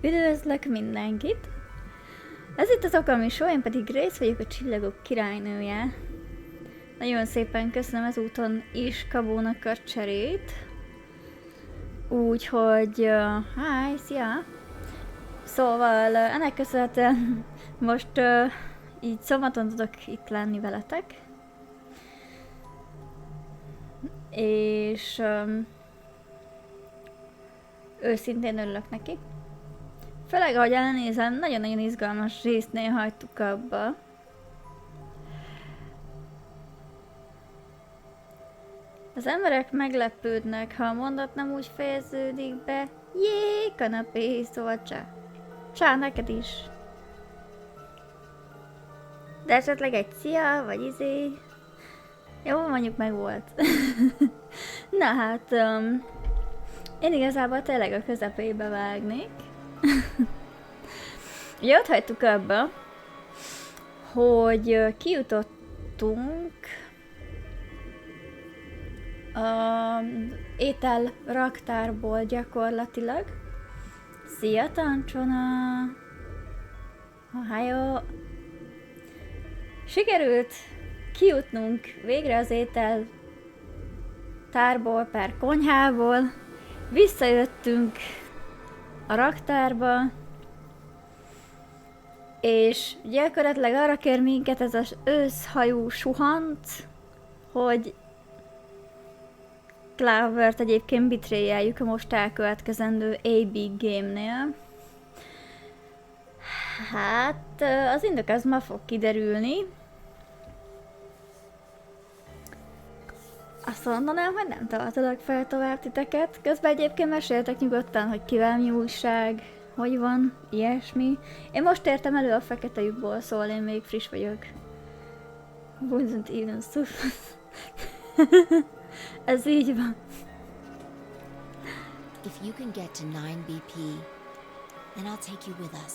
Üdvözlök mindenkit! Ez itt az Okami Show, én pedig Rész vagyok, a csillagok királynője. Nagyon szépen köszönöm ezúton is Kabónak a cserét. Úgyhogy... hi, szia! Szóval ennek köszönhetően most így szombaton tudok itt lenni veletek. És őszintén örülök neki. Főleg, ahogy elnézem, nagyon-nagyon izgalmas résznél hagytuk abba. Az emberek meglepődnek, ha a mondat nem úgy fejeződik be. Jé, kanapé, szóval csá. Csá, neked is. De esetleg egy szia, vagy izé. Jó, mondjuk meg volt. Na hát, én igazából tényleg a közepébe vágnék. Ugye ott hagytuk abba, hogy kijutottunk az étel raktárból gyakorlatilag. Szia, Tancsona! Ohio! Sikerült kijutnunk végre az étel tárból per konyhából. Visszajöttünk a raktárba, és gyakorlatilag arra kér minket ez az őszhajú suhant, hogy Clovert egyébként betréjeljük a most elkövetkezendő AB game-nél. Hát, az indok az ma fog kiderülni. Azt mondanám, hogy nem tartalak fel tovább titeket. Közben egyébként meséltek nyugodtan, hogy kivel mi újság, hogy van, ilyesmi. Én most értem elő a fekete lyukból, szóval én még friss vagyok. Wasn't even stuff. Ez így van. If you can get to 9 BP, then I'll take you with us.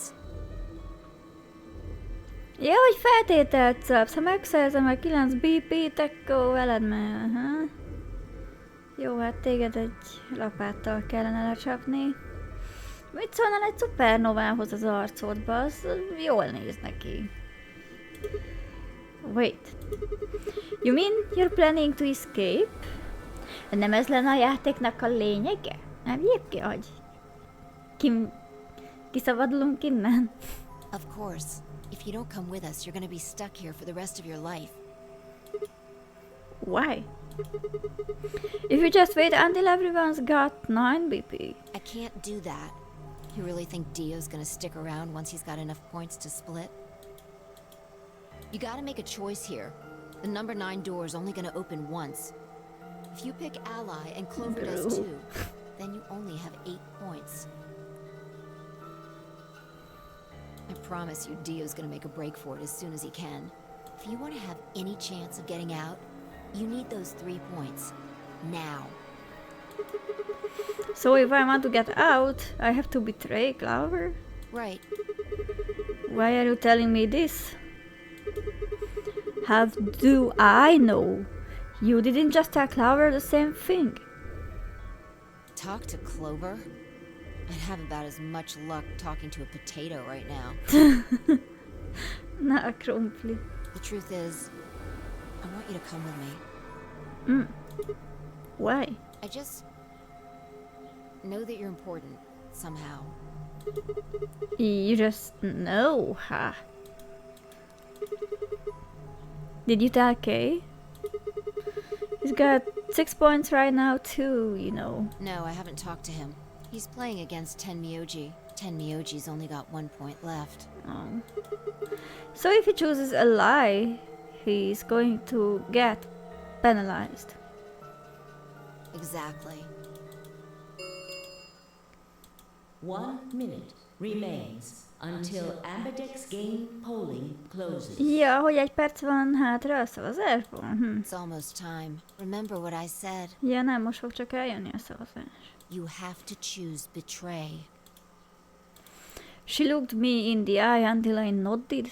Ja, hogy feltételt szabsz, ha megszerzem a 9 BP-t, akkor veled megy. Jó, hát téged egy lapáttal kellene lecsapni. Mit szólnál egy szupernovához az arcodba? Az jól néz neki. Wait. You mean you're planning to escape? Nem ez lenne a játéknak a lényege? Nem lép ki, hogy kiszabadulunk innen? Of course. If you don't come with us, you're gonna be stuck here for the rest of your life. Why? If you just wait until everyone's got 9 BP. I can't do that. You really think Dio's gonna stick around once he's got enough points to split? You gotta make a choice here. The number 9 door is only gonna open once. If you pick Ally and Clover does too, then you only have 8 points. I promise you Dio's gonna make a break for it as soon as he can. If you want to have any chance of getting out, you need those 3 points. Now. So if I want to get out, I have to betray Clover? Right. Why are you telling me this? How do I know? You didn't just tell Clover the same thing. Talk to Clover? I'd have about as much luck talking to a potato right now. Not a crumply. The truth is, I want you to come with me. Why? I just know that you're important, somehow. You just know, huh? Did you tell Kay? He's got 6 points right now too, you know. No, I haven't talked to him. He's playing against Tenmyoji. Tenmyoji's only got 1 point left. Oh. So if he chooses a lie, he's going to get penalized. Exactly. 1 minute remains until Ambidex game polling closes. Ja, hogy egy perc van hátra a szavazásból? It's almost time. Remember what I said. Ja, nem, most fog csak eljönni a szavazás. You have to choose betray. She looked me in the eye until I nodded,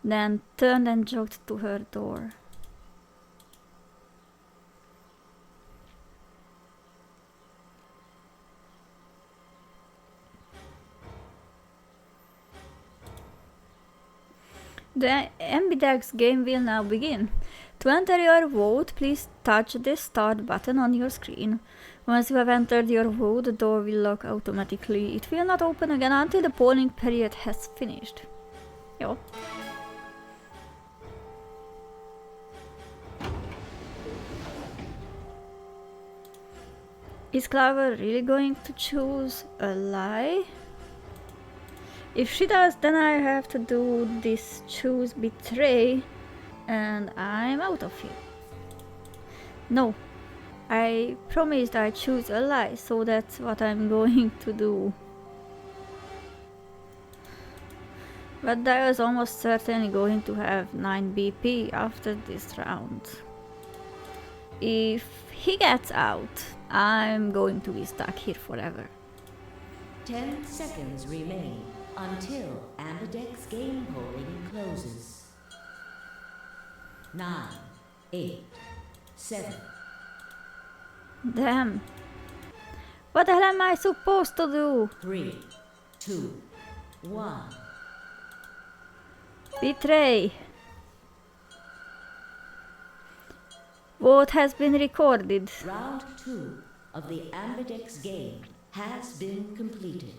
then turned and jogged to her door. The Ambidex game will now begin. To enter your vote, please touch the start button on your screen. Once you have entered your vote, the door will lock automatically. It will not open again until the polling period has finished. Jó. Is Clover really going to choose a lie? If she does, then I have to do this choose betray, and I'm out of here. No, I promised I'd choose a lie, so that's what I'm going to do. But I was almost certainly going to have 9 BP after this round. If he gets out, I'm going to be stuck here forever. 10 seconds remain until Ambidex game polling closes. 9, 8, 7. Damn. What the hell am I supposed to do? 3, 2, 1. Betray. Vote has been recorded. Round 2 of the Ambidex game has been completed.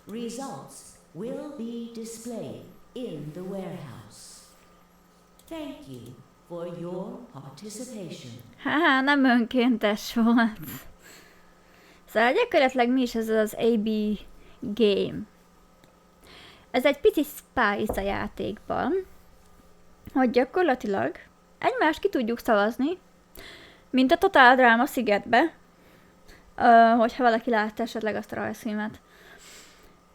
Results will be displayed in the warehouse. Thank you for your participation. Haha, nem önkéntes volt. Szóval gyakorlatilag mi is ez az AB game? Ez egy pici spice a játékban, hogy gyakorlatilag egymást ki tudjuk szavazni, mint a Total Drama Szigetbe, hogyha valaki látta esetleg azt a rajzfilmet.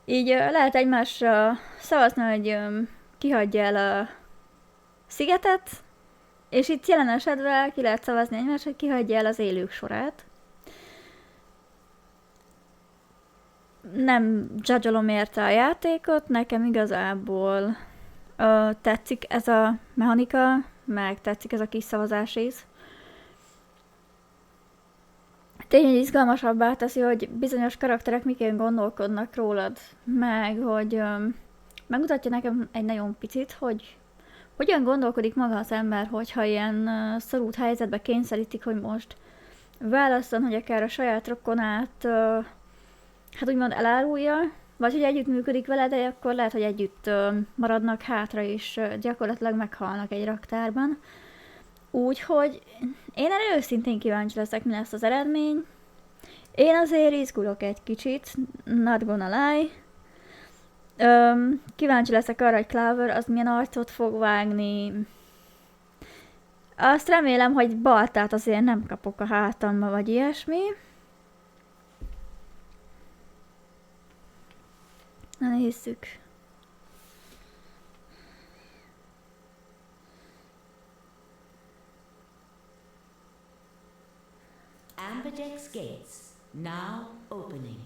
Így lehet egymásra szavazni, hogy kihagyja el a szigetet, és itt jelen esetben ki lehet szavazni egymásra, hogy kihagyja el az élők sorát. Nem judge-olom érte a játékot, nekem igazából tetszik ez a mechanika, meg tetszik ez a kis szavazás rész. Tényleg izgalmasabbá teszi, hogy bizonyos karakterek miként gondolkodnak rólad, meg hogy megmutatja nekem egy nagyon picit, hogy hogyan gondolkodik maga az ember, hogyha ilyen szorult helyzetbe kényszerítik, hogy most válasszon, hogy akár a saját rokonát hát úgymond elárulja, vagy hogy együttműködik vele, de akkor lehet, hogy együtt maradnak hátra, és gyakorlatilag meghalnak egy raktárban. Úgyhogy én erre őszintén kíváncsi leszek, mi lesz az eredmény. Én azért izgulok egy kicsit, not gonna lie. Kíváncsi leszek arra, hogy Clover az milyen arcot fog vágni. Azt remélem, hogy baltát azért nem kapok a hátamba, vagy ilyesmi. Na nézzük. Ambidex gates now opening.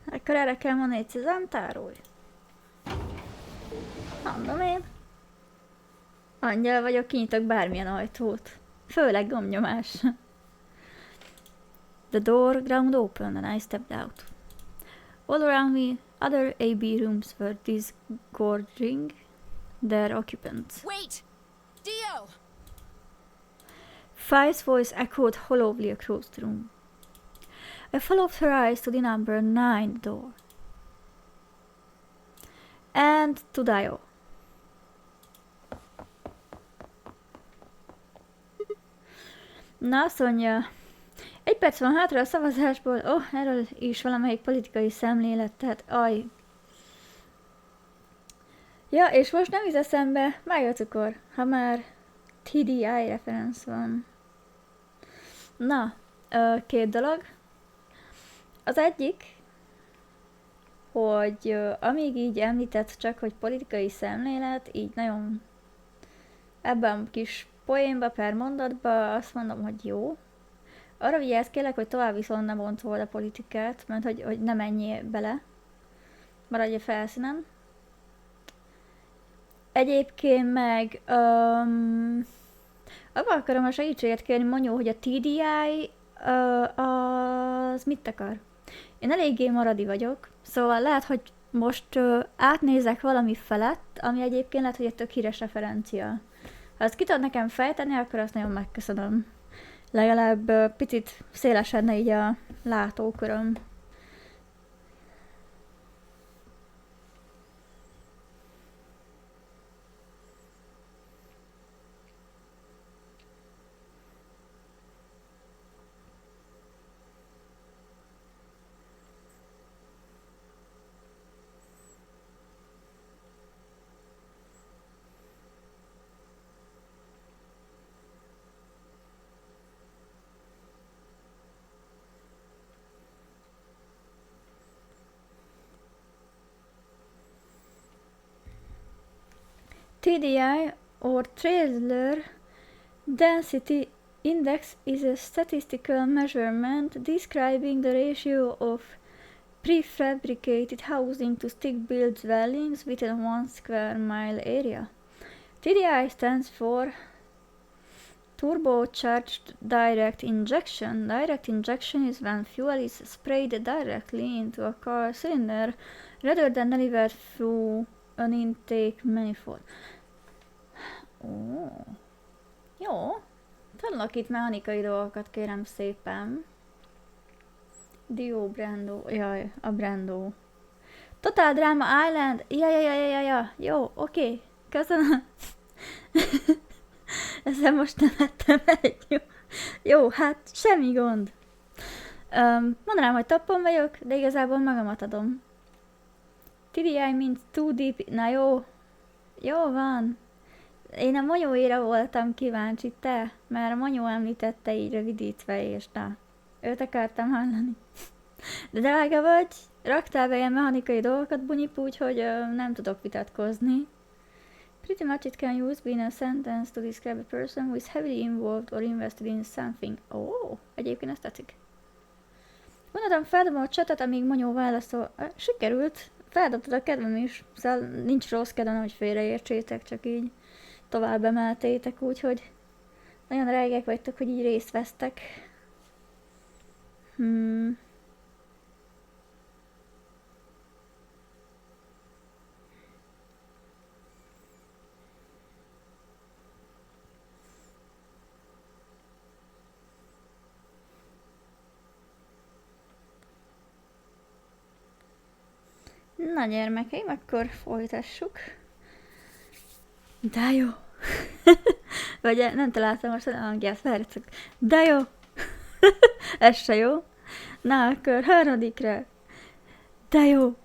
Akkor erre kell mondani, hogy Cezanne tárolj. Mondom én. Angyal vagyok, kinyitok bármilyen ajtót. Főleg gombnyomás. The door ground open and I stepped out. All around me, other AB rooms were disgorging their occupants. Wait! Dio! Fi's voice echoed hollowly across the room. I followed her eyes to the number 9 door. And to Dio. Na, azt mondja, 1 perc van hátra a szavazásból, erről is valamelyik politikai szemlélet, tehát aj. Ja, és most nem is eszembe, mája cukor, ha már TDI referenc van. Na, 2 dolog. Az egyik, hogy amíg így említett csak, hogy politikai szemlélet, így nagyon ebben a kis poénba per mondatba azt mondom, hogy jó. Arra vigyázz kérlek, hogy tovább viszont ne bontold a politikát, mert hogy ne menjél bele. Maradj a felszínen. Egyébként meg abban akarom a segítséget kérni, Monyó, hogy a TDI az mit akar? Én eléggé maradi vagyok, szóval lehet, hogy most átnézek valami felett, ami egyébként lehet, hogy egy tök híres referencia. Ha ezt ki tudod nekem fejteni, akkor azt nagyon megköszönöm. Legalább picit szélesedne így a látóköröm. TDI or Trailer Density Index is a statistical measurement describing the ratio of prefabricated housing to stick-built dwellings within 1 square mile area. TDI stands for Turbocharged Direct Injection. Direct injection is when fuel is sprayed directly into a car cylinder rather than delivered through an intake manifold. Ó. Jó. Tanulok itt mechanikai dolgokat, kérem szépen. Dio Brando. Jaj, a Brando. Total Drama Island. Ja. Jó, oké. Köszönöm. Ezzel most nem ettem egy. Jó, hát semmi gond. Mondanám, hogy toppon vagyok, de igazából magamat adom. TDI means too deep. Na jó. Jó van. Én a Monyóéra voltam kíváncsi, te, mert a Monyó említette így rövidítve, és na, őt akartam hallani. De drága vagy, raktál be ilyen mechanikai dolgokat, bunyip, úgyhogy nem tudok vitatkozni. Pretty much it can use in a sentence to describe a person who is heavily involved or invested in something. Egyébként ezt tetszik. Gondoltam, feldobom a csatot, amíg Monyó válaszol. Sikerült, feldobtad a kedvem is, szóval nincs rossz kedvem, hogy félreértsétek, csak így tovább emeltétek, úgyhogy nagyon reggek vagytok, hogy így részt vesztek. Na gyermekeim, akkor folytassuk. De jó! Vagy nem találtam most a hangját, várjátok. De jó! Ez se jó. Na akkor harmadikra. De jó!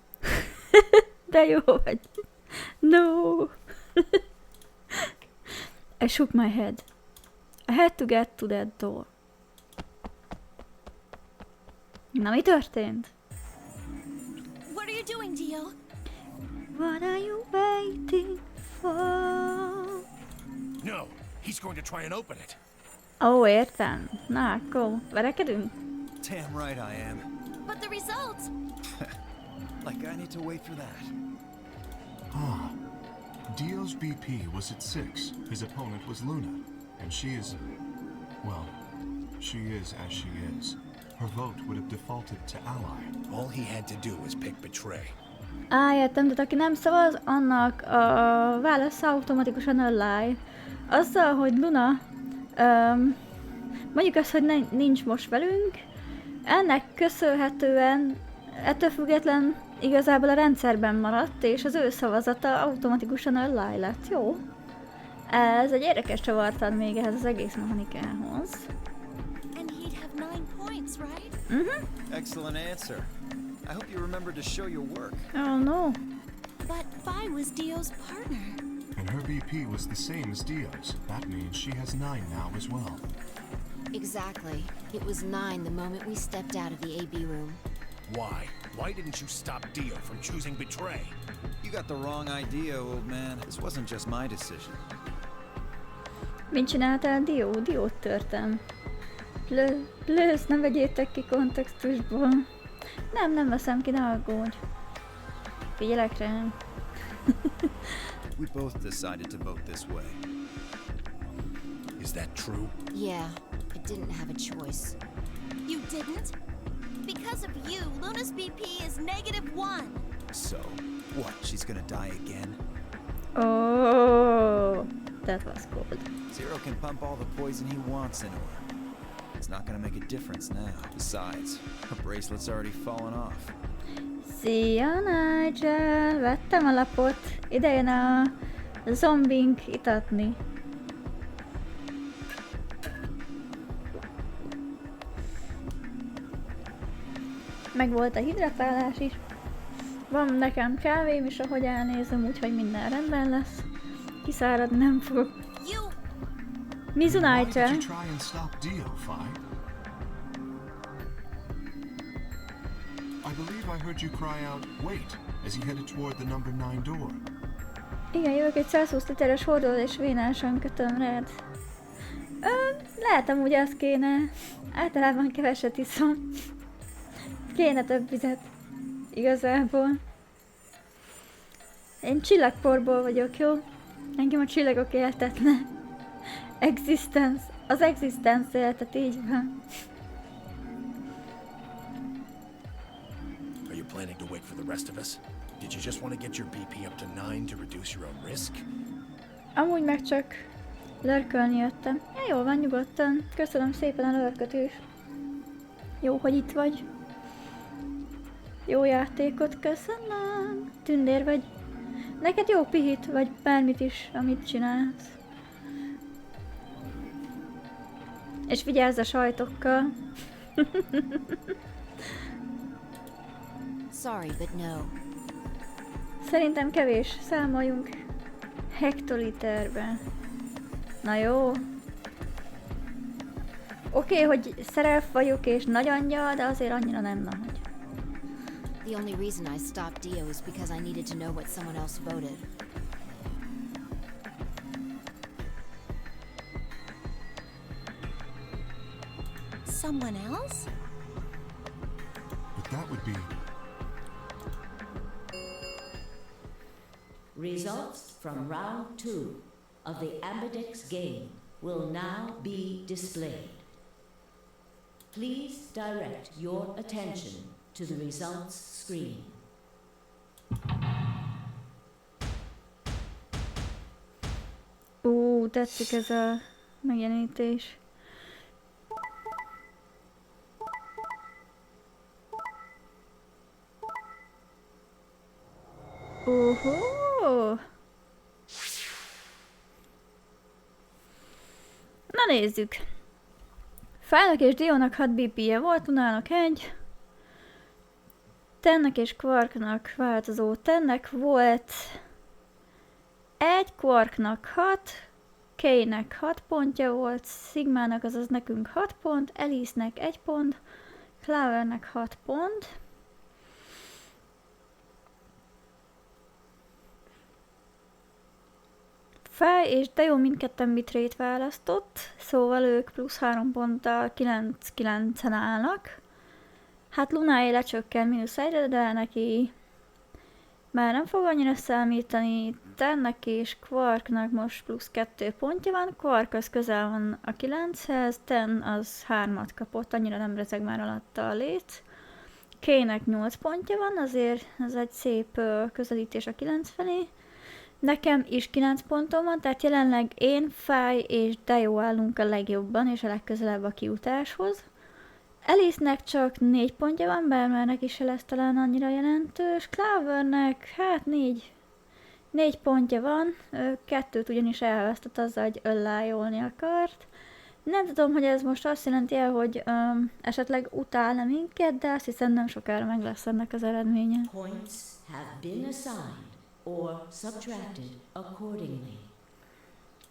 De jó vagy! No! I shook my head. I had to get to that door. Na, mi történt? What are you doing, Dio? What are you waiting for? No, he's going to try and open it. Ó, értem. Na, akkor verekedünk? Damn right I am. But the results! Like I need to wait for that. Dio's BP was at 6. His opponent was Luna. And she is... well, she is as she is. Her vote would have defaulted to ally. All he had to do was pick betray. Értem, de aki nem szavaz, annak a válasz automatikusan ally. Azzal, hogy Luna, mondjuk azt, hogy nincs most velünk, ennek köszönhetően, ettől független igazából a rendszerben maradt, és az ő szavazata automatikusan ally lett, jó? Ez egy érdekes csavart ad még ehhez az egész mechanikához. And he'd have 9 points, right? Excellent answer. I hope you remember to show your work. Oh no. But Vi was Dio's partner. And her BP was the same as Dio's. That means she has 9 now as well. Exactly. It was 9 the moment we stepped out of the AB room. Why? Why didn't you stop Dio from choosing betray? You got the wrong idea, old man. This wasn't just my decision. Mit csináltál, Dio? Diót törtem. Plősz, ne vegyétek ki kontextusból. Nem veszem ki, ne aggódj. Figyelek rám. We both decided to vote this way. Is that true? Yeah, I didn't have a choice. You didn't? Because of you, Luna's BP is -1. So, what? She's gonna die again? Oh, that was cold. Zero can pump all the poison he wants into her. It's not gonna make a difference now. Besides, her bracelet's already fallen off. Szia, Nigel! Vettem a lapot. Ide jön a zombink itatni. Meg volt a hidratálás is. Van nekem kávém is, ahogy elnézem, úgyhogy minden rendben lesz. Kiszáradni nem fogok. Mizu Why did Nigel? you try and stop Dio, Fi? I believe I heard you cry out, wait, as he headed toward the number 9 door. Igen, jövök egy 120 literes hordóval és vénásan kötöm rád. Lehet amúgy azt kéne. Általában keveset iszom. Kéne több vizet. Igazából. Én csillagporból vagyok, jó? Engem a csillagok éltetnek. Existence. Az existence éltet, így van. Are you planning to wait for the rest of us? Did you just want to get your BP up to 9 to reduce your own risk? Amúgy meg csak lörkölni jöttem. Ja, jól van, nyugodtan. Köszönöm szépen a lörköt is. Jó, hogy itt vagy. Jó játékot köszönöm. Tündér vagy. Neked jó pihit, vagy bármit is, amit csinálsz. És vigyázz a sajtokkal. Sorry, but no. Szerintem kevés. Számoljunk hektoliterbe. Na jó. Oké, hogy szerelv vagyok és nagy angyal, de azért annyira nem nagy. The only reason I stopped Dio is because I needed to know what someone else voted. Someone else? But that would be... Results from round 2 of the Ambidex game will now be displayed. Please direct your attention to the results screen. Tetszik ez a megjelenítés. Na nézzük. Fájnak és Dionnak 6 BP-je volt, Lunának 1. Tennek és Quarknak változó. Tennek volt 1, Quarknak 6, Kaynek 6 pontja volt, Sigmának azaz nekünk 6 pont, Alice-nek 1 pont, Clovernek 6 pont. Fáj és Deo mindketten bitrate választott, szóval ők plusz 3 ponttal 9-9-en állnak. Hát Lunáé lecsökken mínusz 1-re, de neki már nem fog annyira számítani. Tennek és Quarknak most plusz 2 pontja van, Quark az közel van a 9-hez, Ten az 3-at kapott, annyira nem rezeg már alatta a léc. Kaynek 8 pontja van, azért ez egy szép közelítés a 9 felé. Nekem is 9 pontom van, tehát jelenleg én, Fáj és Deo állunk a legjobban és a legközelebb a kiutáshoz. Alice-nek csak 4 pontja van, bár már neki se lesz talán annyira jelentős. Clovernek hát 4 pontja van, 2-t ugyanis elvesztett azzal, hogy önlájolni akart. Nem tudom, hogy ez most azt jelenti el, hogy esetleg utál-e minket, de azt hiszem nem sokára meg lesz ennek az eredménye. Points have been assigned or subtracted accordingly.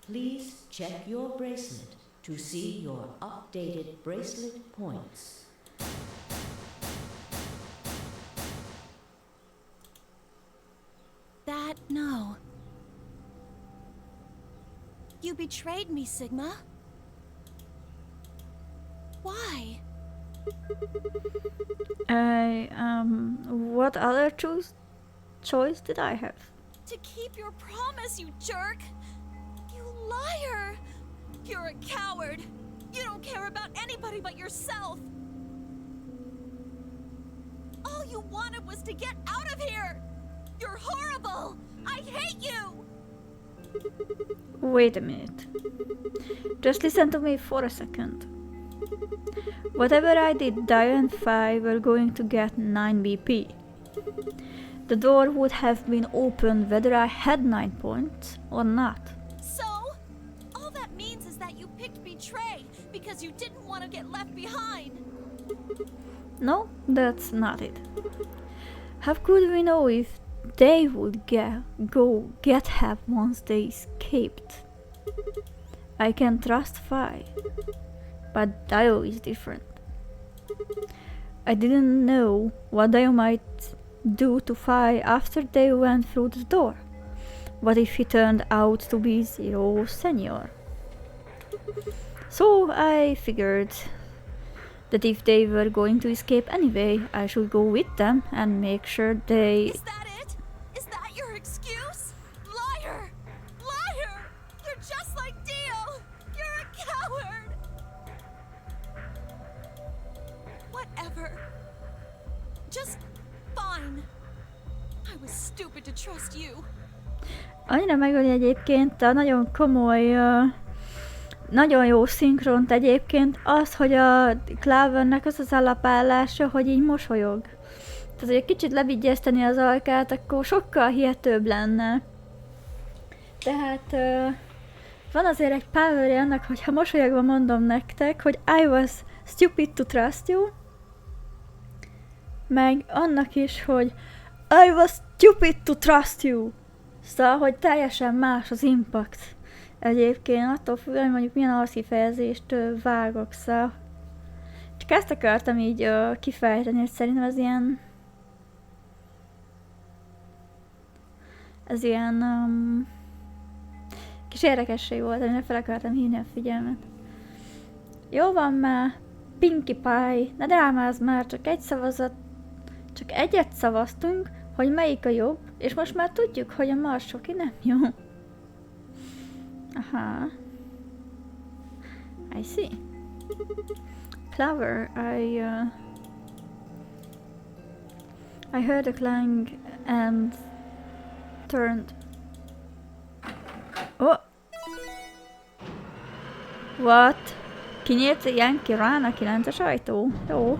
Please check your bracelet to see your updated bracelet points. No. You betrayed me, Sigma. Why? What other choice did I have? To keep your promise, you jerk! You liar! You're a coward! You don't care about anybody but yourself! All you wanted was to get out of here! You're horrible! I hate you! Wait a minute. Just listen to me for a second. Whatever I did, Dio and Fi were going to get 9 BP. The door would have been opened whether I had 9 points or not. So? All that means is that you picked Betray because you didn't want to get left behind. No, that's not it. How could we know if they would go get help once they escaped? I can trust Fi, but Dio is different. I didn't know what Dio might do to Fi after they went through the door. What if he turned out to be Zero Senior? So I figured that if they were going to escape anyway, I should go with them and make sure they... Is that it? Is that your excuse? Liar! Liar! You're just like Dio! You're a coward! Whatever. Just fine. I was stupid to trust you. Annyira megöli egyébként a nagyon komoly, nagyon jó szinkront egyébként az, hogy a Clovernek az az alapállása, hogy így mosolyog. Tehát, hogy egy kicsit levigyezteni az ajkát, akkor sokkal hihetőbb lenne. Tehát van azért egy powerje annak, hogyha mosolyogva mondom nektek, hogy I was stupid to trust you, meg annak is, hogy I was stupid to trust you. Szóval, hogy teljesen más az impact. Egyébként attól függően, hogy mondjuk milyen arckifejezést vágok, szóval. Csak ezt akartam így kifejteni, hogy szerintem ez ilyen kis érdekesség volt, amire fel akartam hívni a figyelmet. Jó van már, Pinkie Pie, ne drámázz már, csak egyet szavaztunk, hogy melyik a jobb, és most már tudjuk, hogy a marsoki nem jó. Aha. I see. Clover, I heard a clang and turned. Oh! What? Kinyílt ilyen kirán a 9-es ajtó? Jó.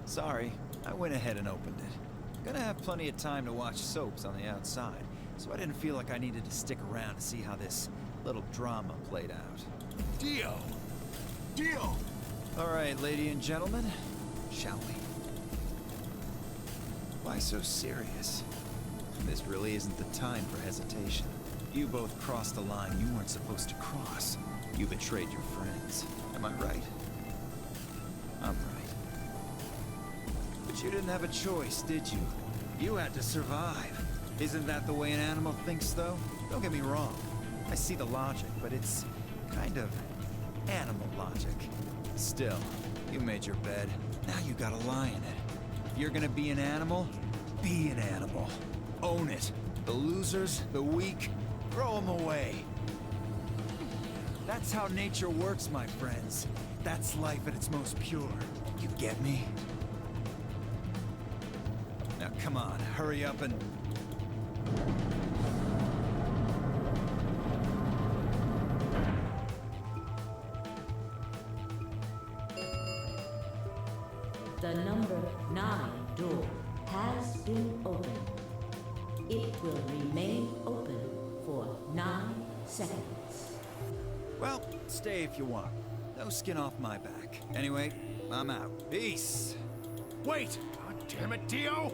Sorry, I went ahead and opened it. Gonna have plenty of time to watch soaps on the outside, so I didn't feel like I needed to stick around to see how this little drama played out. Dio! Dio! All right, ladies and gentlemen, shall we? Why so serious? This really isn't the time for hesitation. You both crossed a line you weren't supposed to cross. You betrayed your friends. Am I right? I'm right. But you didn't have a choice, did you? You had to survive. Isn't that the way an animal thinks, though? Don't get me wrong. I see the logic, but it's kind of animal logic. Still, you made your bed. Now you gotta lie in it. If you're gonna be an animal, be an animal. Own it. The losers, the weak, throw them away. That's how nature works, my friends. That's life at its most pure. You get me? Now come on, hurry up and... The number 9 door has been opened. It will remain open for 9 seconds. Well, stay if you want. No skin off my back. Anyway, I'm out. Peace! Wait! God damn it, Dio!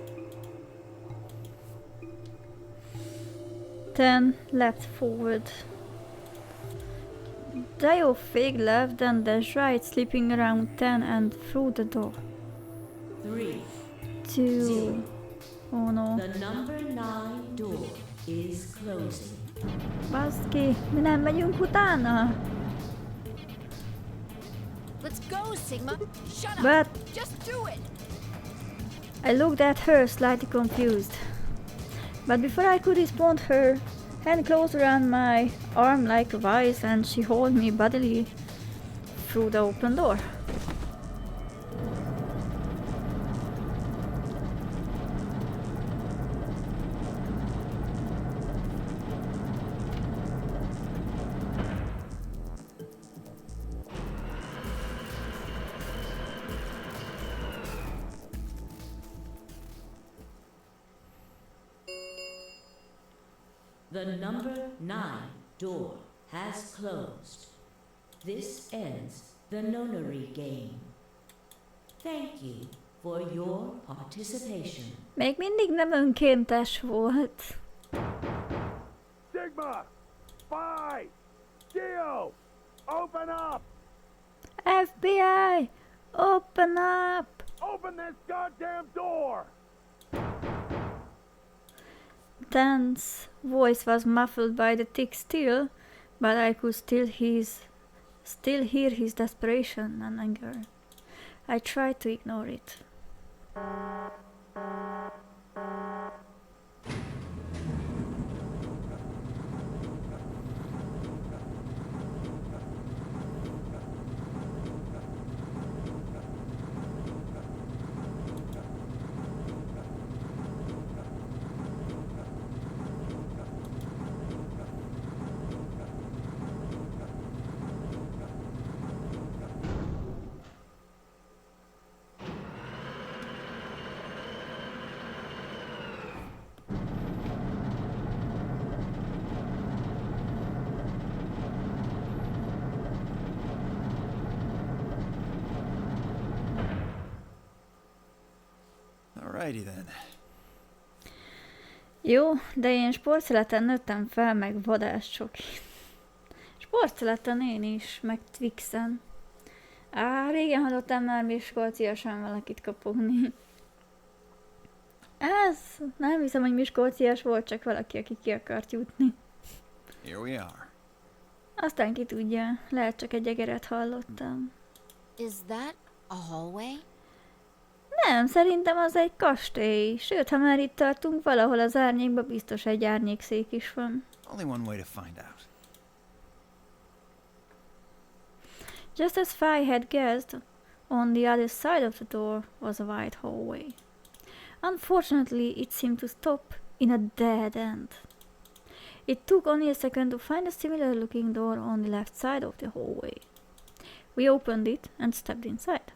10 left forward. Dio fake left, then dash right, slipping around 10 and through the door. 3, 2. 0. Oh no. The number 9 door is closing. Baszd ki, mi nem megyünk utána? Let's go, Sigma. Shut up. But Just do it. I looked at her, slightly confused. But before I could respond, her hand closed around my arm like a vice and she held me bodily through the open door. The number 9 door has closed. This ends the nonary game. Thank you for your participation. Még mindig nem önkéntes volt. Sigma! Spy! Dio! Open up! FBI! Open up! Open this goddamn door! Dan's voice was muffled by the thick steel, but I could still hear his desperation and anger. I tried to ignore it. Alrighty then. Jó, de én sportszeleten nőttem fel, meg vadászcsokit. Sportszeleten én is, meg Twixen. Régen hallottam már miskolciasan valakit kapogni. Ez nem hiszem, hogy miskolcias volt, csak valaki, aki ki akart jutni. Here we are. Aztán ki tudja, lehet csak egy egeret hallottam. Is that a hallway? Nem, szerintem az egy kastély. Sőt, ha már itt tartunk, valahol az árnyékban biztos egy árnyékszék is van. Only one way to find out. Just as Fi had guessed, on the other side of the door was a wide hallway. Unfortunately, it seemed to stop in a dead end. It took only a second to find a similar-looking door on the left side of the hallway. We opened it and stepped inside.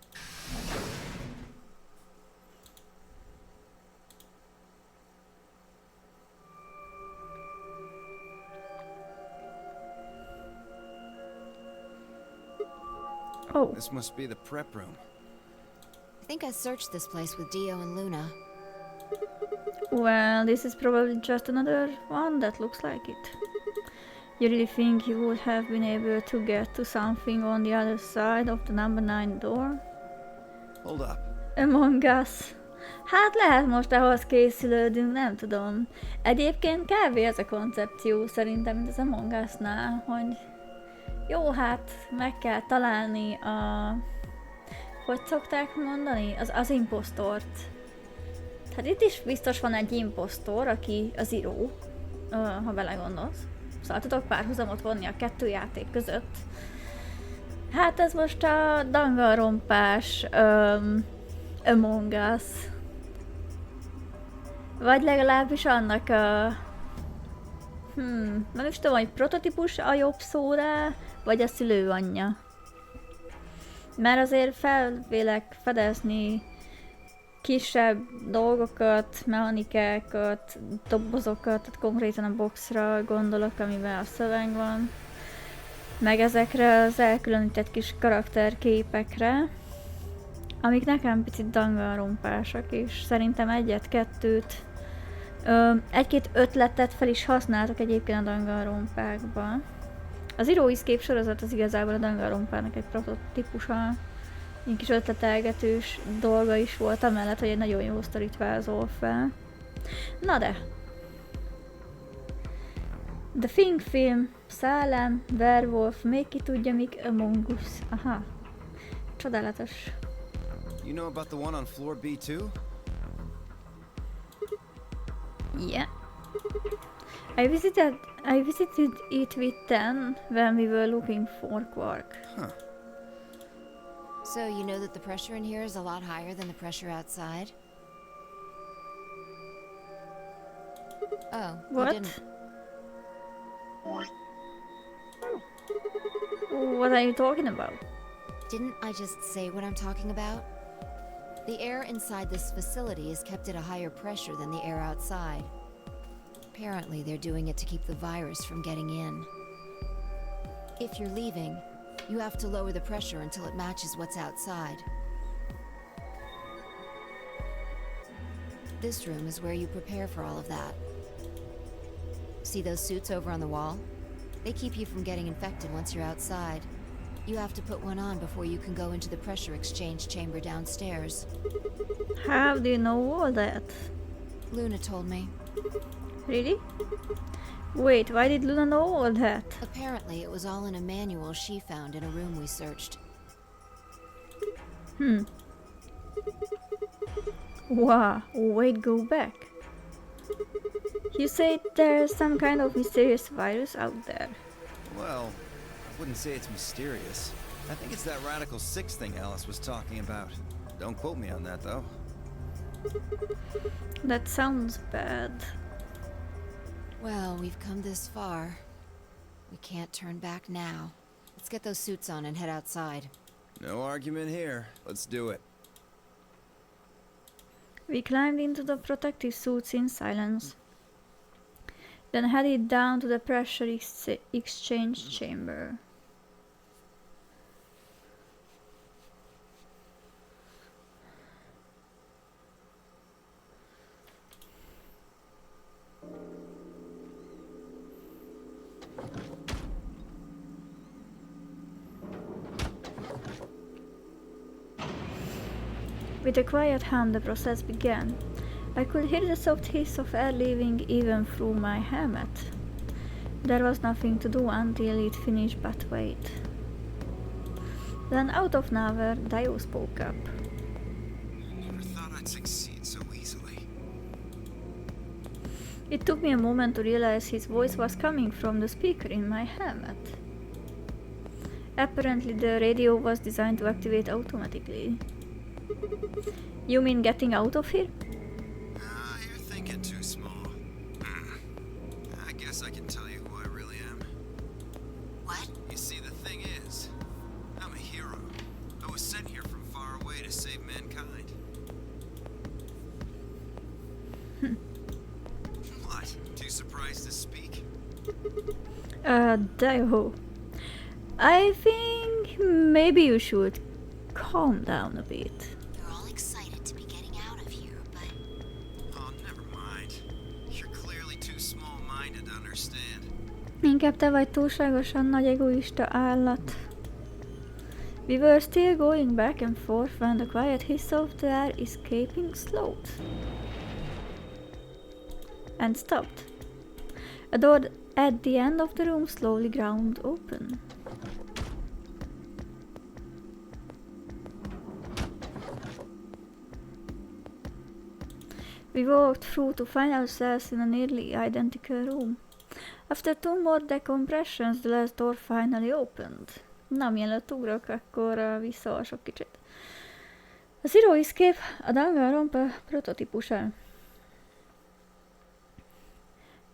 Oh. This must be the prep room. I think I searched this place with Dio and Luna. Well, this is probably just another one that looks like it. You really think you would have been able to get to something on the other side of the number 9 door? Hold up. Among Us. Hát lehet most ahhoz készülődünk, nem tudom. Egyébként kb. Ez a koncepció szerintem, mint az Among Us-nál, hogy jó, hát meg kell találni a... Hogy szokták mondani? Az imposztort. Hát itt is biztos van egy imposztor, aki az író, ha belegondolsz. Szóval tudok párhuzamot vonni a 2 játék között. Hát ez most a dangalrompás Among Us. Vagy legalábbis annak a... nem is tudom, hogy prototípus a jobb szó rá, vagy a szülőanyja. Mert azért felvélek fedezni kisebb dolgokat, mechanikákat, dobozokat, tehát konkrétan a boxra gondolok, amivel a szöveg van, meg ezekre az elkülönített kis karakterképekre, amik nekem picit dangalrompásak, és szerintem egyet-kettőt, egy-két ötletet fel is használtak egyébként a dangalrompákban. Az Iro Escape sorozat az igazából a dangalrompának egy prototípusa, egy kis ötletelgetős dolga is volt, amellett, hogy egy nagyon jó sztorit vázol fel. Na de! The Thing film, szellem, werewolf, még ki tudja mik Among Us. Aha. Csodálatos. You know about the one on floor B2? Yeah. I visited it with 10 when we were looking for Quark. Huh. So you know that the pressure in here is a lot higher than the pressure outside? Oh, you What? didn't. What are you talking about? Didn't I just say what I'm talking about? The air inside this facility is kept at a higher pressure than the air outside. Apparently, they're doing it to keep the virus from getting in. If you're leaving, you have to lower the pressure until it matches what's outside. This room is where you prepare for all of that. See those suits over on the wall? They keep you from getting infected once you're outside. You have to put one on before you can go into the pressure exchange chamber downstairs. How do you know all that? Luna told me. Really? Wait, why did Luna know all that? Apparently, it was all in a manual she found in a room we searched. Wow, wait, go back. You say there's some kind of mysterious virus out there. Well, I wouldn't say it's mysterious. I think it's that Radical 6 thing Alice was talking about. Don't quote me on that, though. That sounds bad. Well, we've come this far. We can't turn back now. Let's get those suits on and head outside. No argument here. Let's do it. We climbed into the protective suits in silence, then headed down to the pressure exchange chamber. With a quiet hum, the process began. I could hear the soft hiss of air leaving even through my helmet. There was nothing to do until it finished but wait. Then out of nowhere, Dio spoke up. I never thought I'd succeed so easily. It took me a moment to realize his voice was coming from the speaker in my helmet. Apparently the radio was designed to activate automatically. You mean getting out of here? You're thinking too small. I guess I can tell you who I really am. What? You see, the thing is, I'm a hero. I was sent here from far away to save mankind. What? Too surprised to speak? Dio. I think maybe you should calm down a bit. You're all excited to be getting out of here, but... Oh, never mind. You're clearly too small-minded to understand. Inkább te vagy túlságosan nagy egoista állat. We were still going back and forth when the quiet hiss of the air escaping slowed. And stopped. A door at the end of the room slowly ground open. We walked through to find ourselves in a nearly identical room. After 2 more decompressions, the last door finally opened. Na, mielőtt ugrok, akkor visszaolvasok kicsit. A Zero Escape a Danganronpa prototípusa.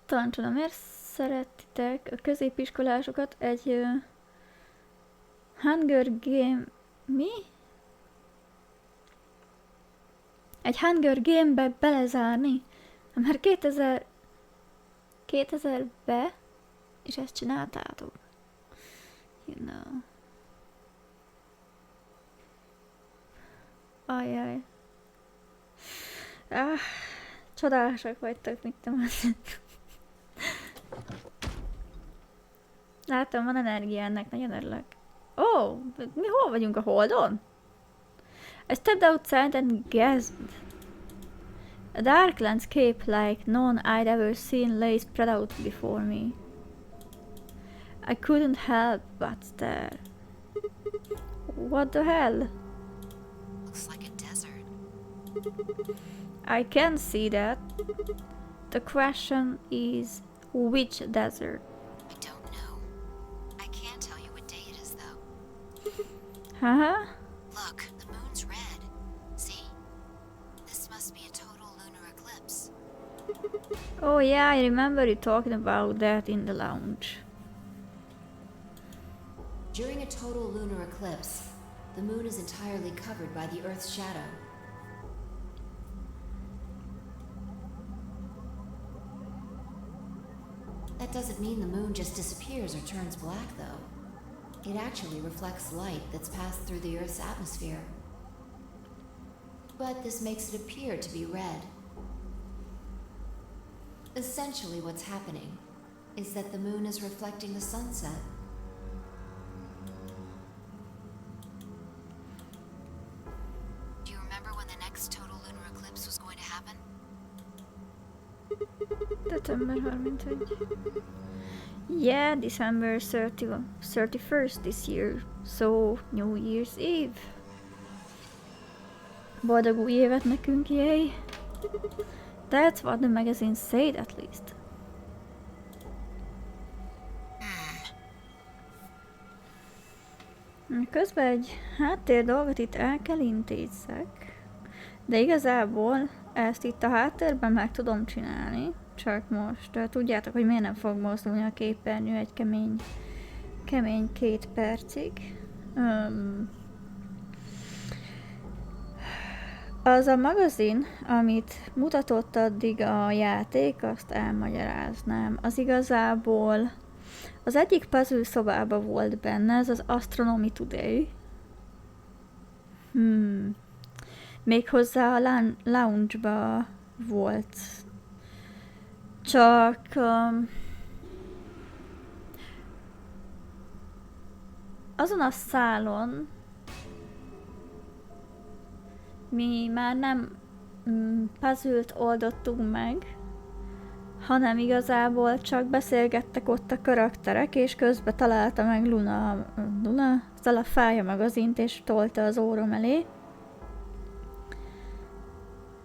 Tanácsolom, miért szeretitek a középiskolásokat egy Hunger Game... Mi? Egy Hunger Game-be belezárni? Mert 2000-be és ezt csináltátok. You know. Ajjaj. Csodálasak vagytok, mit te mondod. Látom, van energia ennek, nagyon örülök. Mi hol vagyunk, a Holdon? I stepped outside and gasped. A dark landscape like none I'd ever seen lay spread out before me. I couldn't help but stare. What the hell? Looks like a desert. I can see that. The question is, which desert? I don't know. I can't tell you what day it is, though. Huh? Look, the moon's red. See? This must be a total lunar eclipse. Oh yeah, I remember you talking about that in the lounge. During a total lunar eclipse, the moon is entirely covered by the Earth's shadow. That doesn't mean the moon just disappears or turns black, though. It actually reflects light that's passed through the Earth's atmosphere. But this makes it appear to be red. Essentially, what's happening is that the moon is reflecting the sunset. Do you remember when the next total lunar eclipse was going to happen? December 31. Yeah, December 31st this year. So, New Year's Eve. Boldog új évet nekünk, yay! That's what the magazine said, at least. Közben egy háttér dolgot itt el kell intézzek. De igazából ezt itt a háttérben meg tudom csinálni. Csak most tudjátok, hogy miért nem fog mozdulni a képernyő egy kemény 2 percig. Az a magazin, amit mutatott addig a játék, azt elmagyaráznám. Az igazából az egyik puzzle szobában volt benne, ez az Astronomy Today. Méghozzá a lounge-ba volt. Csak azon a szálon mi már nem puzzle-t oldottunk meg, hanem igazából csak beszélgettek ott a karakterek, és közben találta meg Luna azzal a fája magazint, és tolta az órom elé.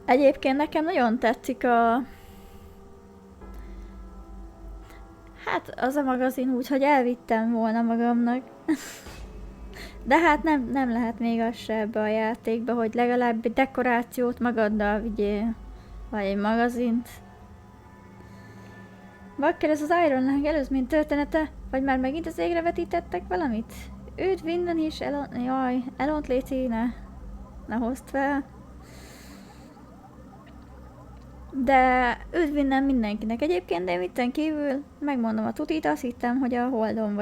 Egyébként nekem nagyon tetszik hát az a magazin úgy, hogy elvittem volna magamnak. De hát nem lehet még az se ebbe a játékba, hogy legalább egy dekorációt magaddal vigyél. Vagy egy magazint. Bakker, ez az Iron Lang előzmény története? Vagy már megint az égre vetítettek valamit? Őt minden is elont léci, ne hozd fel. De üdv minden mindenkinek egyébként, de mitten kívül megmondom a tutit, azt hittem, hogy a Holdon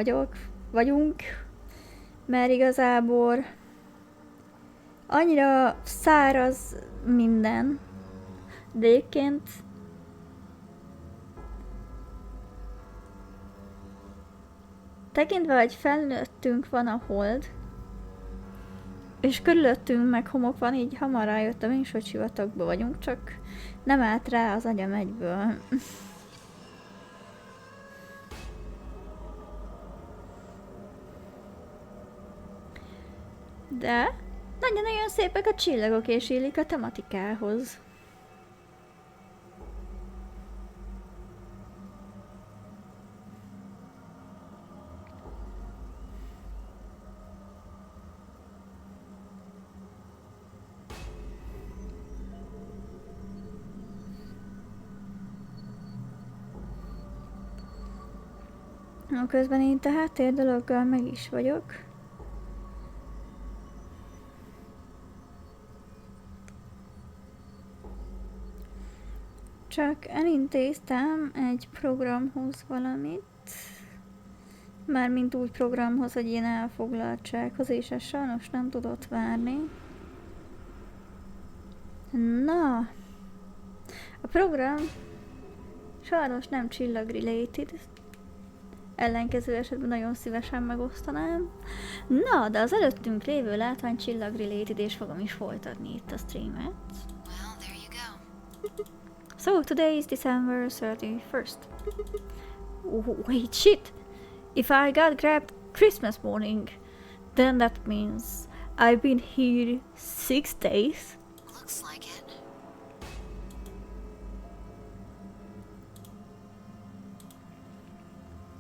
vagyunk. Mert igazából annyira száraz minden, de egyébként tekintve, hogy felülöttünk van a hold, és körülöttünk meg homok van, így hamar rájöttem is, hogy sivatagban vagyunk, csak nem állt rá az agyam egyből. De nagyon-nagyon szépek a csillagok, és illik a tematikához. Közben én a háttér dologgal meg is vagyok. Csak elintéztem egy programhoz valamit. Mármint úgy programhoz, hogy ilyen elfoglaltsághoz, és ez sajnos nem tudott várni. Na, a program sajnos nem csillag-related. Ellenkező esetben nagyon szívesen megosztanám. Na, de az előttünk lévő látvány csillag-related, és fogom is folytatni itt a streamet. Well, there you go. So, today is December 31st. Oh, wait, shit! If I got grabbed Christmas morning, then that means I've been here 6 days. Looks like it.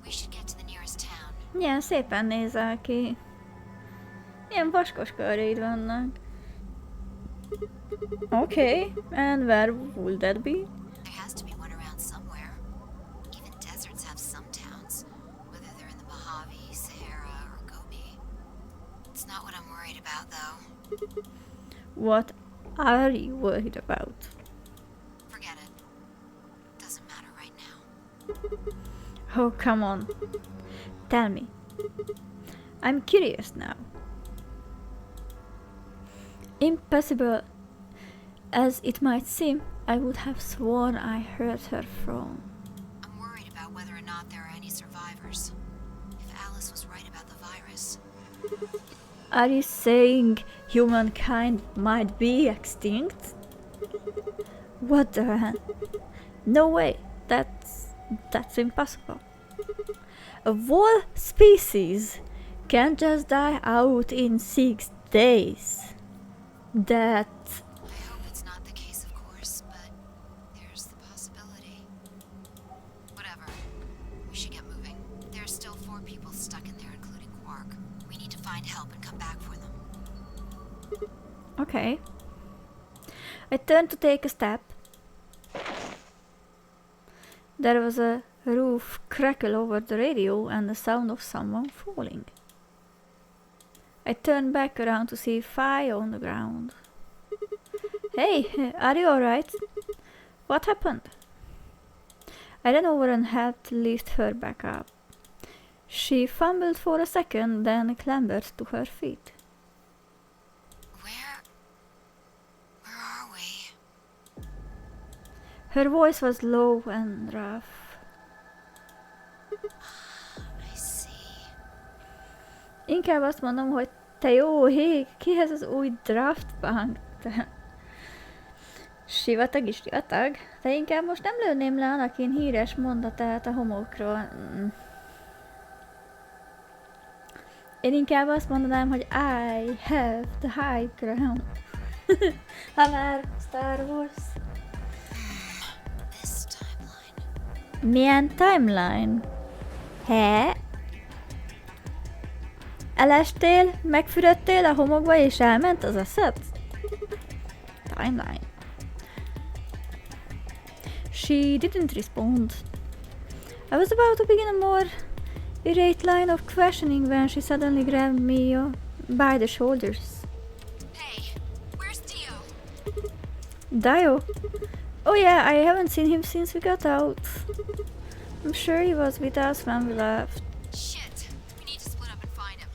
We should get to the nearest town. Ilyen szépen nézel ki. Ilyen vaskos körjeid vannak. Okay, and where would that be? There has to be one around somewhere. Even deserts have some towns, whether they're in the Mojave, Sahara, or Gobi. It's not what I'm worried about, though. What are you worried about? Forget it. Doesn't matter right now. Oh, come on. Tell me. I'm curious now. Impossible as it might seem, I would have sworn I heard her from. I'm worried about whether or not there are any survivors. If Alice was right about the virus. Are you saying humankind might be extinct? What the hell? No way. That's impossible. A whole species can't just die out in 6 days. That... I hope it's not the case, of course, but there's the possibility. Whatever. We should get moving. There's still 4 people stuck in there, including Quark. We need to find help and come back for them. Okay. I turned to take a step. There was a roof crackle over the radio and the sound of someone falling. I turned back around to see Fi on the ground. Hey, are you alright? What happened? I ran over and helped lift her back up. She fumbled for a second, then clambered to her feet. Where are we? Her voice was low and rough. I see. Inkább azt mondom, hogy te jó ég, kihez az új draftbank? Sivatag is sivatag, de inkább most nem lőném le Anakin híres mondatát a homokról. Én inkább azt mondanám, hogy I have the high ground. Ha már Star Wars. This timeline. Milyen timeline? He? Elestél, megfürödtél a homokba és elment az eszed? Timeline. She didn't respond. I was about to begin a more irate line of questioning when she suddenly grabbed me by the shoulders. Hey, where's Dio? Dio? Oh yeah, I haven't seen him since we got out. I'm sure he was with us when we left. Shit, we need to split up and find him.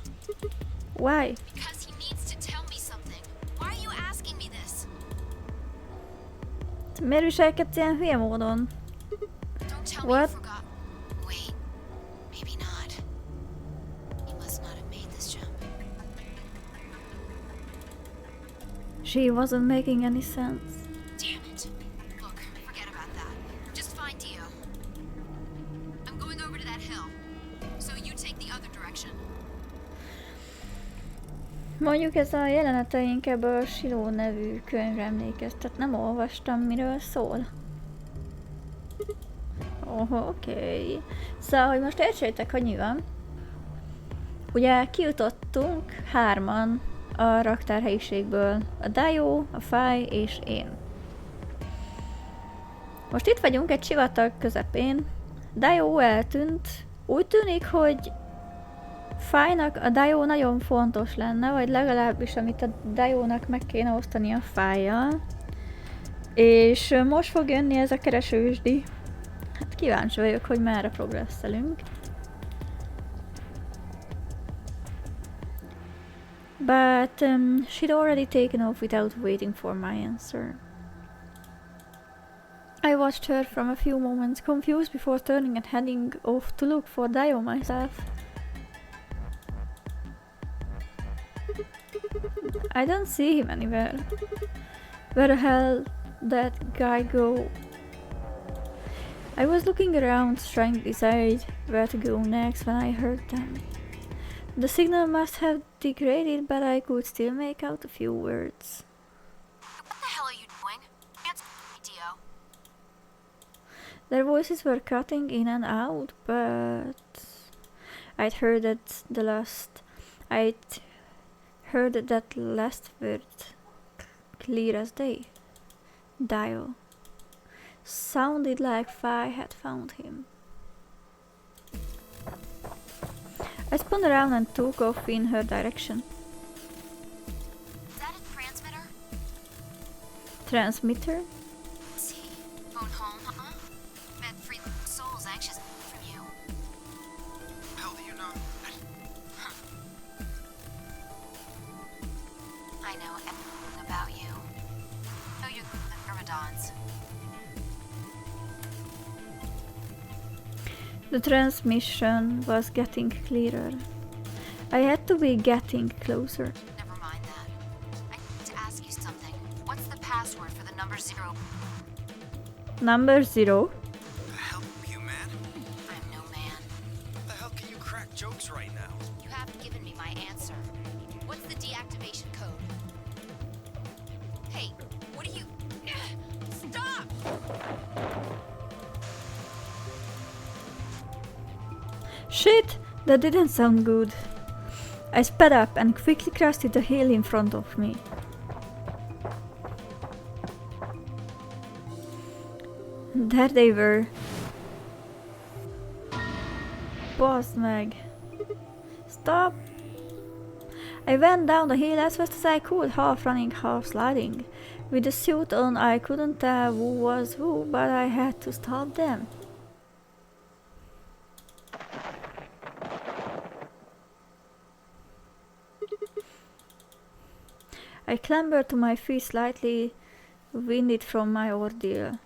Why? Because he needs to tell me something. Why are you asking me this? Miért viselkedsz ilyen hülye módon? Don't tell me What? you forgot. Wait, maybe not. He must not have made this jump. She wasn't making any sense. Damn it. Look, forget about that. Just find Dio. I'm going over to that hill. So you take the other direction. Mondjuk ez a jeleneteink ebből a Siló nevű könyvre emlékeztet. Nem olvastam, miről szól. Oké. Szóval, hogy most értsétek, hogy mi van. Ugye kijutottunk 3-an a raktárhelyiségből. A Dio, a Fi és én. Most itt vagyunk egy sivatag közepén. Dio eltűnt. Úgy tűnik, hogy Fi-nak a Dio nagyon fontos lenne, vagy legalábbis amit a Dio-nak meg kéne osztani a Fi-jal. És most fog jönni ez a keresősdi. Hát kíváncsi vagyok, hogy merre progresszelünk. But she'd already taken off without waiting for my answer. I watched her from a few moments, confused before turning and heading off to look for Dio myself. I don't see him anywhere. Where the hell did that guy go? I was looking around, trying to decide where to go next when I heard them. The signal must have degraded, but I could still make out a few words. What the hell are you doing? Answer me, Dio. Their voices were cutting in and out, but I'd heard that last word clear as day. Dio. Sounded like Fi had found him. I spun around and took off in her direction. Is that a transmitter? Transmitter? See, phone home, huh? Bet free souls anxious from you. I know everything about you. I know you grew the Myrmidons. The transmission was getting clearer. I had to be getting closer. Never mind that. I need to ask you something. What's the password for the number 0? Number 0? The hell, you man? I'm no man. What the hell can you crack jokes right now? You haven't given me my answer. What's the deactivation code? Hey, what are you... Stop! Shit! That didn't sound good. I sped up and quickly crossed the hill in front of me. There they were. Bazd meg. Stop! I went down the hill as fast as I could, half running, half sliding. With the suit on, I couldn't tell who was who, but I had to stop them. I clambered to my feet, slightly winded from my ordeal.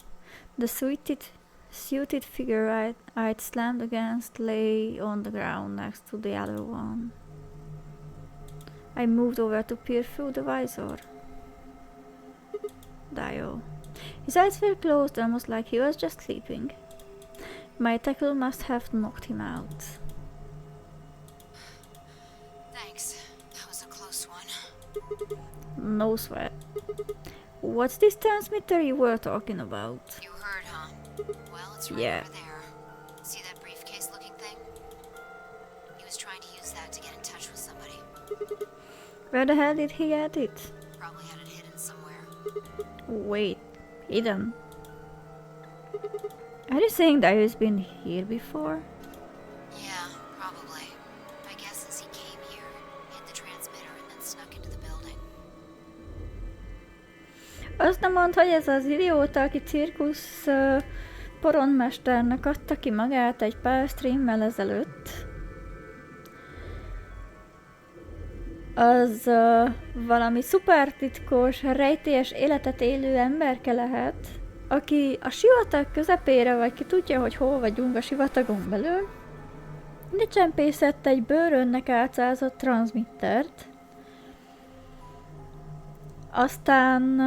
The suited figure I'd slammed against lay on the ground next to the other one. I moved over to peer through the visor. Dio. His eyes were closed, almost like he was just sleeping. My tackle must have knocked him out. Thanks. That was a close one. No sweat. What's this transmitter you were talking about? You heard, huh? Well, it's right Yeah. over there. See that briefcase looking thing? He was trying to use that to get in touch with somebody. Where the hell did he get it? Probably had it hidden somewhere. Wait, hidden? Are you saying that he's been here before? Yeah, probably. My guess is he came here, hit the transmitter, and then snuck into the building. Azt nem mondd, hogy ez az idióta, aki cirkusz porondmesternek adta ki magát egy pár streammel ezelőtt. Az valami szuper titkos, rejtélyes életet élő emberke lehet, aki a sivatag közepére, vagy ki tudja, hogy hol vagyunk a sivatagon belül, de csempészett egy bőrönnek álcázott transmittert. Aztán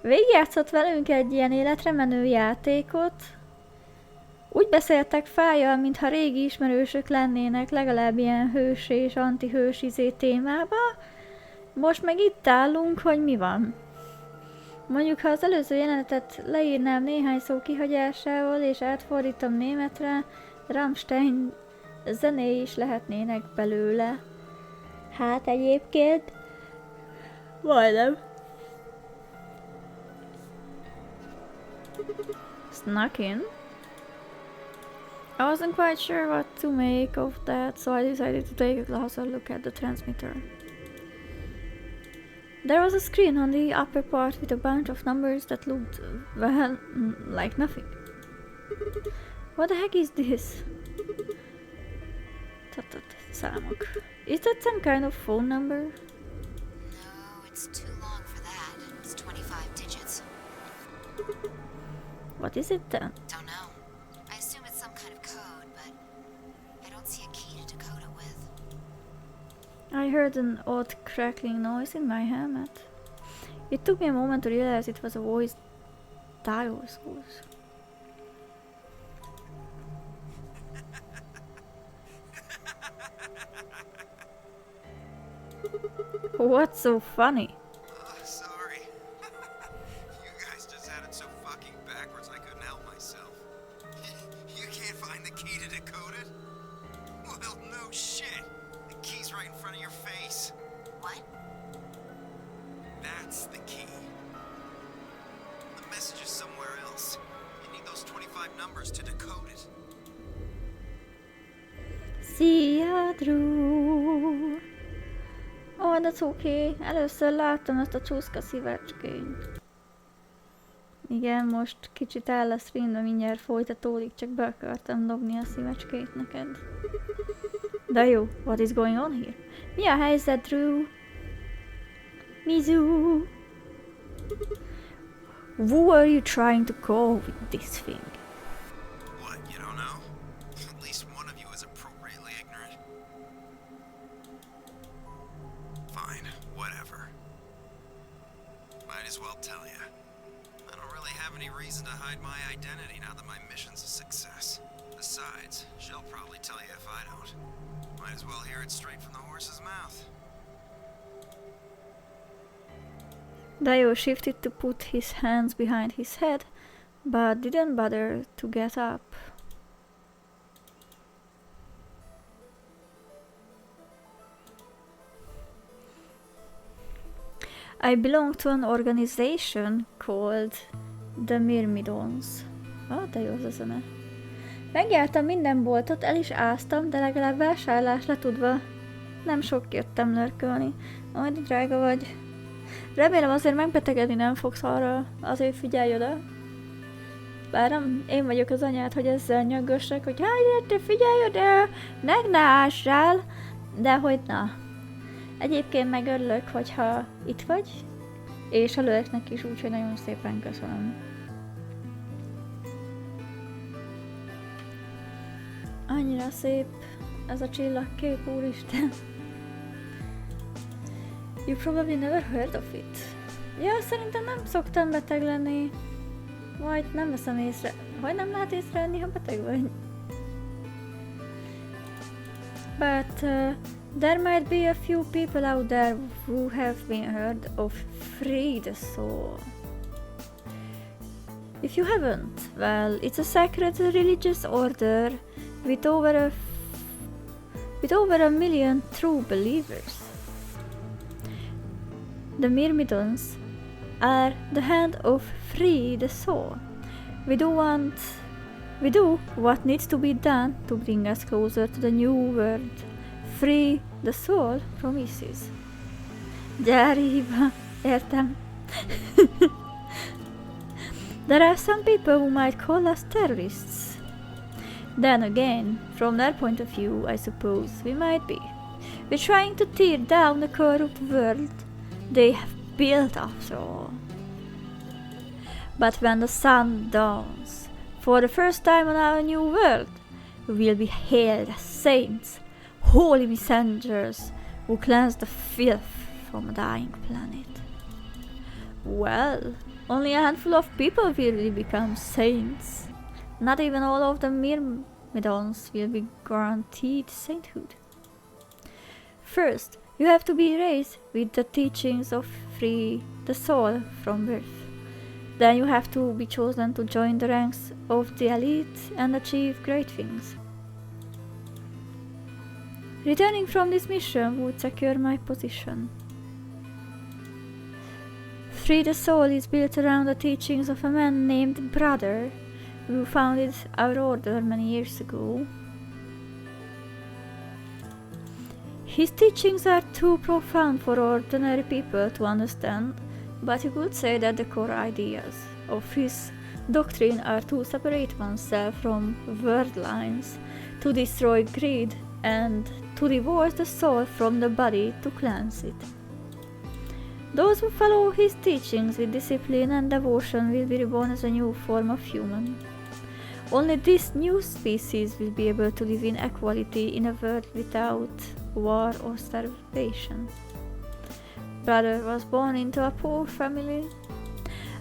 végigjátszott velünk egy ilyen életre menő játékot. Úgy beszéltek Fájjal, mintha régi ismerősök lennének, legalább ilyen hős és antihős témába. Most meg itt állunk, hogy mi van. Mondjuk, ha az előző jelenetet leírnám néhány szó kihagyásával és átfordítom németre, Rammstein zenéi is lehetnének belőle. Hát egyébként... majdnem. Snuck in. I wasn't quite sure what to make of that, so I decided to take a closer look at the transmitter. There was a screen on the upper part with a bunch of numbers that looked, well, like nothing. What the heck is this? Számok. Is that some kind of phone number? No, it's too long for that. It's 25 digits. What is it then? Don't know. I assume it's some kind of code, but I don't see a key to decode it with. I heard an odd crackling noise in my helmet. It took me a moment to realize it was a voice Dio's voice. What's so funny? Sorry. You guys just had it so fucking backwards I couldn't help myself. You can't find the key to decode it? Well, no shit. The key's right in front of your face. What? That's the key. The message is somewhere else. You need those 25 numbers to decode it. Szia, Drew! Oh, that's okay. Először láttam ezt a csúszka szívecskényt. Igen, most kicsit áll a stream, de mindjárt folytatódik, csak be akartam dobni a szívecskét neked. De jó, what is going on here? Mi a helyzet, Drew? Mizu! Who are you trying to call with this thing? What, you don't know? At least one of you is appropriately ignorant. Fine, whatever. Might as well tell you. I don't really have any reason to hide my identity now that my mission's a success. Besides, she'll probably tell you if I don't. Might as well hear it straight from the horse's mouth. Dio shifted to put his hands behind his head, but didn't bother to get up. I belong to an organization called the Myrmidons. De jó az a zene. Megjártam minden boltot, el is áztam, de legalább vásárlás letudva nem sok jöttem lörkölni. Majd drága vagy. Remélem azért megbetegedni nem fogsz arra, azért figyelj oda. Bár nem én vagyok az anyád, hogy ezzel nyögössek, hogy hát te figyelj oda, ne ássál, de hogy na. Egyébként meg örülök, hogyha itt vagy, és a lőknek is, úgyhogy nagyon szépen köszönöm. Annyira szép ez a csillagkép, úristen. You probably never heard of it. Ja, szerintem nem szoktam beteg lenni. Vagy nem veszem észre. Vagy nem lehet észrevenni, ha beteg vagy. But there might be a few people out there who have been heard of Free the Soul. If you haven't, well, it's a sacred religious order with over a million true believers. The Myrmidons are the hand of Free the Soul. We do what needs to be done to bring us closer to the new world. Free the Soul promises. Gyári hiba, értem. There are some people who might call us terrorists. Then again, from their point of view, I suppose we might be. We're trying to tear down the corrupt world they have built after all. But when the sun dawns, for the first time on our new world, we will be hailed as saints, holy messengers who cleanse the filth from a dying planet. Well, only a handful of people will really become saints. Not even all of the Myrmidons will be guaranteed sainthood. First, you have to be raised with the teachings of Free the Soul from birth. Then you have to be chosen to join the ranks of the elite and achieve great things. Returning from this mission would secure my position. Free the Soul is built around the teachings of a man named Brother, who founded our order many years ago. His teachings are too profound for ordinary people to understand, but you could say that the core ideas of his doctrine are to separate oneself from world lines, to destroy greed, and to divorce the soul from the body to cleanse it. Those who follow his teachings with discipline and devotion will be reborn as a new form of human. Only this new species will be able to live in equality in a world without war or starvation. Brother was born into a poor family.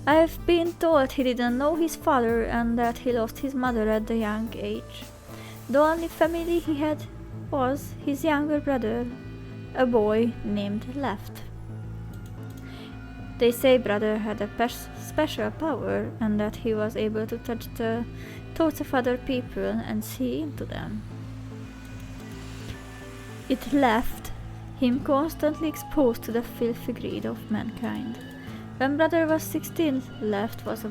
I have been told he didn't know his father and that he lost his mother at a young age. The only family he had was his younger brother, a boy named Left. They say Brother had a special power and that he was able to touch the thoughts of other people and see into them. It left him constantly exposed to the filthy greed of mankind. When Brother was 16, Left was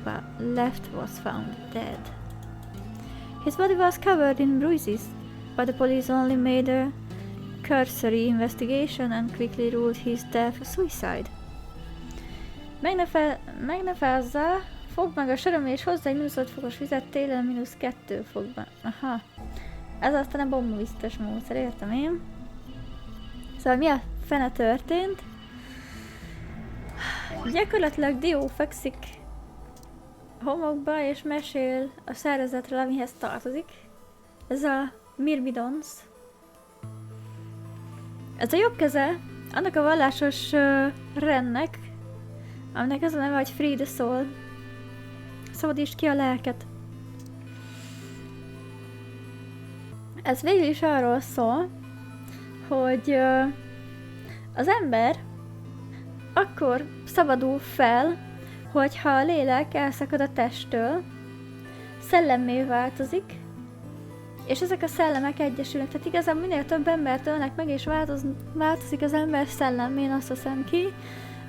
found dead. His body was covered in bruises, but the police only made a cursory investigation and quickly ruled his death a suicide. Meg ne fázza, Fogd meg a sorom és hozzá egy -5 fokos vizet, télen -2 fokban. Aha. Ez aztán a bombavisztes módszer, értem én. Szóval mi a fene történt? Gyakorlatilag Dio fekszik homokba és mesél a szervezetről, amihez tartozik. Ez a Myrmidons. Ez a jobb keze annak a vallásos rendnek, aminek az a neve, hogy Free the Soul. Szabadítsd ki a lelket. Ez végül is arról szól, hogy az ember akkor szabadul fel, hogyha a lélek elszakad a testtől, szellemmé változik, és ezek a szellemek egyesülnek. Tehát igazából minél több embert ölnek meg, és változik az ember szellemén, azt hiszem ki,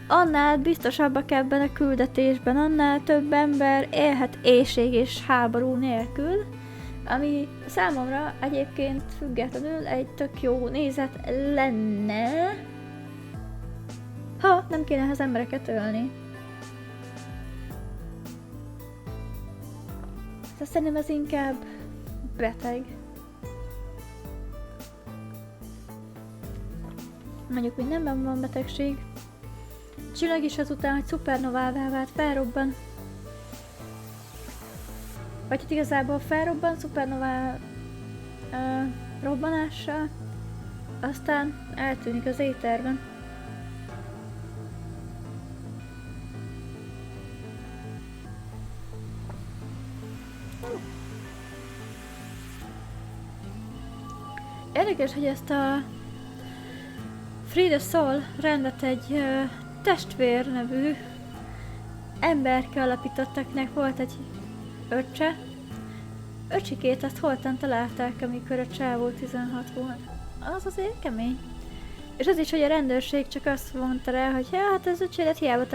annál biztosabbak ebben a küldetésben, annál több ember élhet éhség és háború nélkül, ami számomra egyébként függetlenül egy tök jó nézet lenne, ha nem kéne az embereket ölni. Szerintem ez inkább beteg. Mondjuk mindenben van betegség. Csillag is azután, hogy szupernovává vált, felrobban. Vagy hát igazából felrobban szupernová robbanással, aztán eltűnik az éterben. Érdekes, hogy ezt a Free the Soul rendet egy testvér nevű emberke alapítottak, nek volt egy öccse. Öcsikét ezt holtan találták, amikor a csávó 16 volt. Az azért kemény. És az is, hogy a rendőrség csak azt mondta rá, hogy ja, hát ez öcsédet hiába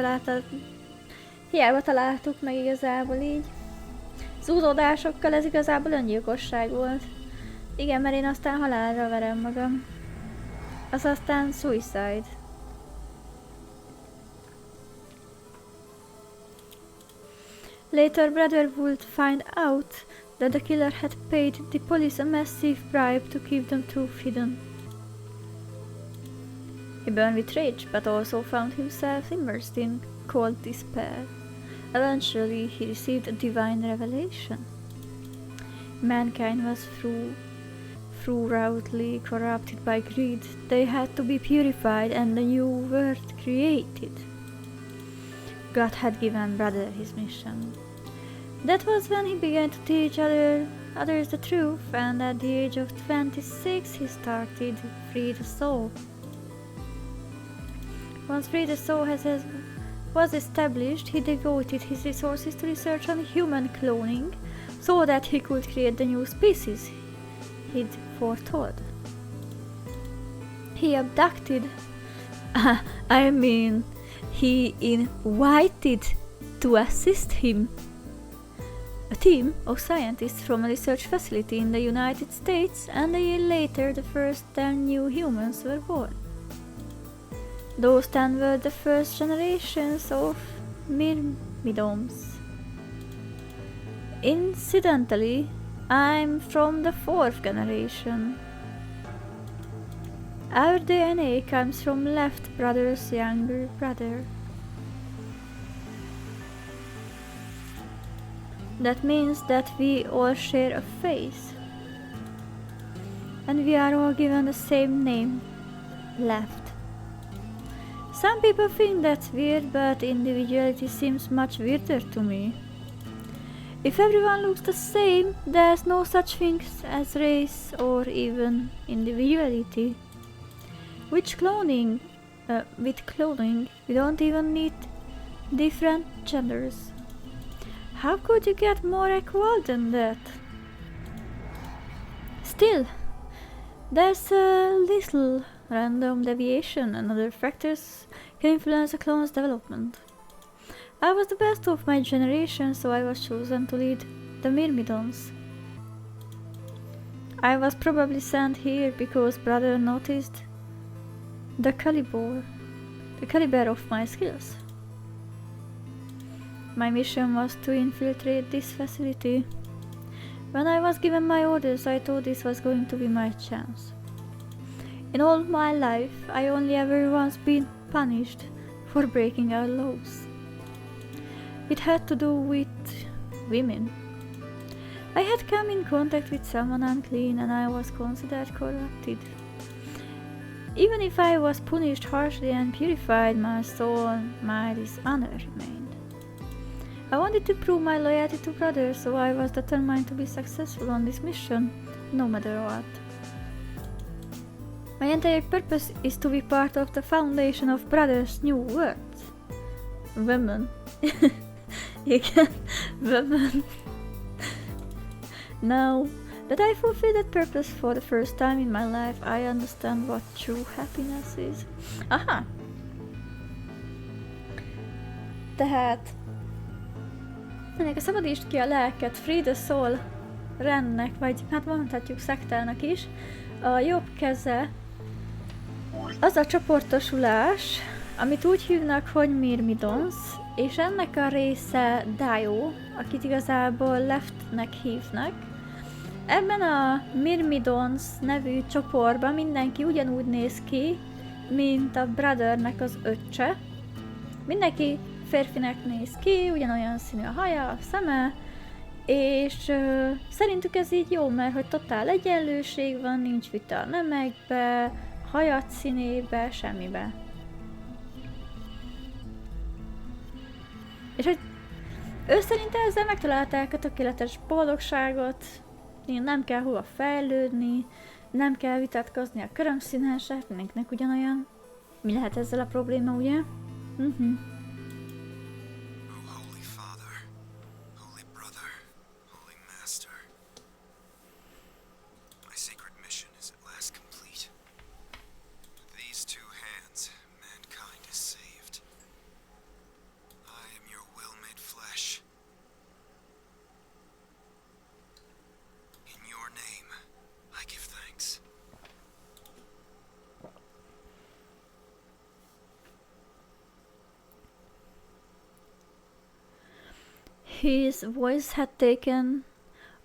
találtuk meg igazából így. Zúzódásokkal ez igazából öngyilkosság volt. Igen, mert én aztán halálra verem magam. Az aztán suicide. Later, brother would find out that the killer had paid the police a massive bribe to keep the truth hidden. He burned with rage, but also found himself immersed in cold despair. Eventually, he received a divine revelation. Mankind was thoroughly corrupted by greed. They had to be purified and a new world created. God had given brother his mission. That was when he began to teach others the truth, and at the age of 26 he started Free the Soul. Once Free the Soul was established, he devoted his resources to research on human cloning, so that he could create the new species he'd foretold. He abducted, he invited to assist him a team of scientists from a research facility in the United States, and a year later the first 10 new humans were born. Those 10 were the first generations of Myrmidons. Incidentally, I'm from the 4th generation. Our DNA comes from left brother's younger brother. That means that we all share a face. And we are all given the same name, Left. Some people think that's weird, but individuality seems much weirder to me. If everyone looks the same, there's no such thing as race or even individuality. With cloning, we don't even need different genders. How could you get more equal than that? Still, there's a little random deviation and other factors can influence a clone's development. I was the best of my generation, so I was chosen to lead the Myrmidons. I was probably sent here because brother noticed the caliber of my skills. My mission was to infiltrate this facility. When I was given my orders, I thought this was going to be my chance. In all my life, I only ever once been punished for breaking our laws. It had to do with women. I had come in contact with someone unclean and I was considered corrupted. Even if I was punished harshly and purified, my soul, my dishonor remained. I wanted to prove my loyalty to brothers, so I was determined to be successful on this mission, no matter what. My entire purpose is to be part of the foundation of Brothers' New World. Women. Igen, women. Now that I fulfill that purpose for the first time in my life, I understand what true happiness is. Aha! Tehát ennek a szabadítsd ki a lelket, free the soul rendnek, vagy hát mondhatjuk szektának is. A jobb keze az a csoportosulás, amit úgy hívnak, hogy Myrmidons, és ennek a része Dio, akit igazából Leftnek hívnak. Ebben a Myrmidons nevű csoportban mindenki ugyanúgy néz ki, mint a Brothernek az öccse. Mindenki férfinek néz ki, ugyanolyan színű a haja, a szeme, és szerintük ez így jó, mert hogy totál egyenlőség van, nincs vita a nemekbe, hajat színébe, semmibe. És hogy ő szerint ezzel megtalálták a tökéletes boldogságot, nem kell hova fejlődni, nem kell vitatkozni a körömszínnel, mindenkinek ugyanolyan. Mi lehet ezzel a probléma, ugye? Holy Father, Holy Brother, Holy Master. My sacred mission is at last complete. With these two hands, mankind is saved. I am your will made flesh. In your name, I give thanks. His voice had taken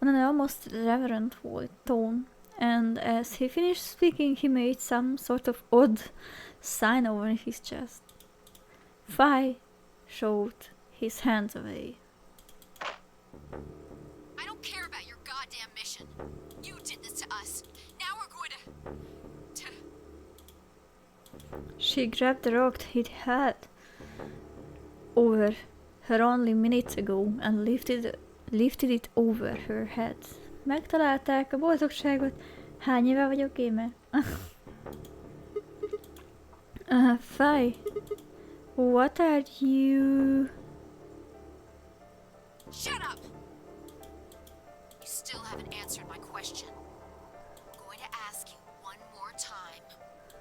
on an almost reverent tone, and as he finished speaking, he made some sort of odd sign over his chest. Fi shoved his hands away. I don't care about your goddamn mission. You did this to us. Now we're going to... She grabbed the rock he'd had over her only minutes ago and lifted it over her head. Megtalálták a boldogságot. Hány éve vagyok gamer? Fi, what are you... Shut up! You still haven't answered my question. I'm going to ask you one more time.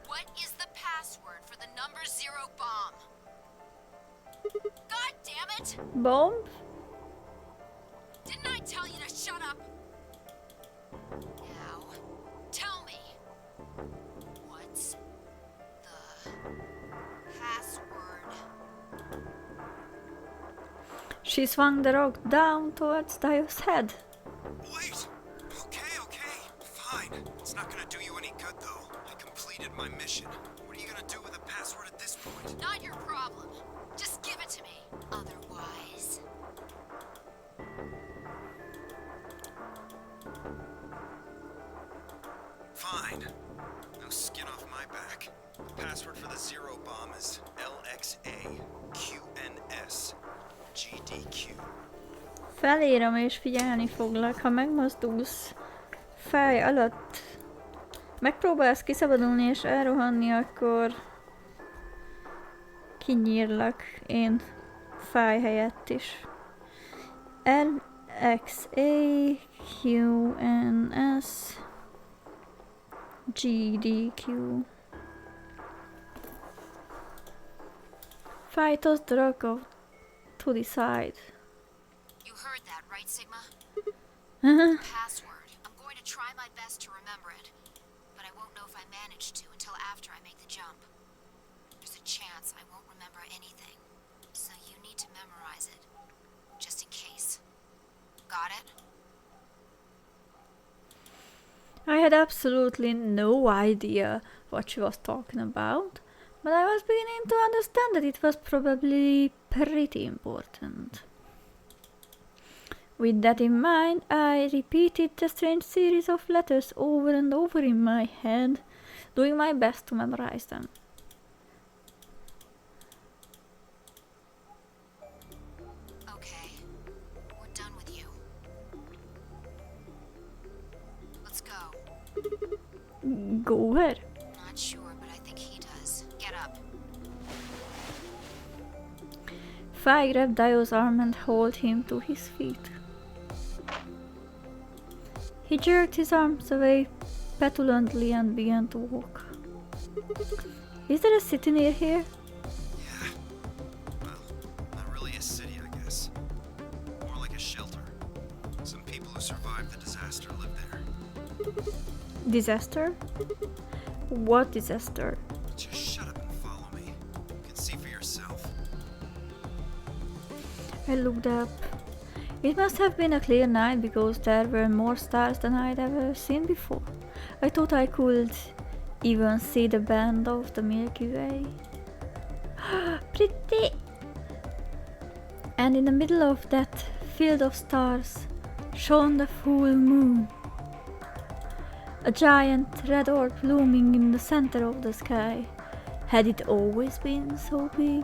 What is the password for the number 0 bomb? God damn it! Bomb? Didn't I tell you to shut up? Now, tell me. What's the password? She swung the rock down towards Dio's head. Wait! Okay, fine. It's not gonna do you any good, though. I completed my mission. What are you gonna do with the password at this point? Not your problem. Just give it to me. Otherwise... Fine. No skin off my back. The password for the 0 bomb is LXA-QNS GDQ. Felírom és figyelni foglak, ha megmozdulsz fej alatt, megpróbálsz kiszabadulni és elrohanni, akkor kinyírlak én fáj helyett is. LXAQNS GDQ. Fáj tossed the rock to the side. You heard that, right, Sigma? Password. I'm going to try my best to remember it, but I won't know if I manage to until after I make the jump. There's a chance I won't remember anything, so you need to memorize it. just in case. Got it? I had absolutely no idea what she was talking about, but I was beginning to understand that it was probably pretty important. With that in mind, I repeated the strange series of letters over and over in my head, doing my best to memorize them. Okay, we're done with you. Let's go. Go where? Not sure, but I think he does. Get up. Fi grabbed Dio's arm and held him to his feet. He jerked his arms away petulantly and began to walk. Is there a city near here? Yeah. Well, not really a city, I guess. More like a shelter. Some people who survived the disaster live there. Disaster? What disaster? Just shut up and follow me. You can see for yourself. I looked up. It must have been a clear night because there were more stars than I'd ever seen before. I thought I could even see the band of the Milky Way. Pretty! And in the middle of that field of stars shone the full moon. A giant red orb looming in the center of the sky. Had it always been so big?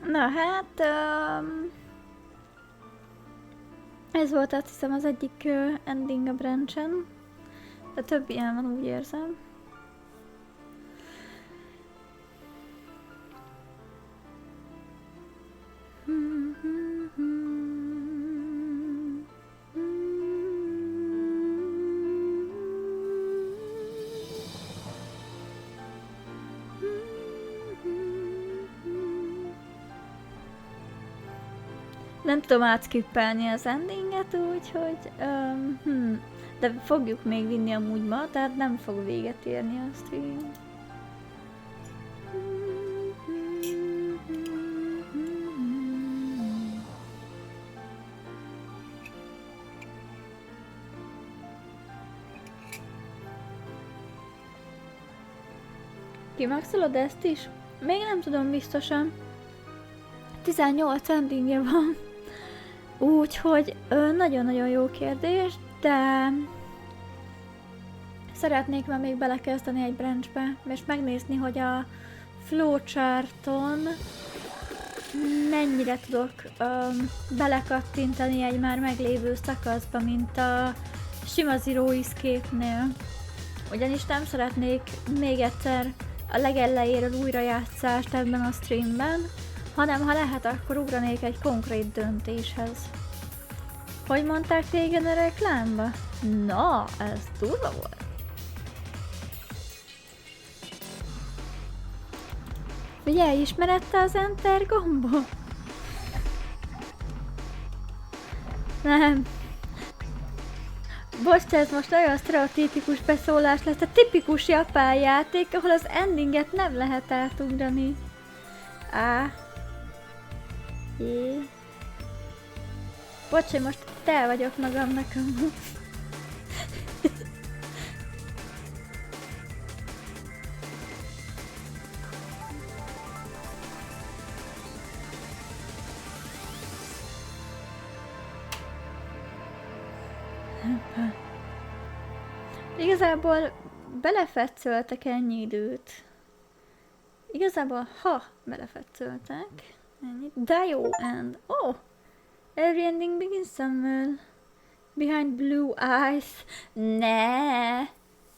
Na hát, ez volt azt hiszem az egyik ending a branchen, de több ilyen van, úgy érzem. Nem tudom átskippelni az endinget, úgyhogy... de fogjuk még vinni amúgy ma, tehát nem fog véget érni a stream. Kimaxolod ezt is? Még nem tudom biztosan. 18 endingje van. Úgyhogy nagyon-nagyon jó kérdés, de szeretnék már még belekezdeni egy branchbe, és megnézni, hogy a flowcharton mennyire tudok belekattintani egy már meglévő szakaszba, mint a sima Zero Escape-nél. Ugyanis nem szeretnék még egyszer a legelejéről újrajátszást ebben a streamben, hanem ha lehet, akkor ugranék egy konkrét döntéshez. Hogy mondták régen a reklámba? Na, ez durva volt. Figyelj, ismered te az Enter gombot? Nem. Bocs, ez most nagyon sztereotípikus beszólás lesz, a tipikus japán játék, ahol az endinget nem lehet átugrani. Bocs, én most te vagyok magamnak amúgy. Igazából belefetszöltek ennyi időt. Igazából, ha belefetszöltek, ennyit. Dio and... Oh! Every ending begins somewhere. Behind blue eyes. Ne!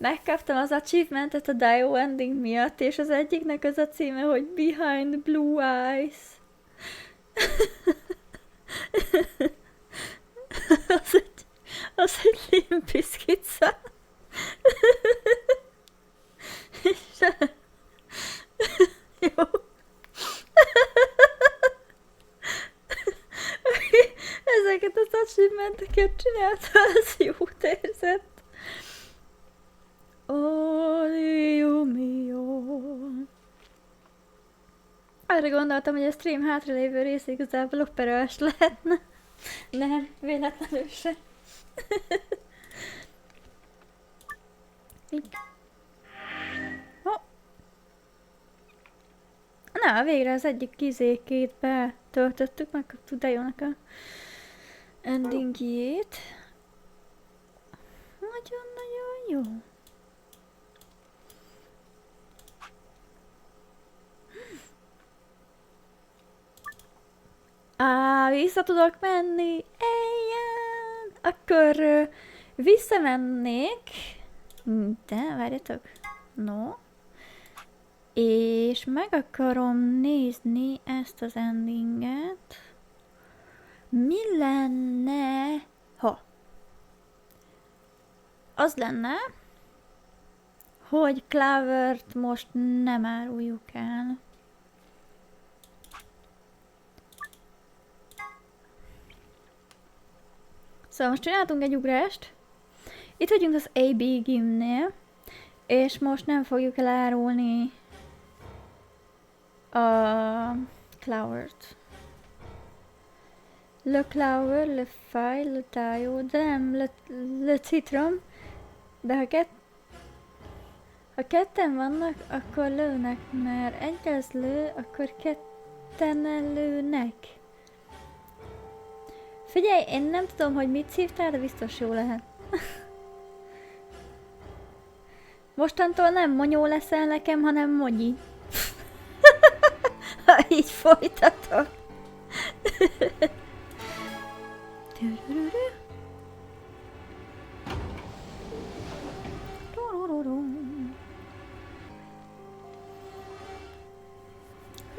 Megkaptam az achievementet a Dio ending miatt, és az egyiknek az a címe, hogy Behind Blue Eyes. az egy Limp Bizkit szám. Jó. Ezeket az achievementeket csinálta, az jót érzett. Oh, Dio mio. Arra gondoltam, hogy a stream hátralévő rész igazából operás lehetne. Nem, véletlenül se. Oh. Na, végre az egyik kizékét betöltöttük, megkaptuk Dionnak a endingjét. Nagyon-nagyon jó. Vissza tudok menni. Éljen! Akkor visszamennék. De, várjatok. No. És meg akarom nézni ezt az endinget. Mi lenne, ha? Az lenne, hogy Clavert most nem áruljuk el. Szóval most csináltunk egy ugrást. Itt vagyunk az AB gimnél, és most nem fogjuk elárulni a Clavert. Le Clover, Le File, Le Dio, de nem Le Citrom, de ha ketten vannak, akkor lőnek, mert egy az lő, akkor ketten lőnek. Figyelj, én nem tudom, hogy mit szívtál, de biztos jó lehet. Mostantól nem monyó leszel nekem, hanem mogyi. Ha így folytatok.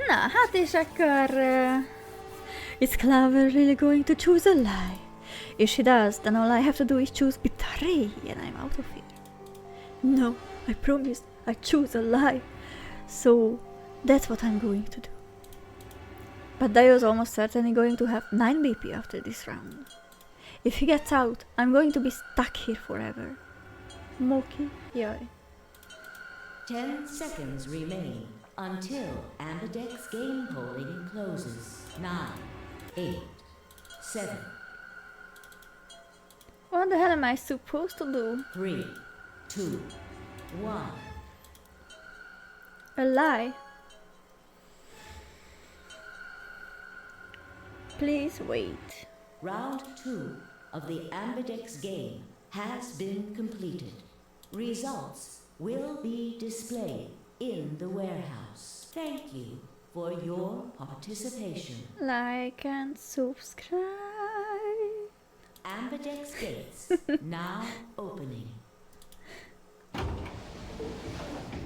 Na, hát és akkor... Is Clover really going to choose a lie? If she does, then all I have to do is choose betray and I'm out of here. No, I promise I choose a lie. So, that's what I'm going to do. But Dio's almost certainly going to have 9 BP after this round. If he gets out, I'm going to be stuck here forever. Moki, yoi. 10 seconds remain until Ambidex's game polling closes. 9, 8, 7. What the hell am I supposed to do? 3, 2, 1. A lie? Please wait. Round 2 of the Ambidex game has been completed. Results will be displayed in the warehouse. Thank you for your participation. Like and subscribe. Ambidex gates now opening.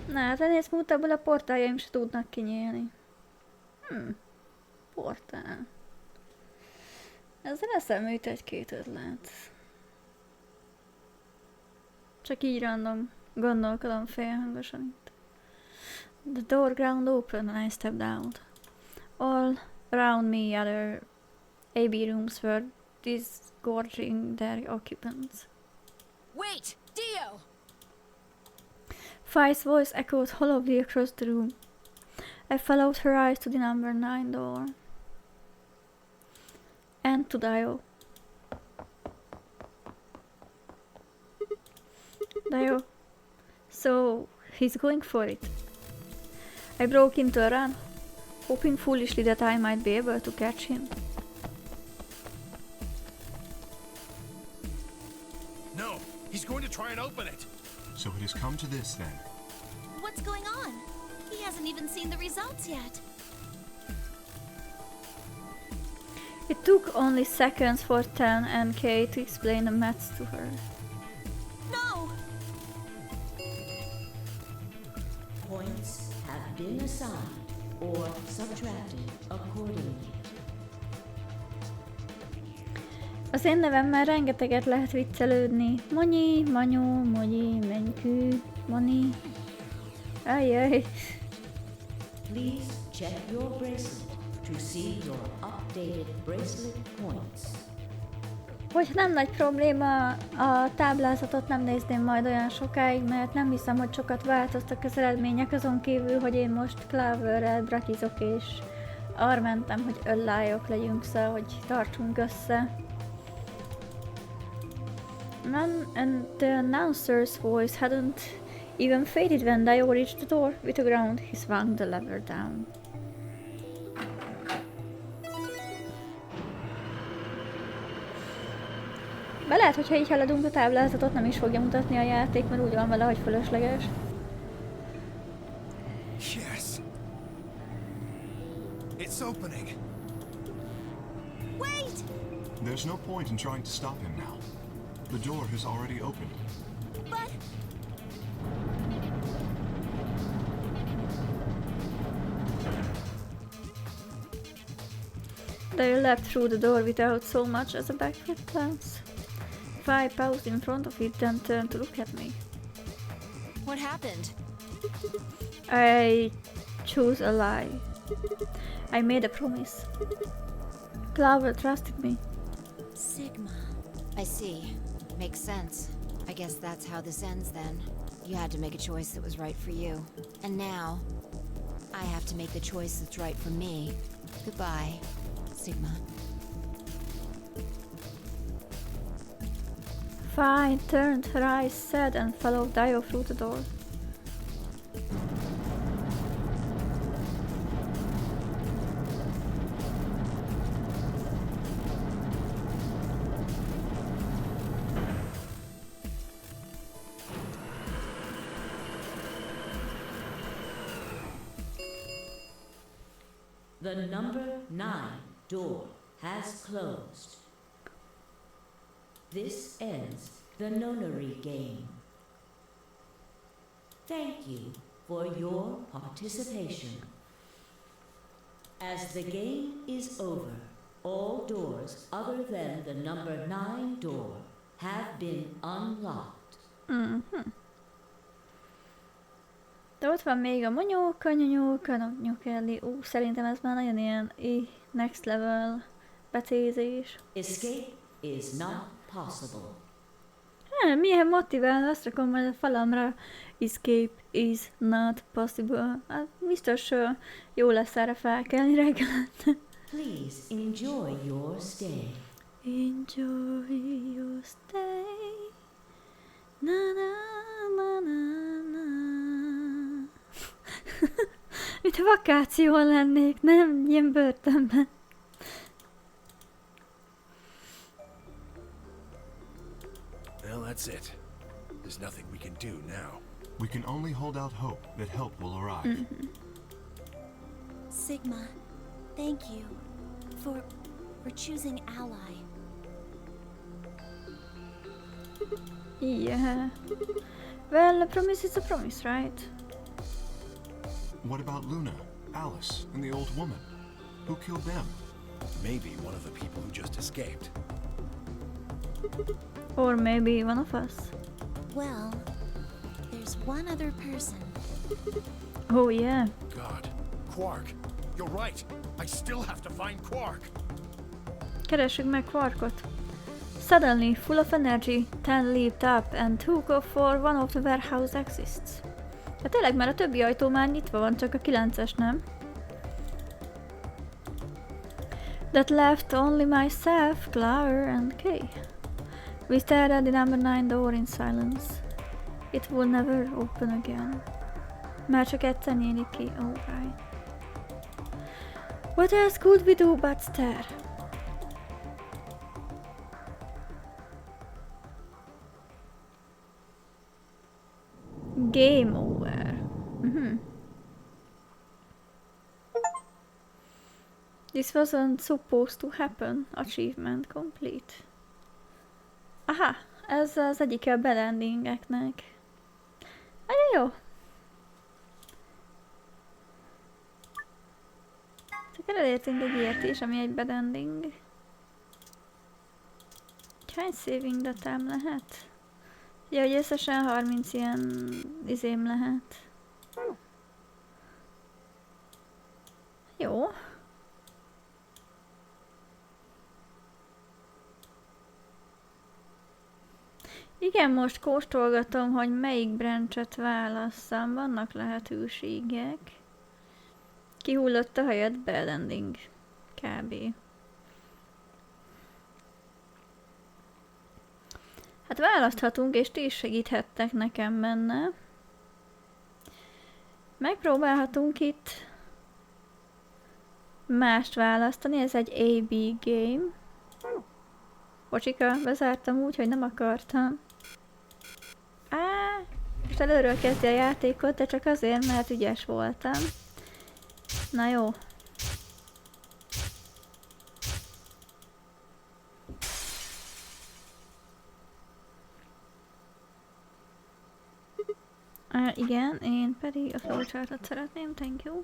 Na, hát ennél smoothable a portáljaim se tudnak kinyílni. Portál. Ezzel eszembe jut egy-két ötlet. Csak így random gondolkodom félhangosan itt. The door ground open and I stepped out. All around me other AB rooms were disgorging their occupants. Wait! Dio! Fi's voice echoed hollowly across the room. I followed her eyes to the number 9 door. And to Dio. Dio. So, he's going for it. I broke into a run, hoping foolishly that I might be able to catch him. No, he's going to try and open it. So it has come to this then. What's going on? He hasn't even seen the results yet. It took only seconds for 10 and Kay to explain the maths to her. No! been assigned or subtracted accordingly. Az én nevemmel rengeteget lehet viccelődni. Monyi, manyó, mogyi, menykű, moni. Ajjaj. Please check your bracelet to see your updated bracelet points. Hogy nem nagy probléma, a táblázatot nem nézném majd olyan sokáig, mert nem hiszem, hogy sokat változtak az eredmények, azon kívül, hogy én most Cloverrel bratizok és arra mentem, hogy öllájok legyünk, szóval, hogy tartsunk össze. And the announcer's voice hadn't even faded when Dio reached the door. With the ground, he swung the lever down. Be lehet, hogyha így haladunk a táblázatot, nem is fogja mutatni a játék, mert úgy van vele, hogy fölösleges. Yes. It's opening. Wait! There's no point in trying to stop him now. The door has already opened. But... They leapt through the door without so much as a backward glance. I paused in front of it, then turned to look at me. What happened? I chose a lie. I made a promise. Clover trusted me. Sigma... I see. Makes sense. I guess that's how this ends then. You had to make a choice that was right for you. And now, I have to make the choice that's right for me. Goodbye, Sigma. Fine turned her eyes sad and followed Dio through the door. The number 9 door has closed. This ends the nonary game. Thank you for your participation. As the game is over, all doors other than the number 9 door have been unlocked. De ott van még a monyóka, nyonyóka, nyukelli. Szerintem ez már nagyon ilyen next level becézés. Escape is not possible. Milyen motivál, azt rakom majd a falamra. Escape is not possible. Hát biztos jó lesz erre felkelni reggelente. Please enjoy your stay. Enjoy your stay. Na na na na na. Mint a vakáción lennék, nem ilyen börtönben. Well, that's it. There's nothing we can do now. We can only hold out hope that help will arrive. Sigma, thank you for choosing ally. Yeah. Well, a promise is a promise, right? What about Luna, Alice, and the old woman? Who killed them? Maybe one of the people who just escaped. Or maybe one of us. Well, there's one other person. Oh yeah. God. Quark. You're right. I still have to find Quark. Keressük meg Quarkot. Suddenly, full of energy, Ten leaped up and took off for one of the warehouse exits. Hát tényleg, mert a többi ajtó már nyitva van, csak a 9-es nem. That left only myself, Clover and Kay. We stared at the number 9 door in silence. It will never open again. Már csak egyszer nyílik ki, alright. What else could we do but stare? Game over. This wasn't supposed to happen. Achievement complete. Aha, ez az egyike a belendingeknek. Nagyon jó. Elértünk egy ilyet is, ami egy bad ending. Hány saving datám lehet? Ja, hogy összesen 30 ilyen izém lehet. Jó. Igen, most kóstolgatom, hogy melyik branchet válasszam. Vannak lehetőségek. Kihullott a hajad, bad ending. Kb. Hát választhatunk, és ti is segíthettek nekem benne. Megpróbálhatunk itt mást választani, ez egy AB game. Bocsika, bezártam úgy, hogy nem akartam. Most előről kezdi a játékot, de csak azért, mert ügyes voltam. Na jó. Igen, én pedig a flowchartot szeretném, thank you.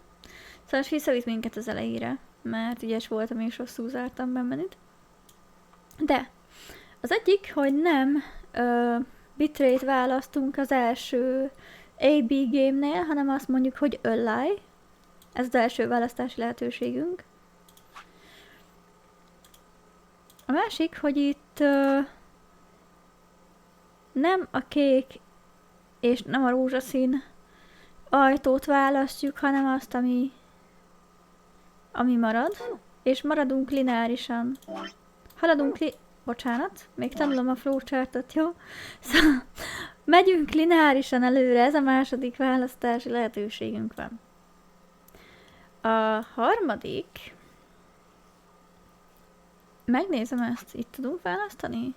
Szóval visszavitt minket az elejére, mert ügyes voltam és rosszul zártam be menüt. De az egyik, hogy nem bitrate választunk az első AB game-nél, hanem azt mondjuk, hogy öllaj. Ez az első választási lehetőségünk. A másik, hogy itt nem a kék és nem a rózsaszín ajtót választjuk, hanem azt, ami marad. És maradunk lineárisan. Haladunk bocsánat, még tanulom a flowchartot, jó? Szóval megyünk lineárisan előre, ez a második választási lehetőségünk van. A harmadik... Megnézem ezt, itt tudunk választani?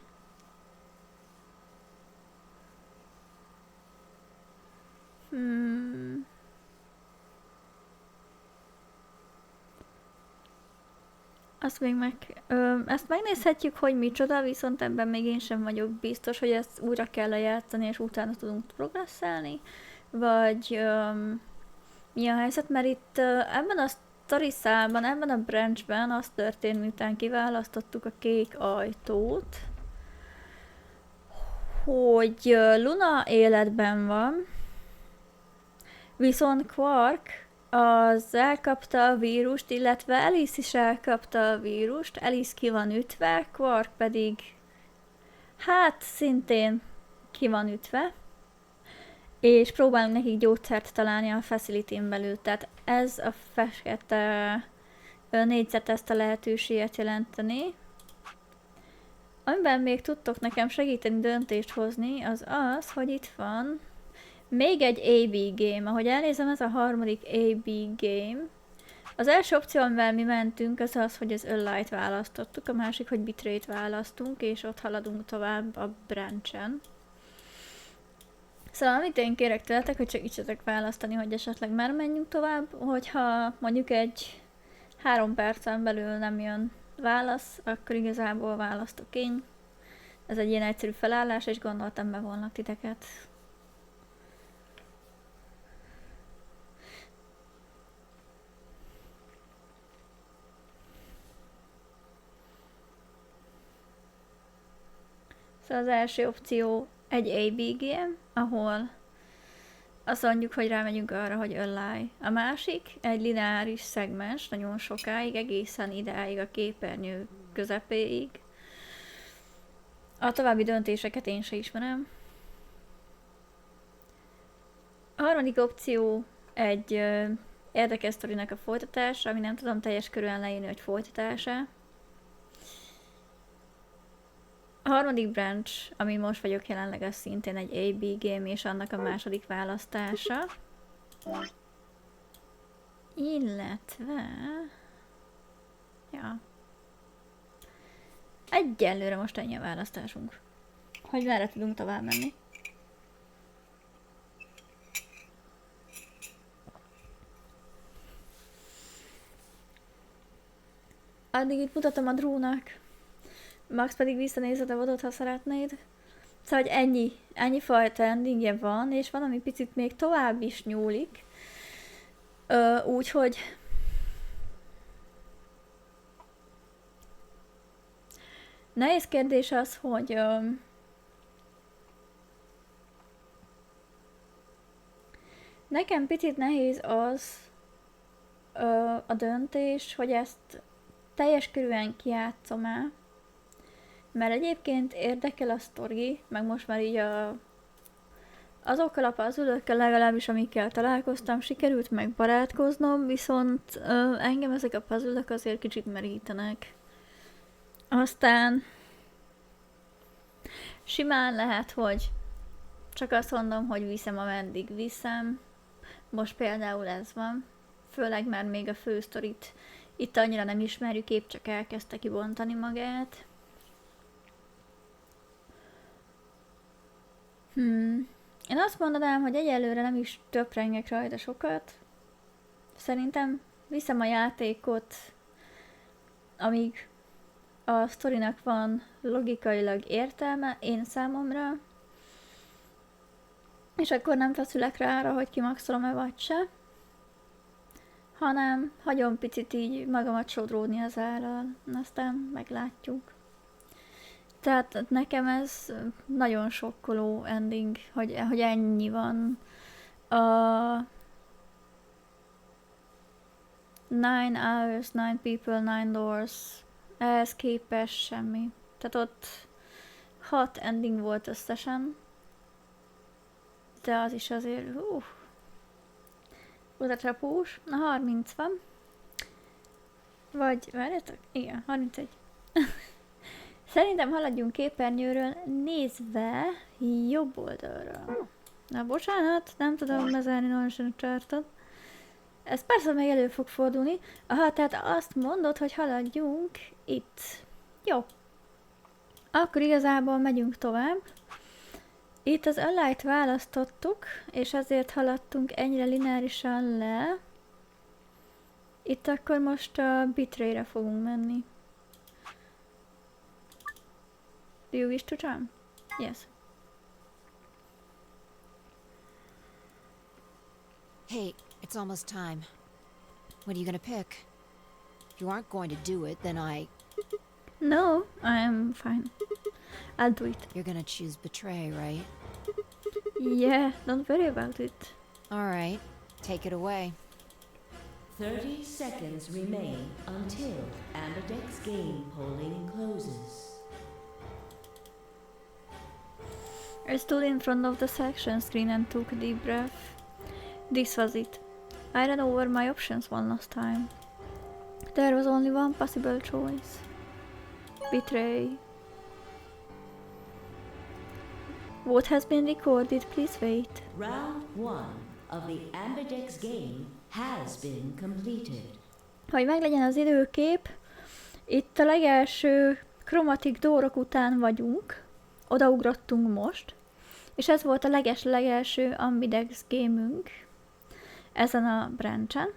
Azt még ezt megnézhetjük, hogy micsoda, viszont ebben még én sem vagyok biztos, hogy ezt újra kell lejátszani, és utána tudunk progresszálni, vagy mi a helyzet, mert itt ebben a sztoriszában, ebben a branchben az történt, miután kiválasztottuk a kék ajtót, hogy Luna életben van, viszont Quark az elkapta a vírust, illetve Alice is elkapta a vírust, Alice ki van ütve, Quark pedig hát szintén ki van ütve, és próbálunk nekik gyógyszert találni a facilityn belül, tehát ez a fekete négyzet ezt a lehetőséget jelenteni. Amiben még tudtok nekem segíteni döntést hozni, az az, hogy itt van még egy AB game. Ahogy elnézem, ez a harmadik AB game. Az első opció, amivel mi mentünk, az az, hogy az Allight választottuk, a másik, hogy Bitrate választunk, és ott haladunk tovább a branchen. Szóval amit én kérek tőletek, hogy segítsetek választani, hogy esetleg már menjünk tovább, hogyha mondjuk egy 3 percen belül nem jön válasz, akkor igazából választok én. Ez egy ilyen egyszerű felállás, és gondoltam bevonlak titeket. Szóval az első opció egy AB game, ahol azt mondjuk, hogy rámegyünk arra, hogy Ally. A másik egy lineáris szegmens, nagyon sokáig, egészen idáig a képernyő közepéig. A további döntéseket én se ismerem. A harmadik opció egy érdekes sztorinak a folytatása, ami nem tudom teljes körülön leírni, hogy folytatása. A harmadik branch, ami most vagyok jelenleg, az szintén egy AB game, és annak a második választása. Illetve... Ja. Egyelőre most ennyi a választásunk. Hogy merre tudunk tovább menni. Addig itt mutatom a drónak. Max pedig visszanézed a vodot, ha szeretnéd. Szóval, hogy ennyi fajta endingje van, és van, ami picit még tovább is nyúlik. Úgyhogy Nehéz kérdés az, hogy nekem picit nehéz az a döntés, hogy ezt teljes körűen kijátszom el, mert egyébként érdekel a sztori, meg most már így azokkal a puzzle-ökkel legalábbis, amikkel találkoztam, sikerült megbarátkoznom, viszont engem ezek a puzzle-ök azért kicsit merítenek. Aztán simán lehet, hogy csak azt mondom, hogy viszem, ameddig viszem. Most például ez van. Főleg már még a fősztorit itt annyira nem ismerjük, épp csak elkezdte kibontani magát. Én azt mondanám, hogy egyelőre nem is töprengek rajta sokat. Szerintem viszem a játékot, amíg a sztorinak van logikailag értelme, én számomra. És akkor nem feszülek rá arra, hogy kimaxolom-e vagy se. Hanem hagyom picit így magamat sodródni az árral. Aztán meglátjuk. Tehát nekem ez nagyon sokkoló ending, hogy ennyi van. 9 hours, 9 people, 9 doors. Ehhez képest semmi. Tehát ott 6 ending volt összesen. De az is azért... oda csapós. Na 30 van. Vagy... várjátok? Igen, 31. Szerintem haladjunk képernyőről nézve jobb oldalra. Na bocsánat, nem tudom bezárni normalsan a csártot. Ez persze még elő fog fordulni. Aha, tehát azt mondod, hogy haladjunk itt. Jó. Akkor igazából megyünk tovább. Itt az Allight választottuk, és ezért haladtunk ennyire lineárisan le. Itt akkor most a Betray-re fogunk menni. Do you wish to jump? Yes. Hey, it's almost time. What are you gonna pick? If you aren't going to do it, then No, I'm fine. I'll do it. You're gonna choose Betray, right? Yeah, don't worry about it. Alright, take it away. 30 seconds remain until Ambidex game polling closes. I stood in front of the selection screen and took a deep breath. This was it. I ran over my options one last time. There was only one possible choice. Betray. What has been recorded, please wait. Round 1 of the Ambidex game has been completed. Hogy meglegyen az időkép, itt a legelső kromatik dórok után vagyunk. Odaugrottunk most. És ez volt a legelső Ambidex game-ünk ezen a branchen.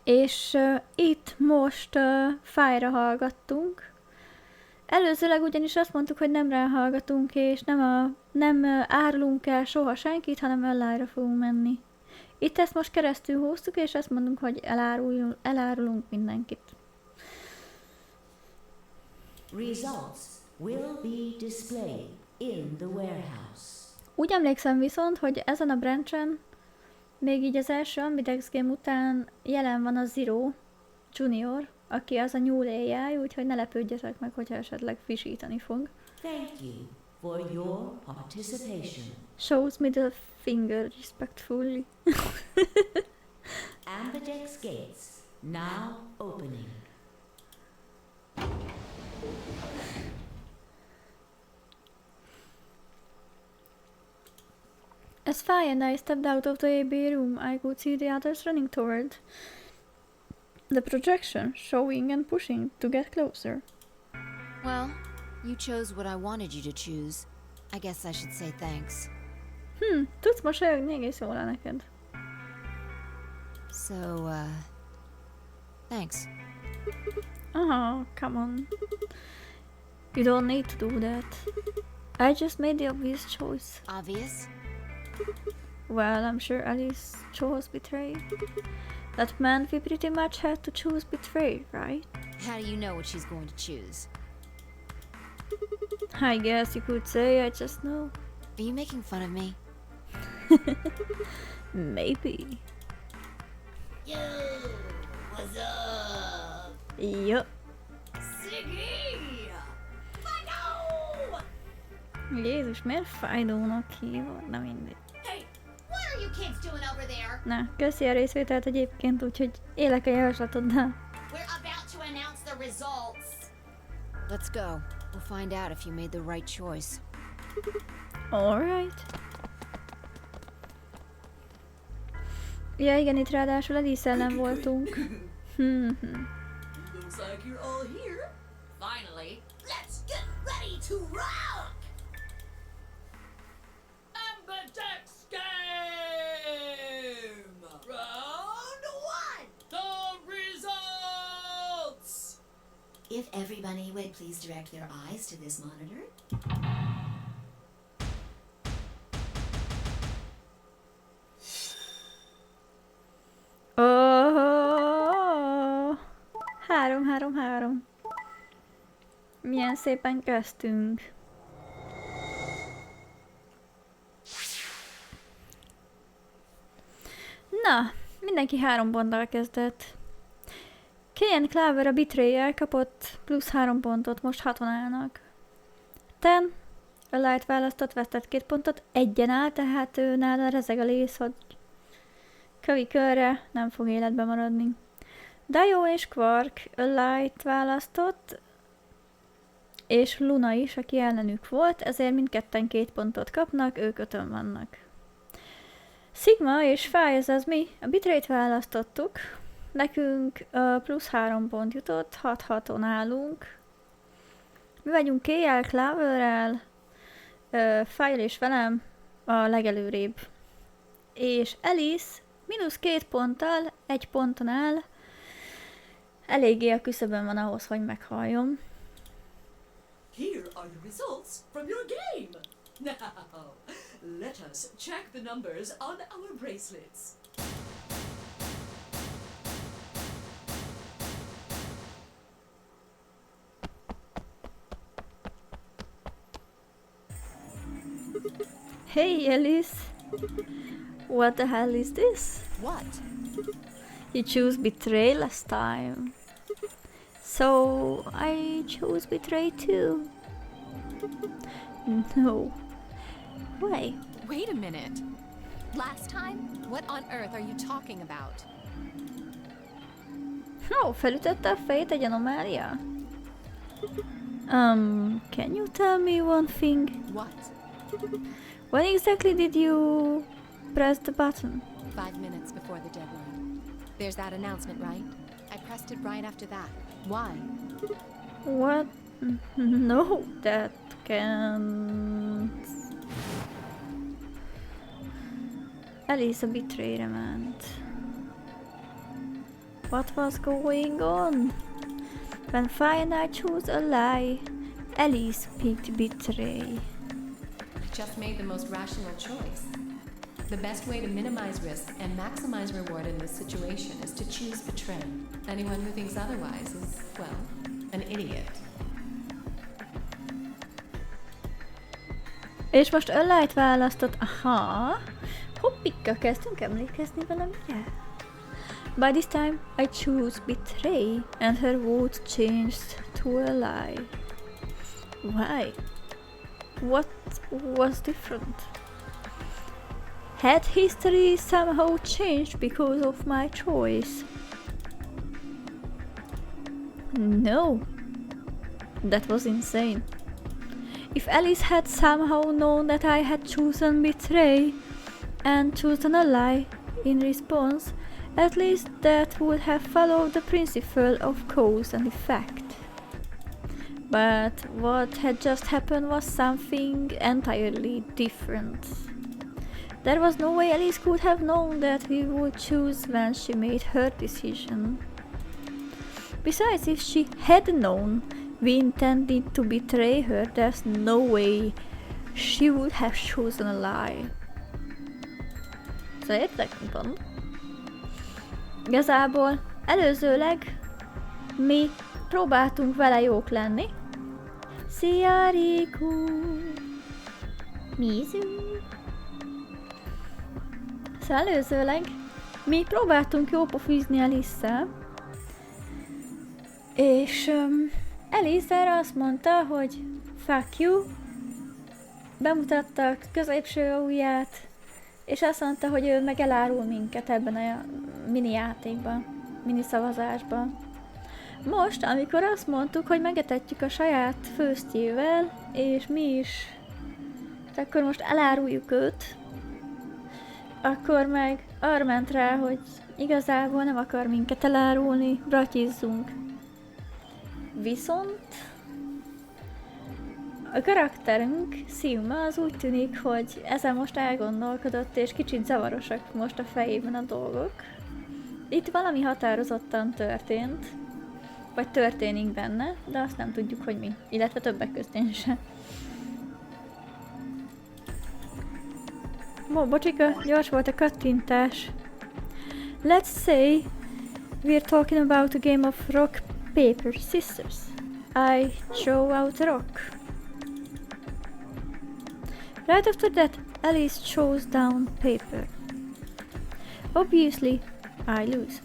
És itt most fájra hallgattunk. Előzőleg ugyanis azt mondtuk, hogy nem ráhallgatunk, és nem árulunk el soha senkit, hanem Allight-ra fogunk menni. Itt ezt most keresztül hoztuk, és azt mondunk, hogy elárulunk mindenkit. Results will be displayed in the warehouse. Úgy emlékszem viszont, hogy ezen a branchen még így az első Ambidex game után jelen van a Zero Junior, aki az a nyúl AI, úgyhogy ne lepődjetek meg, hogyha esetleg fisítani fog. Thank you for your participation. Shows middle finger respectfully. Ambidex gates now opening. As Fi and I stepped out of the AB room, I could see the others running toward the projection, showing and pushing to get closer. Well, you chose what I wanted you to choose. I guess I should say thanks. Tudsz mosolyogni, egész jól áll neked. So, thanks. Oh, come on. You don't need to do that. I just made the obvious choice. Obvious? Well, I'm sure Alice chose Betray. That meant we pretty much had to choose Betray, right? How do you know what she's going to choose? I guess you could say I just know. Are you making fun of me? Maybe. Yo, what's up? Yup. Siggy! Fido! Jézus, miért Fidónak hívod? Na mindegy. Hey, what are you kids doing over there? Na, köszi a részvételt egyébként, úgyhogy élek a javaslatoddal. We're about to announce the results. Let's go. We'll find out if you made the right choice. Alright. Ja igen, itt ráadásul Alice ellen voltunk. Looks like you're all here. Finally, let's get ready to rock! Amberdex game! Round 1! The results! If everybody would please direct their eyes to this monitor. Oh, 3-3-3. Milyen szépen kezdtünk. Na, mindenki 3 ponttal kezdett. Kane Claver a Betray-jel kapott plusz 3 pontot, most 6-on állnak. Ten, a Light választott, vesztett 2 pontot, egyen áll, tehát ő nála rezeg a lész, hogy kövi körre nem fog életbe maradni. Dio és Quark a Light választott, és Luna is, aki ellenük volt, ezért mindketten 2 pontot kapnak, ők 5-ön vannak. Sigma és Fire, az mi, a Betray-t választottuk, nekünk plusz 3 pont jutott, 6-6-on állunk. Mi vagyunk K.L. Claverrel, Fire és velem a legelőrébb. És Alice mínusz 2 ponttal, 1 ponton áll, eléggé a küszöbön van ahhoz, hogy meghalljon. Here are the results from your game. Now, let us check the numbers on our bracelets. Hey Alice, what the hell is this? What? You chose Betray last time. So I chose Betray too. No. Why? Wait a minute. Last time? What on earth are you talking about? Oh, felütötte a fejét egy anomália? Can you tell me one thing? What? When exactly did you press the button? 5 minutes before the deadline. There's that announcement, right? I pressed it right after that. Why? What? No, that can't... Alice a Betray-re ment. What was going on? When Fire chose a lie, Alice picked Betray. I just made the most rational choice. The best way to minimize risk and maximize reward in this situation is to choose Betray. Anyone who thinks otherwise is, well, an idiot. És most a Light választott. Aha! Hoppikka, kezdtünk emlékezni valamire? By this time, I choose Betray, and her vote changed to a lie. Why? What was different? Had history somehow changed because of my choice? No. That was insane. If Alice had somehow known that I had chosen Betray and chosen a lie in response, at least that would have followed the principle of cause and effect. But what had just happened was something entirely different. There was no way Alice could have known that we would choose when she made her decision. Besides, if she had known we intended to betray her, there's no way she would have chosen a lie. Szóval értek, mi van? Igazából előzőleg mi próbáltunk vele jók lenni, Szia, Riku! Mizu! Szóval előzőleg mi próbáltunk jópofűzni Alice-szel, és Alice erre azt mondta, hogy fuck you, bemutatta a középső ujját, és azt mondta, hogy ő meg elárul minket ebben a mini játékban, mini szavazásban. Most, amikor azt mondtuk, hogy megetetjük a saját főztjével, és mi is, akkor most eláruljuk őt, akkor meg arra ment rá, hogy igazából nem akar minket elárulni, bratyizzunk. Viszont a karakterünk, Sigma, az úgy tűnik, hogy ezen most elgondolkodott, és kicsit zavarosak most a fejében a dolgok. Itt valami határozottan történt, vagy történik benne, de azt nem tudjuk, hogy mi, illetve többek közt én sem. Bocsika, gyors volt a kattintás. Let's say we're talking about a game of rock, paper, scissors. I throw out a rock. Right after that, Alice throws down paper. Obviously, I lose.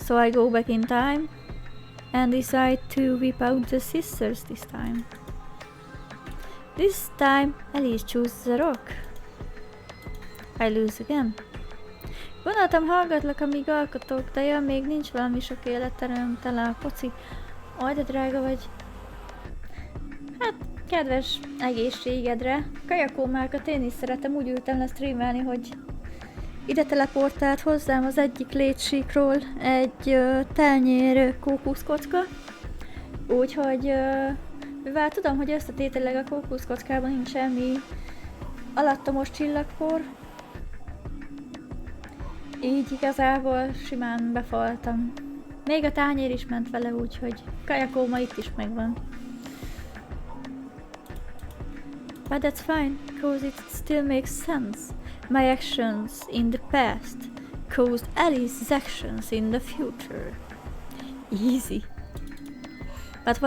So I go back in time and decide to whip out the scissors this time. This time, Alice chooses a rock. I lose again. Gondoltam, hallgatlak, amíg alkotok, de ja, még nincs valami sok életerőm, tele a poci. Aj, de drága vagy. Hát, kedves egészségedre. Kajakómákat én is szeretem, úgy ültem le streamelni, hogy ide teleportált hozzám az egyik létsíkról egy telnyér kókuszkocka. Úgyhogy, mivel tudom, hogy összetételileg a kókuszkockában nincs semmi alattomos csillagpor, így igazából simán befaltam. Még a tányér is ment vele, úgyhogy kajakóma itt is megvan. But that's fine, cause it still makes sense. My actions in the past caused Alice's actions in the future. Easy. But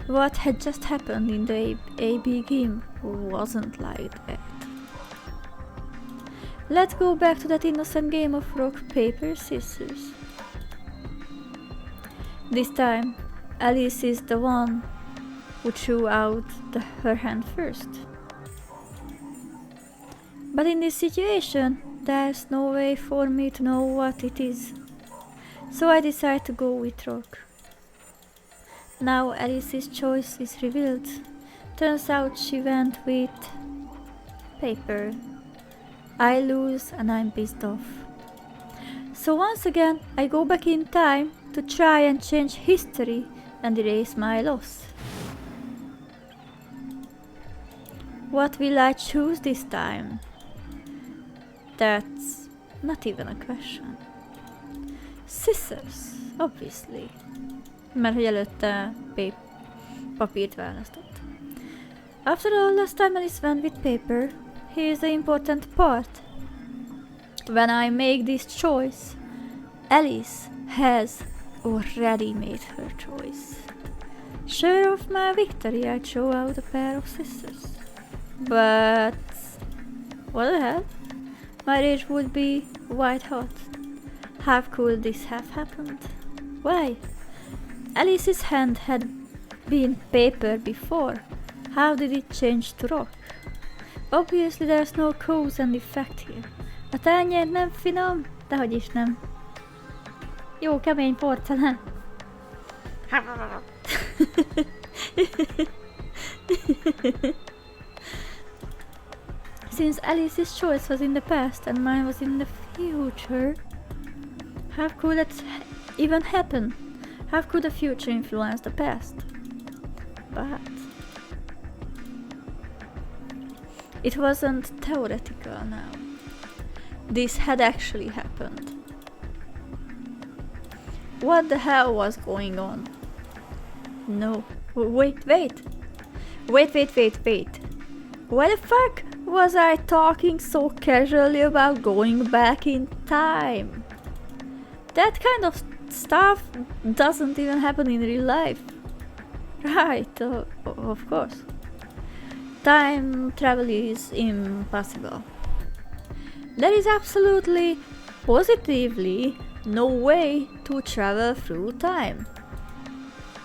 what had just happened in the AB game wasn't like that. Let's go back to that innocent game of rock, paper, scissors. This time, Alice is the one who threw out her hand first. But in this situation, there's no way for me to know what it is. So I decide to go with rock. Now Alice's choice is revealed. Turns out she went with paper. I lose and I'm pissed off. So once again, I go back in time to try and change history and erase my loss. What will I choose this time? That's not even a question. Scissors, obviously. Mert hogy előtte papírt választott. After all, last time Alice went with paper. Here's the important part. When I make this choice, Alice has already made her choice. Sure of my victory, I throw out a pair of scissors. But what the hell? My rage would be white hot. How could this have happened? Why? Alice's hand had been paper before. How did it change to rock? Obviously there's no cause and effect here. A tányér nem finom? Dehogy is nem. Jó, kemény porcelán. Since Alice's choice was in the past and mine was in the future, how could that even happen? How could the future influence the past? But it wasn't theoretical now. This had actually happened. What the hell was going on? No. Wait. Why the fuck was I talking so casually about going back in time? That kind of stuff doesn't even happen in real life. Right, of course. Time travel is impossible. There is absolutely, positively no way to travel through time.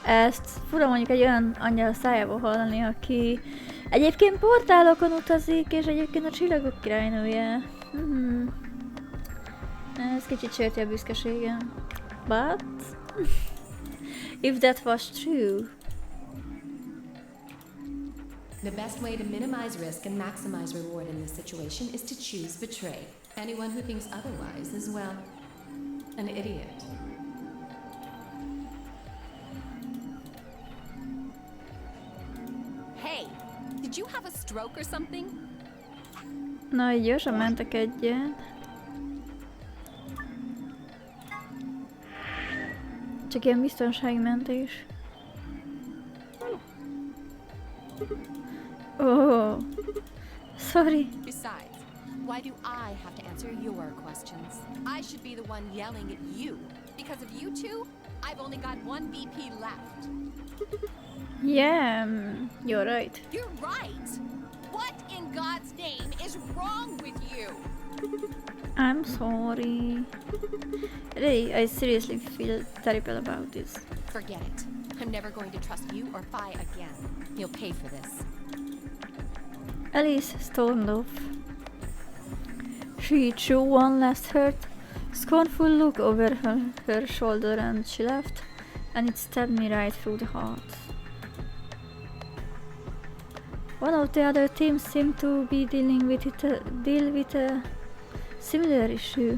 Ezt fura mondjuk egy olyan angyal szájából hallani, aki egyébként portálokon utazik, és egyébként a csillagok királynője. Ez kicsit sérti a büszkeségem. But if that was true. The best way to minimize risk and maximize reward in this situation is to choose betray. Anyone who thinks otherwise is, well, an idiot. Hey, did you have a stroke or something? Na, így gyorsan mentek egyet. Csak ilyen biztonsági mentés. Oh, sorry. Besides, why do I have to answer your questions? I should be the one yelling at you. Because of you two, I've only got one BP left. Yeah, you're right. You're right! What in God's name is wrong with you? I'm sorry. Really, I seriously feel terrible about this. Forget it. I'm never going to trust you or Phi again. You'll pay for this. Alice stormed off. She threw one last hurt, scornful look over her shoulder and she left, and it stabbed me right through the heart. One of the other teams seemed to be dealing with a similar issue.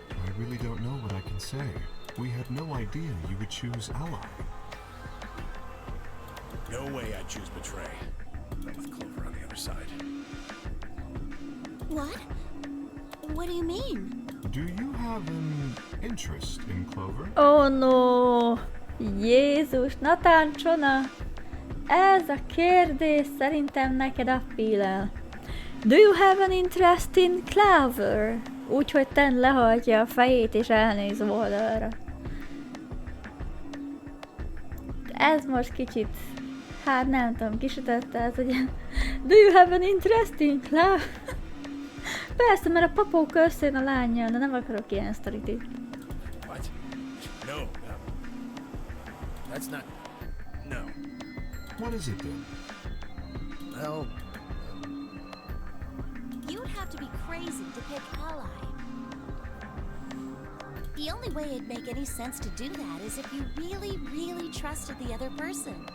I really don't know what I can say. We had no idea you would choose ally. No way I'd choose betray. Not with Clover on the other side. What? What do you mean? Do you have an interest in Clover? Oh no! Jézus, Natán Csona! Ez a kérdés szerintem neked appillel. Do you have an interest in Clover? Úgyhogy Ten lehajtja a fejét és elnéz oldalra. Ez most kicsit, hát nem tudom, kisütötte ez, ugye. Do you have an interest in Clover? Persze, mert a papóka összejön a lányjal, de nem akarok ilyen sztorit itt. What? No. That's not... No. What is it then? Well... You'd have to be crazy to pick ally. The only way it'd make any sense to do that is if you really, really trusted the other person.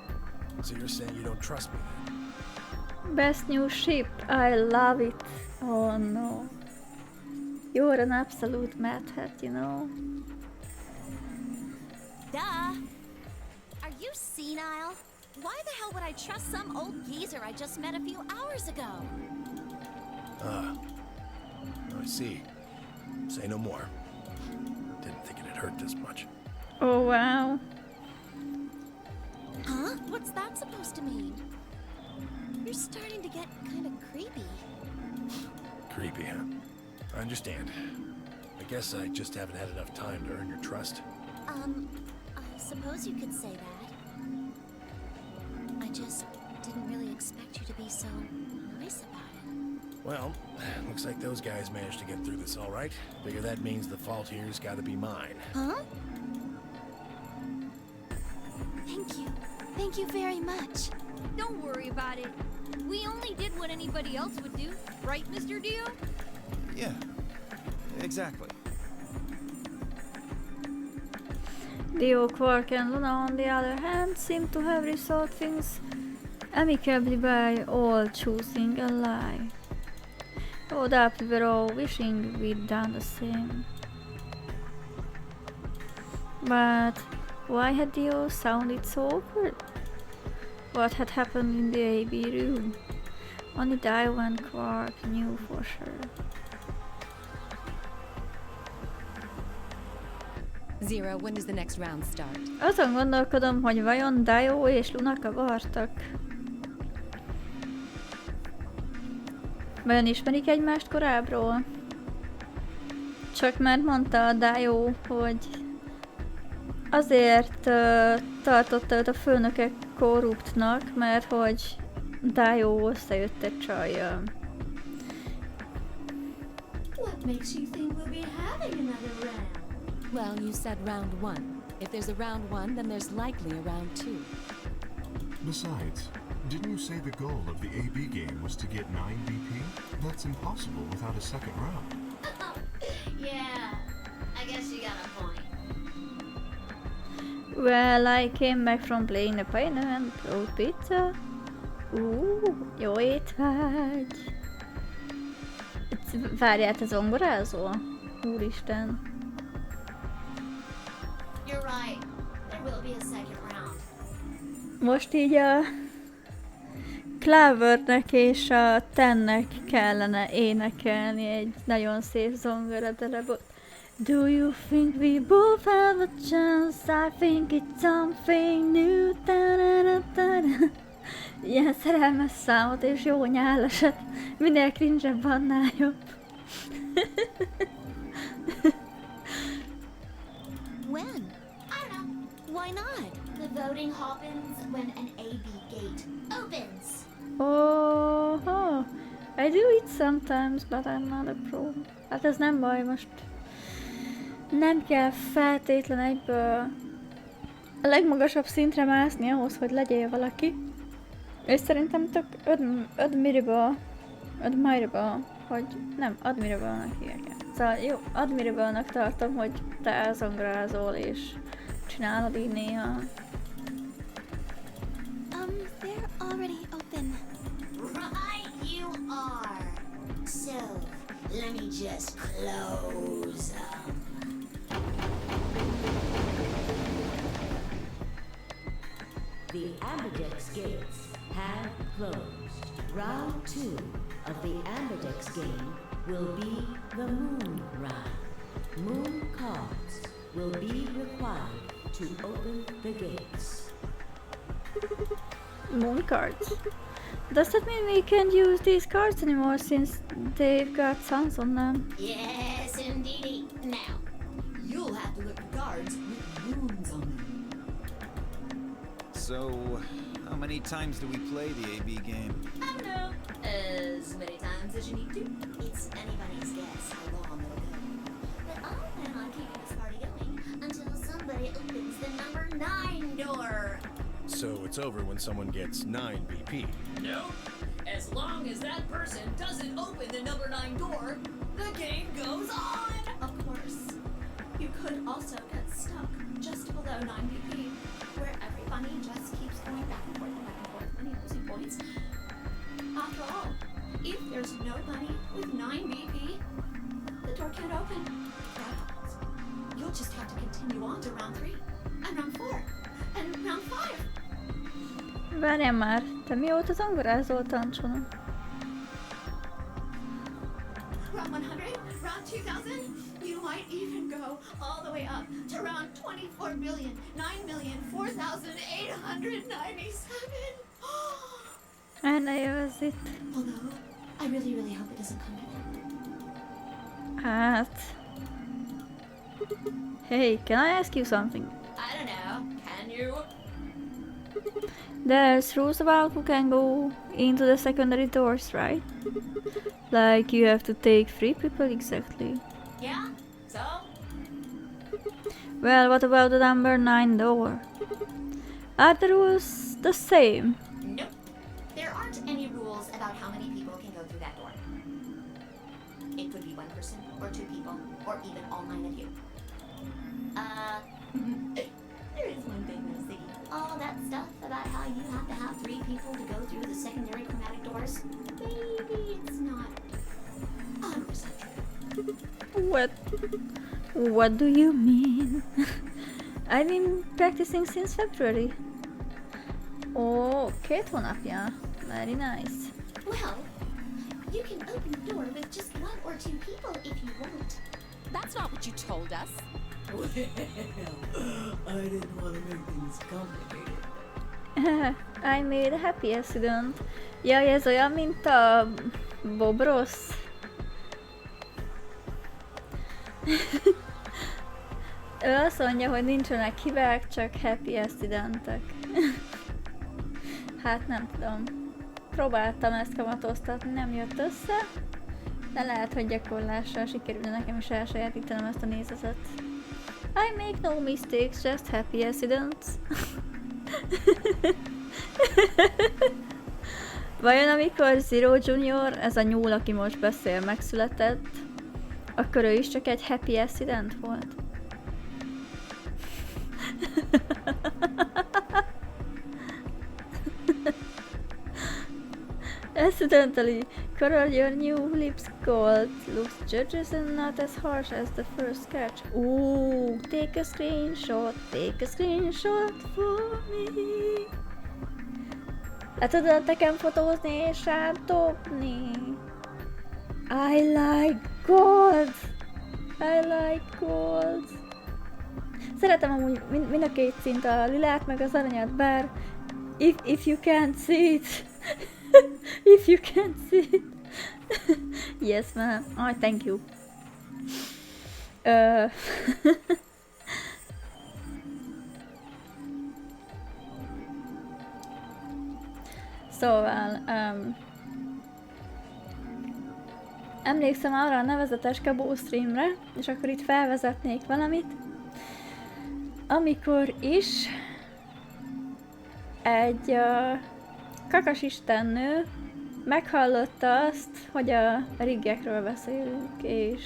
So you're saying you don't trust me then? Best new ship, I love it. Oh no. You're an absolute madhead, you know. Duh! Are you senile? Why the hell would I trust some old geezer I just met a few hours ago? I see. Say no more. Didn't think it'd hurt this much. Oh wow. Huh? What's that supposed to mean? You're starting to get kind of creepy. Creepy, huh? I understand. I guess I just haven't had enough time to earn your trust. I suppose you could say that. I just didn't really expect you to be so nice about it. Well, looks like those guys managed to get through this all right. Figure that means the fault here's gotta be mine. Huh? Thank you. Thank you very much. Don't worry about it. We only did what anybody else would do, right, Mr. Dio? Yeah, exactly. Dio, Quark and Luna, on the other hand, seem to have resolved things amicably by all choosing a lie. No doubt we were all wishing we'd done the same. But why had Dio sounded so awkward? What had happened in the AB room? Only Dio and Quark knew for sure. Zero, when does the next round start? Azon gondolkodom, hogy vajon Dio és Luna kavartak. Vajon ismerik egymást korábbról? Csak mert mondta a Dio, hogy azért tartotta őt a főnökek korruptnak, mert hogy Dio összejött egy csajjal. What makes you think we'll be having another round? Well, you said round 1. If there's a round 1, then there's likely a round 2. Besides, didn't you say the goal of the AB game was to get 9 BP? That's impossible without a second round. Yeah, I guess you got a point. Well, I came back from playing the piano and brought pizza. Jó étvágy! Várjál, te zongorázol? Úristen! You're right. There will be a second round. Most így a Clovernek és a Tennek kellene énekelni egy nagyon szép zongoradarabot. Do you think we both have a chance? I think it's something new. Ilyen szerelmes számot és jó nyálaset. Minél cringe-ebb, annál jobb. When? I don't know. Why not? The voting happens when an AB gate opens. Oh, I do it sometimes, but I'm not a pro. Hát ez nem baj, most nem kell feltétlen egyből a legmagasabb szintre mászni ahhoz, hogy legyél valaki. És szerintem tök admirable, hogy nem, admirable-nak hívják. Szóval jó, admirable-nak tartom, hogy te elzongorázol és csinálod így néha. They're already open. Right you are. So, let me just close them. The Ambidex gates have closed. Round 2 of the Ambidex game will be the Moon round. Moon cards will be required to open the gates. Moon cards. Does that mean we can't use these cards anymore since they've got suns on them? Yes, indeedy. Now, You'll have to look at cards with moons on them. So, how many times do we play the AB game? I don't know. As many times as you need to. It's anybody's guess how long it'll go. but I'll plan on keeping this party going until somebody opens the number 9 door. So it's over when someone gets 9 BP. No. As long as that person doesn't open the number 9 door, the game goes on. Of course. You could also get stuck just below 9 BP, where every bunny just keeps going back and forth and back and forth when he losing points. After all, if there's no bunny with 9 BP, the door can't open. If that happens, you'll just have to continue on to round 3, and round 4, and round 5. Várjál már, te mióta zongorázol, Tancsona? Round 100, round 2000, you might even go all the way up to round 24,9,004,897. Elnejövezzit. Although, I really, really hope it doesn't come to that. Hát... Hey, can I ask you something? I don't know. Can you? There's rules about who can go into the secondary doors, right? Like you have to take 3 people exactly. Yeah? So? Well, what about the number 9 door? Are the rules the same? Nope. There aren't any rules about how many people can go through that door. It could be 1 person, or 2 people, or even all 9 of you. There is one thing though, Ziggy. All that stuff about how you have to have 3 people to go through the secondary chromatic doors, maybe it's not 100% true. What do you mean? I've been practicing since February. Oh, 2 hónapja. Very nice. Well, you can open the door with just 1 or 2 people if you want. That's not what you told us. Well, I didn't want to make things complicated. I made a happy accident. Jaj, ez olyan, mint a Bob Ross. Ő azt mondja, hogy nincsenek hibák, csak happy accidentek. Hát nem tudom. Próbáltam ezt kamatoztatni, nem jött össze. De lehet, hogy gyakorlással sikerülne nekem is elsajátítanom ezt a nézetet. I make no mistakes, just happy accidents. Vajon amikor Zero Junior, ez a nyúl, aki most beszél, megszületett, akkor ő is csak egy happy accident volt? Accidentally color your new lips gold. Looks judges and not as harsh as the first sketch. Ooh, take a screenshot for me. Le tudod nekem fotózni és rádobni? I like gold. I like gold. Szeretem amúgy mind a két szint, a lilát meg az aranyat, bár if you can't see it. If you can't see it. Yes, man. Oh, thank you. Szóval, emlékszem arra a nevezetes kabó streamre, és akkor itt felvezetnék valamit, amikor is egy kakas istennő meghallotta azt, hogy a riggekről beszélünk, és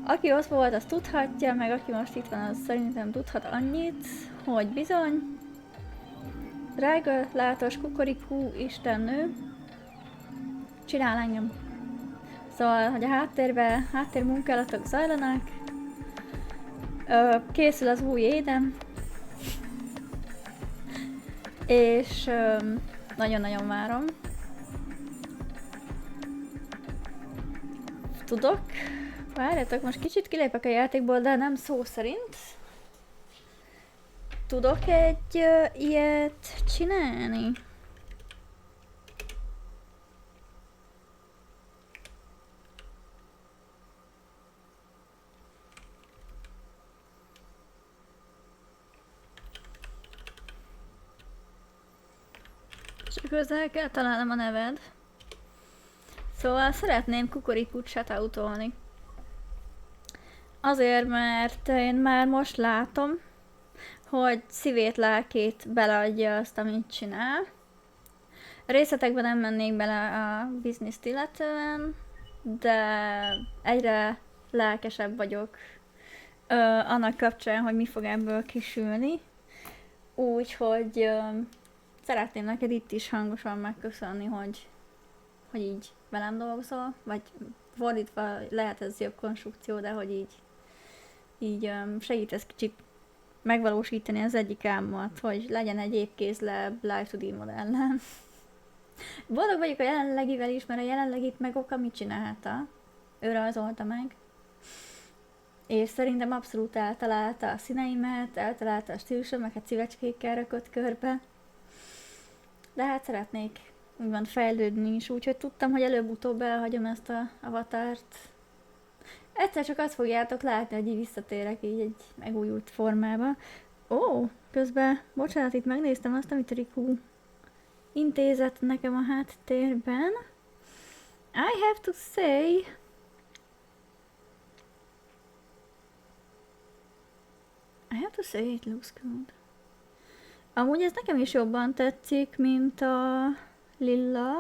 aki ott volt, az tudhatja, meg aki most itt van, az szerintem tudhat annyit, hogy bizony, drága, látos kukorikú istennő csinál engem. Szóval, hogy a háttérmunkálatok zajlanak, készül az új édem, és nagyon-nagyon várom. Tudok? Várjatok, most kicsit kilépek a játékból, de nem szó szerint. Tudok egy ilyet csinálni? Csak hozzá kell találnom a neved. Szóval szeretném kukorikút shoutoutolni. Azért, mert én már most látom, hogy szívét, lelkét beleadja azt, amit csinál. Részletekben nem mennék bele a bizniszt illetően, de egyre lelkesebb vagyok annak kapcsán, hogy mi fog ebből kisülni. Úgyhogy szeretném neked itt is hangosan megköszönni, hogy így velem dolgozol, vagy fordítva lehet ez jobb konstrukció, de hogy így segítesz kicsit megvalósítani az egyik álmomat, hogy legyen egy épkézlebb Live 2D modellem. Boldog vagyok a jelenlegivel is, mert a jelenlegit meg Oka mit csinálta? Ő rajzolta meg. És szerintem abszolút eltalálta a színeimet, eltalálta a stílusomat, szívecskékkel rakott körbe. De hát szeretnék úgymond fejlődni is, úgyhogy tudtam, hogy előbb-utóbb elhagyom ezt a avatárt. Egyszer csak azt fogjátok látni, hogy így visszatérek így egy megújult formába. Ó, közben, bocsánat, itt megnéztem azt, amit Riku intézett nekem a háttérben. I have to say... it looks good. Amúgy ez nekem is jobban tetszik, mint a lila.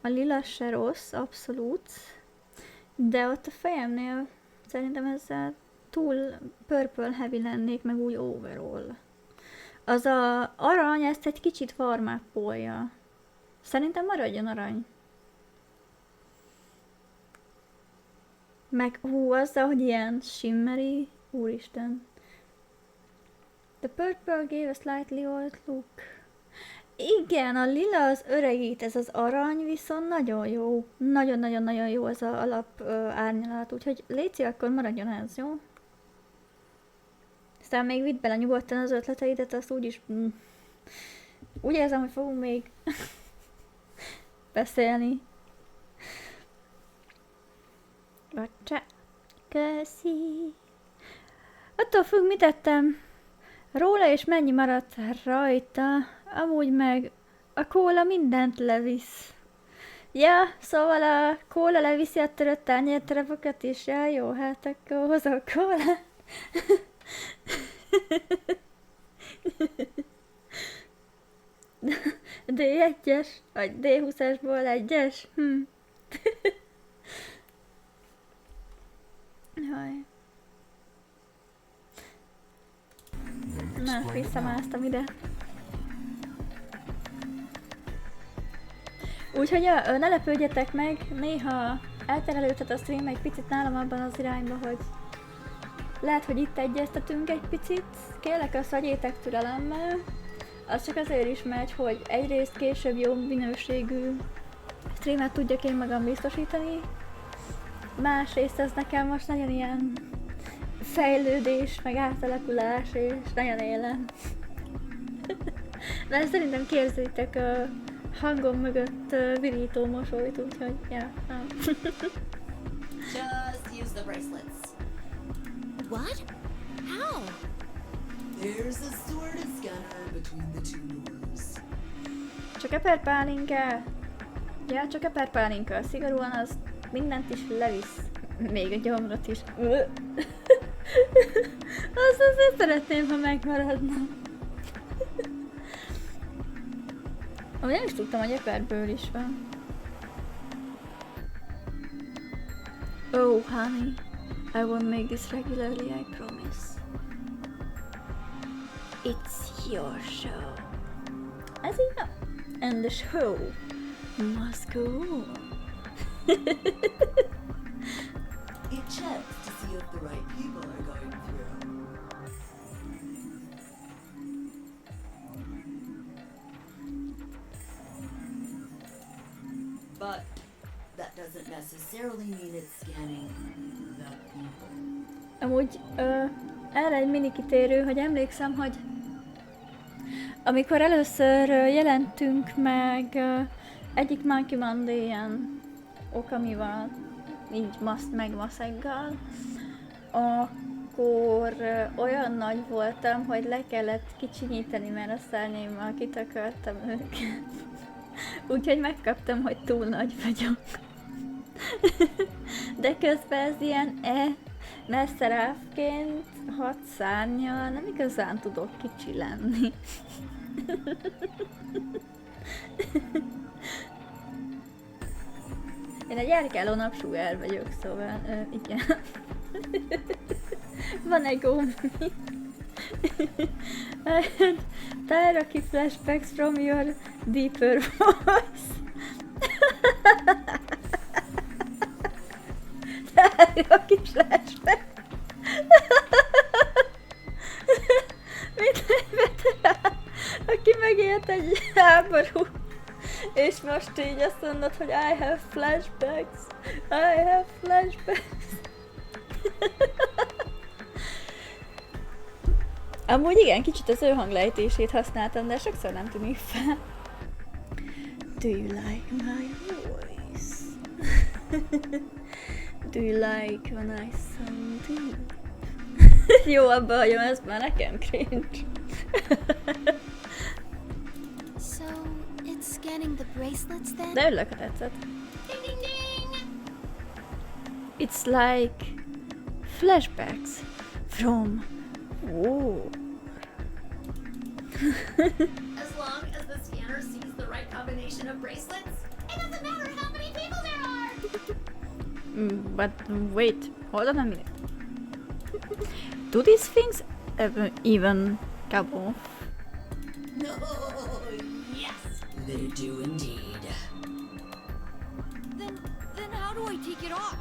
A lila se rossz, abszolút. De ott a fejemnél szerintem ezzel túl purple heavy lennék, meg úgy overall. Az a arany ezt egy kicsit varmáppolja. Szerintem maradjon arany. Meg azzal, hogy ilyen shimmery, úristen. The purple gave a slightly old look. Igen, a lila az öregít, ez az arany viszont nagyon jó. Nagyon-nagyon-nagyon jó ez az alap árnyalat, úgyhogy léci, akkor maradjon ez, jó? Aztán még vidd bele nyugodtan az ötleteidet, azt úgyis... Úgy érzem, hogy fogunk még beszélni. Köszi. Attól függ, mit tettem. Róla és mennyi maradt rajta, amúgy meg a kóla mindent levisz. Ja, szóval a kóla leviszi a törött tányérterapokat is. Ja, jó, hát akkor hozok kólát. D1-es, vagy D20-esból 1-es. Jaj. Na, visszamásztam ide. Úgyhogy ne lepődjetek meg, néha elterelődhet a stream egy picit nálam abban az irányba, hogy lehet, hogy itt egyeztetünk egy picit. Kérlek, azt vegyétek türelemmel. Az csak azért is megy, hogy egyrészt később jó minőségű streamet tudjak én magam biztosítani. Másrészt ez nekem most nagyon ilyen fejlődés, meg átalakulás, és nagyon élem. De szerintem képzelitek a hangom mögött virító mosolyt, úgyhogy, ja, nem. Just use the bracelets. What? How? There's a sort of scanner between the two doors. Csak eperpálinka. Ja, csak eperpálinka. Szigorúan az mindent is levisz. Még a gyomrot is. Azt azért szeretném, ha megmaradna. Amúgy nem is tudtam, hogy eperből is van. Oh, honey. I won't make this regularly, I promise. It's your show. As you know. And the show must go on. It checks to see if the right people are going through. But that doesn't necessarily mean it's scanning the people. Amúgy erre egy mini kitérő, hogy emlékszem, hogy amikor először jelentünk meg egyik Monkey Monday-en Okamival, így meg maszeggal, akkor olyan nagy voltam, hogy le kellett kicsinyíteni, mert a szárnyaimmal kitakartam őket. Úgyhogy megkaptam, hogy túl nagy vagyok. De közben ez ilyen messzerávként 6 szárnyal nem igazán tudok kicsi lenni. Én egy járkáló napsugár vagyok, szóval igen. Van egy gombi. Táraki flashbacks from your deeper voice. Táraki flashback. Mint egy veterán, aki megélt egy háború, és most így azt mondod, hogy I have flashbacks. I have flashbacks. Amúgy igen, kicsit az ő hanglejtését használtam, de sokszor nem tűnik fel. Do you like my voice? Do you like when I sing to you? Jó, abba hagyom, ez már nekem cringe. So, it's scanning the bracelets then? De örülök, ha tetszett. Ding ding ding! It's like flashbacks from war. As long as the scanner sees the right combination of bracelets, it doesn't matter how many people there are! But wait, hold on a minute. Do these things even come off? No, yes, they do indeed. Then how do I take it off?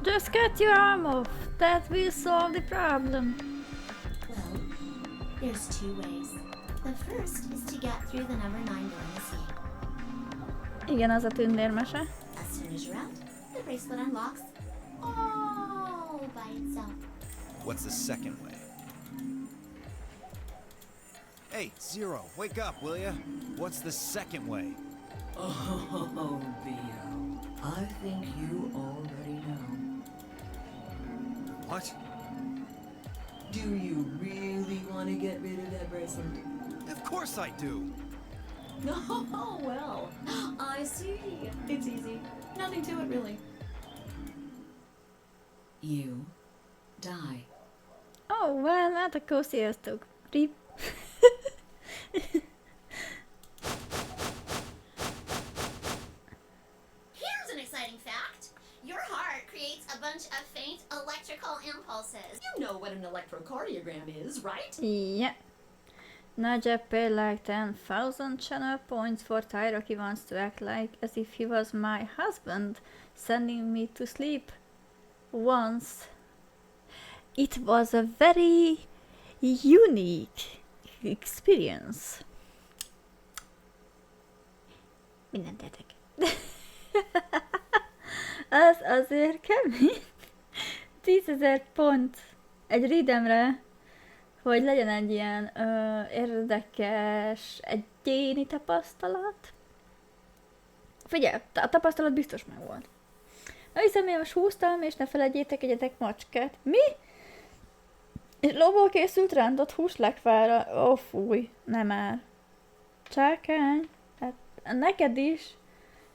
Just cut your arm off. That will solve the problem. Well, there's 2 ways. The first is to get through the number 9 door in the sea. Igen, az a tündérmese. As soon as you're out, the bracelet unlocks all by itself. What's the second way? Hey, Zero, wake up, will ya? What's the second way? Oh, Theo, I think you already know. What? Do you really want to get rid of that bracelet? Of course I do. Oh, well. I see. It's easy. Nothing to it, really. You die. Oh, well, hát akkor sziasztok. Rip. Here's an exciting fact. Your heart creates a bunch of faint electrical impulses. You know what an electrocardiogram is, right? Yeah. Naja paid like 10,000 channel points for Tyra. He wants to act like as if he was my husband, sending me to sleep once. It was a very unique experience. Mindent értek. Az azért kemény. 10,000 pont egy reademre, hogy legyen egy ilyen érdekes egyéni tapasztalat. Figyelj, a tapasztalat biztos meg volt. Na hiszem, én most húztam, és ne felejtjétek, egyetek macskát. Mi? És lóból készült rántott hús lekvára. Ó, fúj, nem már. Csákány. Hát neked is.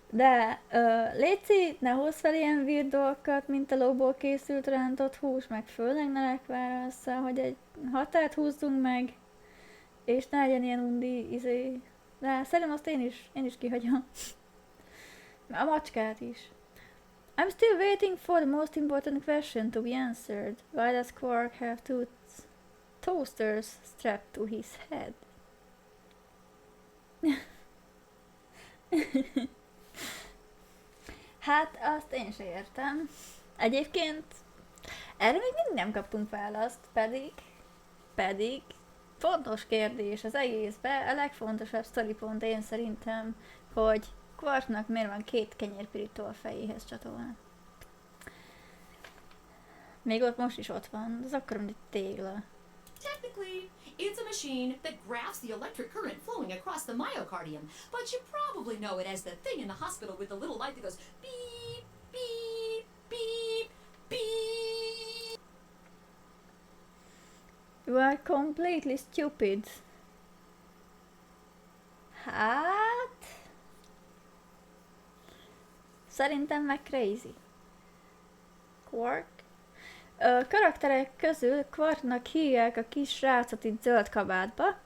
De léci, ne hozz fel ilyen weird dolgokat, mint a lóból készült rántott hús, meg főleg ne lekvára össze, hogy egy határt húzzunk meg, és ne legyen ilyen undi izé. De szerintem azt én is kihagyom. A macskát is. I'm still waiting for the most important question to be answered. Why does Quark have two toasters strapped to his head? Hát, azt én se értem. Egyébként erre még mindig nem kaptunk választ, pedig fontos kérdés az egészben, a legfontosabb sztoripont én szerintem, hogy Quarknak miért van 2 kenyérpirító a fejéhez csatolva. Még ott most is ott van, az akkor, mint egy tégla. Technically, it's a machine that graphs the electric current flowing across the myocardium, but you probably know it as the thing in the hospital with the little light that goes beep, beep, beep, beep. You are completely stupid. Hát... Szerintem meg crazy. Quark. Karakterek közül Quarknak hívják a kis srácot itt zöld kabátba,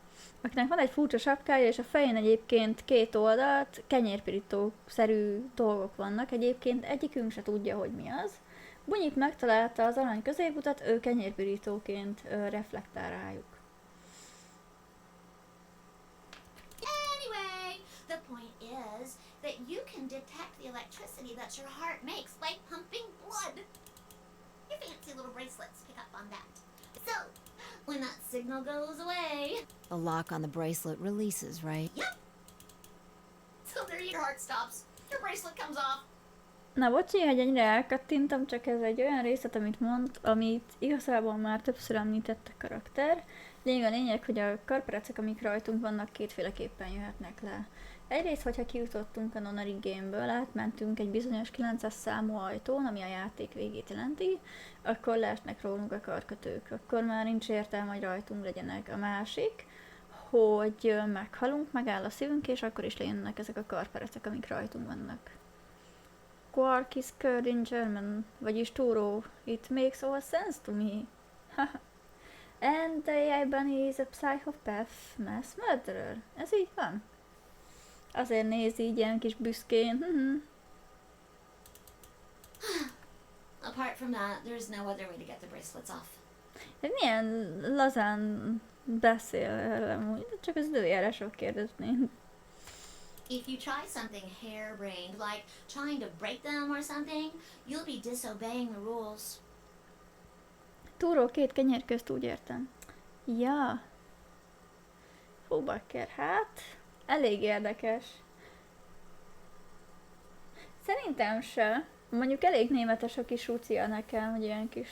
akinek van egy furcsa sapkája, és a fején egyébként 2 oldalt kenyérpirító-szerű dolgok vannak. Egyébként egyikünk se tudja, hogy mi az. Bunyik megtalálta az arany középutat, ő kenyérpirítóként reflektál rájuk. Anyway, the point is that you can detect the electricity that your heart makes by pumping blood. Your fancy little bracelets pick up on that. So, when that signal goes away... The lock on the bracelet releases, right? Yep. So there your heart stops. Your bracelet comes off. Na bocsi, hogy ennyire elkattintam, csak ez egy olyan részlet, amit igazából már többször említett a karakter. Lényeg, hogy a karperecek, amik rajtunk vannak, kétféleképpen jöhetnek le. Egyrészt, hogyha kijutottunk a Nonary Game-ből, átmentünk egy bizonyos 900 számú ajtón, ami a játék végét jelenti, akkor leesnek rólunk a karkötők. Akkor már nincs értelme, hogy rajtunk legyenek. A másik, hogy meghalunk, megáll a szívünk, és akkor is lejönnek ezek a karperecek, amik rajtunk vannak. Quark is curd in German, vagyis túró. It makes all sense to me. And the AI bunny is a psychopath mass murderer. Ez így van. Azért néz így ilyen kis büszkén. Apart from that, there's no other way to get the bracelets off. De milyen lazán beszél amúgy, csak az időjárások kérdezni. If you try something harebrained, like trying to break them or something, you'll be disobeying the rules. Túró 2 kenyér közt, úgy értem. Ja. Hú, bakker, hát... Elég érdekes. Szerintem se. Mondjuk elég németes a kis Lucia nekem, hogy ilyen kis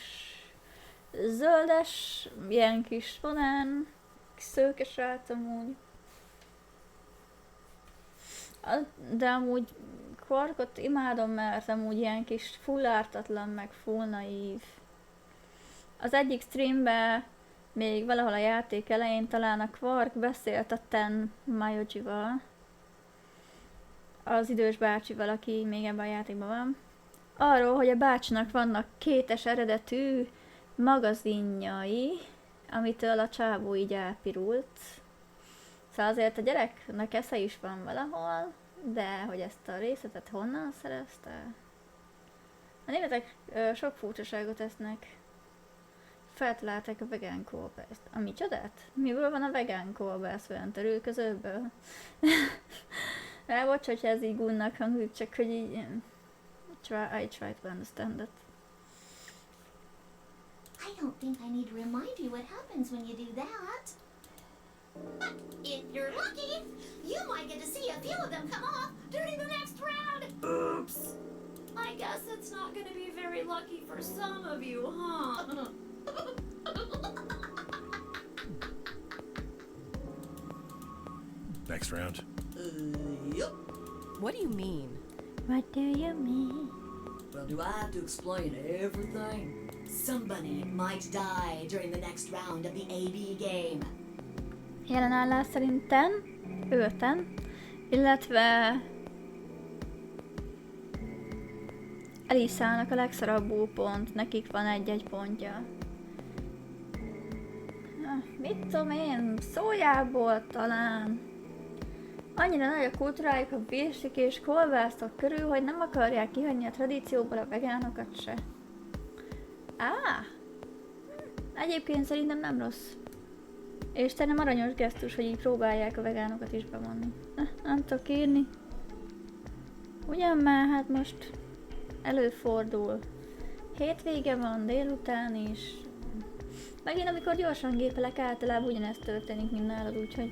zöldes, ilyen kis modern, szőke srác amúgy. De amúgy Quarkot imádom, mert amúgy ilyen kis full ártatlan, meg full naív. Az egyik streamben még valahol a játék elején talán a Quark beszélt a Ten Mayojival, az idős bácsival, aki még ebben a játékban van, arról, hogy a bácsinak vannak kétes eredetű magazinjai, amitől a csávó így elpirult. Szóval azért a gyereknek esze is van valahol, de hogy ezt a részletet honnan szerezte? A németek sok furcsaságot esznek. Feltalálták a vegán kolbászt. A micsodát? Miből van a vegán kolbász? Olyan törülközőből? Bocs, hogyha ez így gunnak hangzik, csak hogy így... I try to understand it. I don't think I need to remind you what happens when you do that. But if you're lucky, you might get to see a few of them come off during the next round. Oops. I guess it's not gonna be very lucky for some of you, huh? Next round. Yep. What do you mean? What do you mean? Well, do I have to explain everything? Somebody might die during the next round of the AB game. Jelenállás szerintem 5-en, illetve Elisának a legszarabbul pont, nekik van egy-egy pontja. Mit tudom én, szójából talán. Annyira nagy a kultúrájuk a virslik és kolbásztok körül, hogy nem akarják kihagyni a tradícióból a vegánokat se. Egyébként szerintem nem rossz. És te nem aranyos gesztus, hogy így próbálják a vegánokat is bevonni. Nem tudok írni. Ugyan már, hát most előfordul. Hétvége van, délután is. Meg én amikor gyorsan gépelek, általában ugyanezt történik, mint nálad, úgyhogy...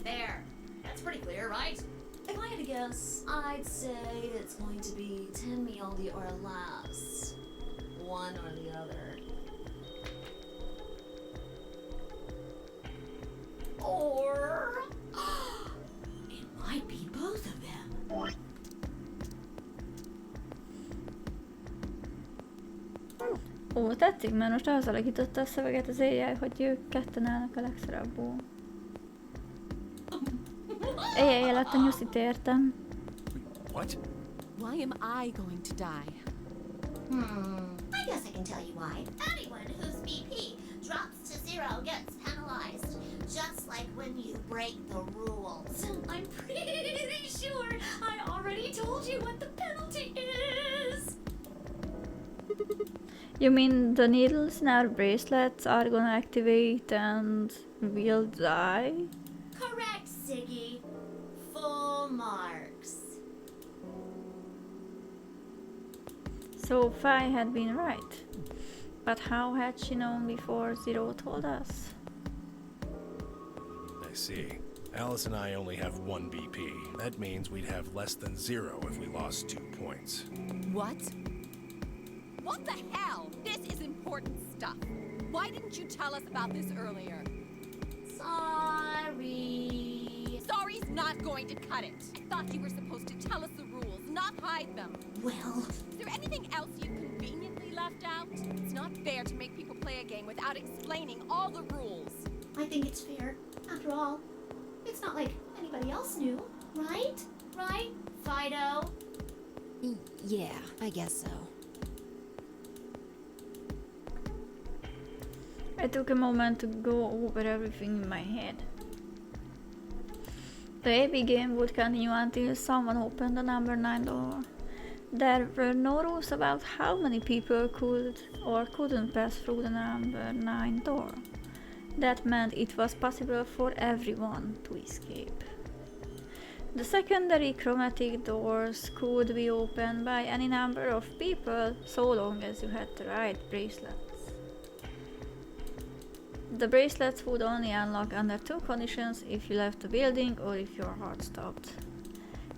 There. That's pretty clear, right? If I had to guess, I'd say it's going to be 10 mealdi or less. One or the other. Or... it might be both of them. Ó, tetszik, mert most az alakította a szöveget az AI, hogy ők ketten állnak a legszarabbul. AI alatt a nyuszit értem. What? Why am I going to die? I guess I can tell you why. Anyone whose BP drops to 0 gets penalized. Just like when you break the rules. I'm pretty sure I already told you what the penalty is. You mean the needles in our bracelets are gonna activate and we'll die? Correct, Siggy. Full marks. So Fi had been right. But how had she known before Zero told us? I see. Alice and I only have 1 BP. That means we'd have less than 0 if we lost 2 points. What? What the hell? This is important stuff. Why didn't you tell us about this earlier? Sorry. Sorry's not going to cut it. I thought you were supposed to tell us the rules, not hide them. Well, Is there anything else you conveniently left out? It's not fair to make people play a game without explaining all the rules. I think it's fair. After all, it's not like anybody else knew, right? Right, Fido? Yeah, I guess so. I took a moment to go over everything in my head. The AB game would continue until someone opened the number 9 door. There were no rules about how many people could or couldn't pass through the number 9 door. That meant it was possible for everyone to escape. The secondary chromatic doors could be opened by any number of people so long as you had the right bracelets. The bracelets would only unlock under 2 conditions: if you left the building or if your heart stopped.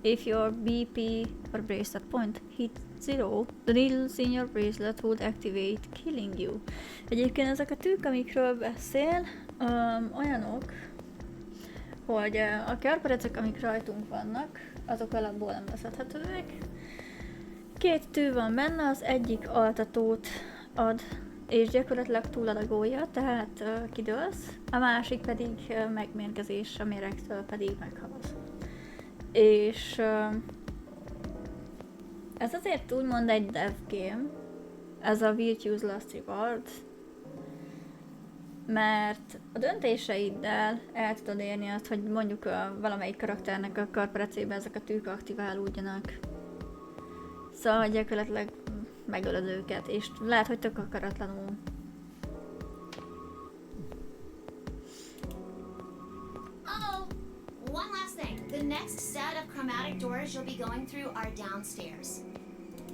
If your BP or bracelet point hit 0, the needles in your bracelet would activate, killing you. Egyébként ezek a tűk, amikről beszél, olyanok, hogy a körperecek, amik rajtunk vannak, azok alapból nem leszedhetőek. 2 tű van benne, az egyik altatót ad és gyakorlatilag túladagolja, tehát kidőlsz, a másik pedig megmérgezés, a méregtől pedig meghalsz. És ez azért úgymond egy dev game, ez a Virtue's Last Reward, mert a döntéseiddel el tudod érni azt, hogy mondjuk valamelyik karakternek a karperecében ezek a tűk aktiválódjanak. Szóval gyakorlatilag megölöd őket, és lehet, hogy tök akaratlanul. Oh, one last thing. The next set of chromatic doors you'll be going through are downstairs.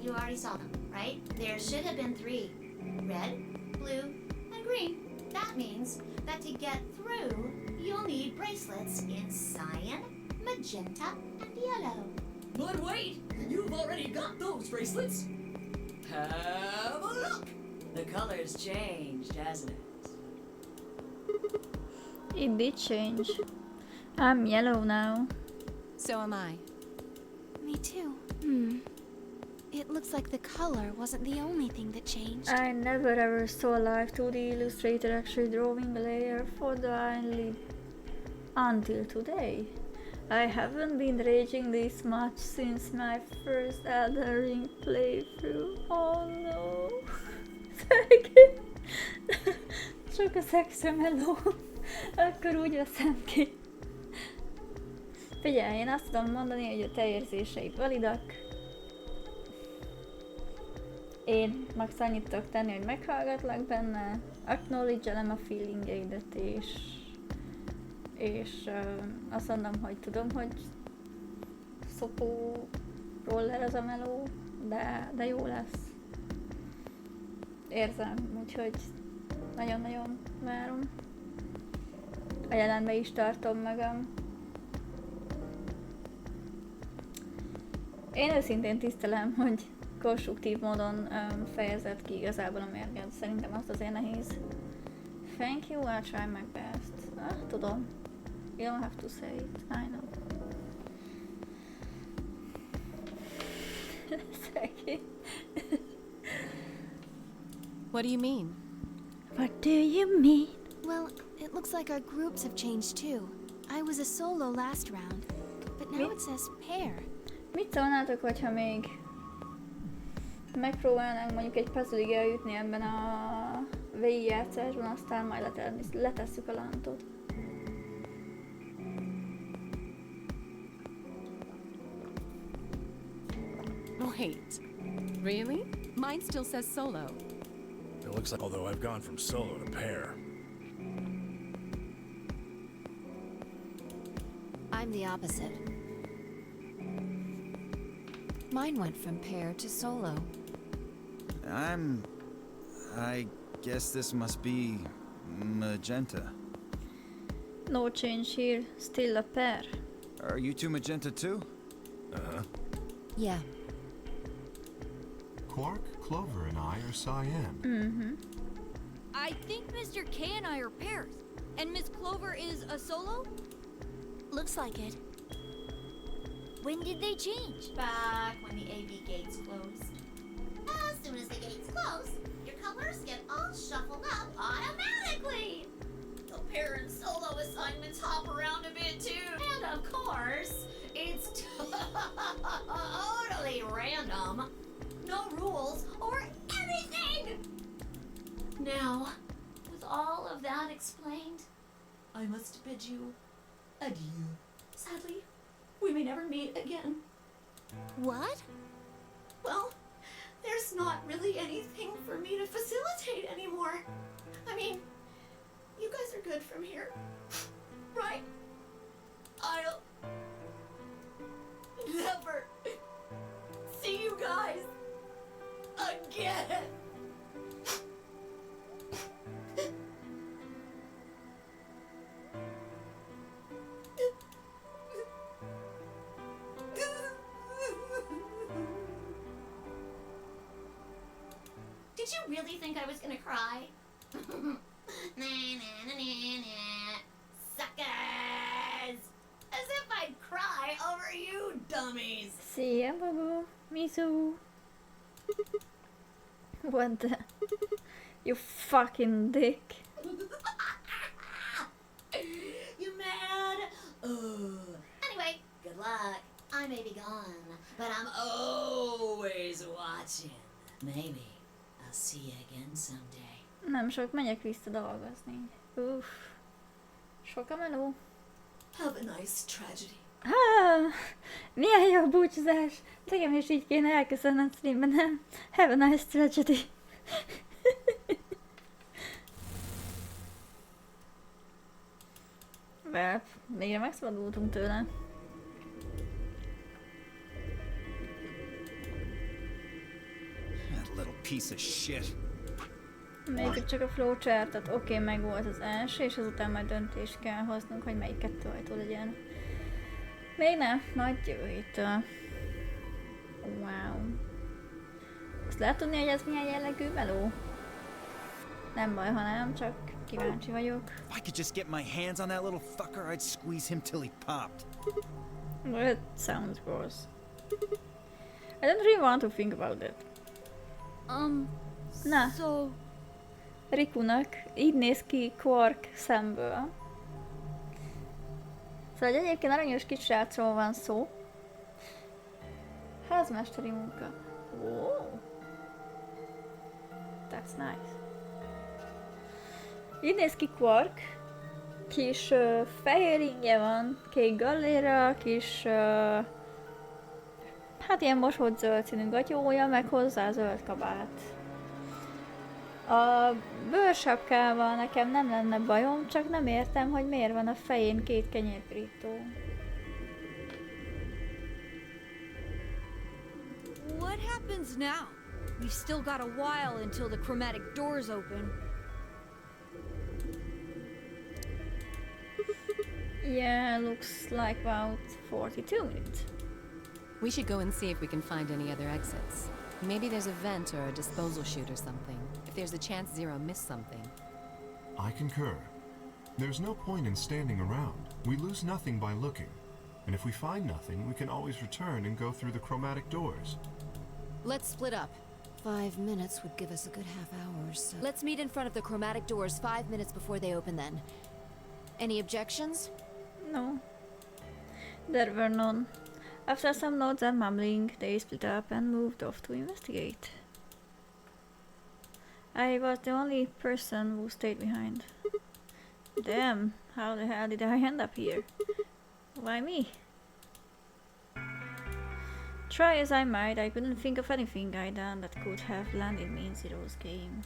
You already saw them, right? There should have been 3. Red, blue, and green. That means that to get through, you'll need bracelets in cyan, magenta, and yellow. But wait, you've already got those bracelets. Have a look. The color's changed, hasn't it? It did change. I'm yellow now. So am I. Me too. It looks like the color wasn't the only thing that changed. I never ever saw a live 2D illustrator actually drawing a layer for the eyelid until today. I haven't been raging this much since my first Elden Ring playthrough. Oh no. Csak a szexemeló. Akkor úgy veszem ki. Figyelj, én azt tudom mondani, hogy a te érzéseid validak. Én max annyit tudok tenni, hogy meghallgatlak benne, acknowledge-elem a feelingeidet, és azt mondom, hogy tudom, hogy szopó roller az a meló, de jó lesz. Érzem, úgyhogy nagyon-nagyon várom. A jelenbe is tartom magam. Én őszintén tisztelem, hogy konstruktív módon fejezett ki igazából a mérget. Szerintem azt azért nehéz. Thank you, I'll try my best. Tudom. You don't have to say it. I know. Szegény. What do you mean? What do you mean? Well, it looks like our groups have changed too. I was a solo last round, but now it says pair. Mit szólnátok, hogyha még megpróbálnánk mondjuk egy puzzle-ig eljutni ebben a végigjátszásban, aztán majd letesszük a lántot. Wait, really? Mine still says solo. It looks like although I've gone from solo to pair. I'm the opposite. Mine went from pair to solo. I guess this must be magenta. No change here, still a pair. Are you two magenta too? Uh-huh. Yeah. Quark, Clover, and I are cyan. Mm-hmm. I think Mr. K and I are pairs. And Miss Clover is a solo? Looks like it. When did they change? Back when the AV gates closed. As soon as the gates close, your colors get all shuffled up automatically. The pair and solo assignments hop around a bit too. And of course, it's totally random. No rules or anything! Now, with all of that explained, I must bid you adieu. Sadly, we may never meet again. What? Well, there's not really anything for me to facilitate anymore. I mean, you guys are good from here, right? I'll never see you guys again. Did you really think I was gonna cry? Suckers! As if I'd cry over you dummies! Szia, Bobo! Mizu! What the... You fucking dick. You mad? Anyway, good luck. I may be gone, but I'm always watching. Maybe I'll see you again someday. Nem sok, megyek vissza dolgozni. Uff. Sok a meló. Have a nice tragedy. Milyen jó búcsúzás. Nekem is így kéne elköszönnöm streamben, nem? Have a nice tragedy. Well, végre megszabadultunk tőle. That little piece of shit. Még csak a flowchartot, oké, meg volt az első, és azután majd döntést kell hoznunk, hogy melyik kettő ajtó legyen. Még nem, majd jövő héttől. Wow. Azt lehet tudni, hogy ez milyen jellegű meló? Nem baj, ha nem, csak kíváncsi vagyok. If I could just get my hands on that little fucker, I'd squeeze him till he popped. Well, it sounds gross. I don't really want to think about it. Na. So... Rikunak így néz ki Quark szemből. Szóval egyébként aranyos kis srácról van szó. Házmesteri munka. Wow. That's nice. Így néz ki Quark. Kis fehér ingje van, kék galléra, kis hát ilyen mosott zöld színű gatyója, meg hozzá zöld kabát. A bőrsapkával nekem nem lenne bajom, csak nem értem, hogy miért van a fején két kenyérpirító. What happens now? We've still got a while until the chromatic doors open. Yeah, looks like about 42 minutes. We should go and see if we can find any other exits. Maybe there's a vent or a disposal chute or something. If there's a chance Zero missed something. I concur. There's no point in standing around. We lose nothing by looking. And if we find nothing, we can always return and go through the chromatic doors. Let's split up. 5 minutes would give us a good half hour or so. Let's meet in front of the chromatic doors 5 minutes before they open then. Any objections? No. There were none. After some notes and mumbling, they split up and moved off to investigate. I was the only person who stayed behind. Damn, how the hell did I end up here? Why me? Try as I might, I couldn't think of anything I'd done that could have landed me in Zero's game.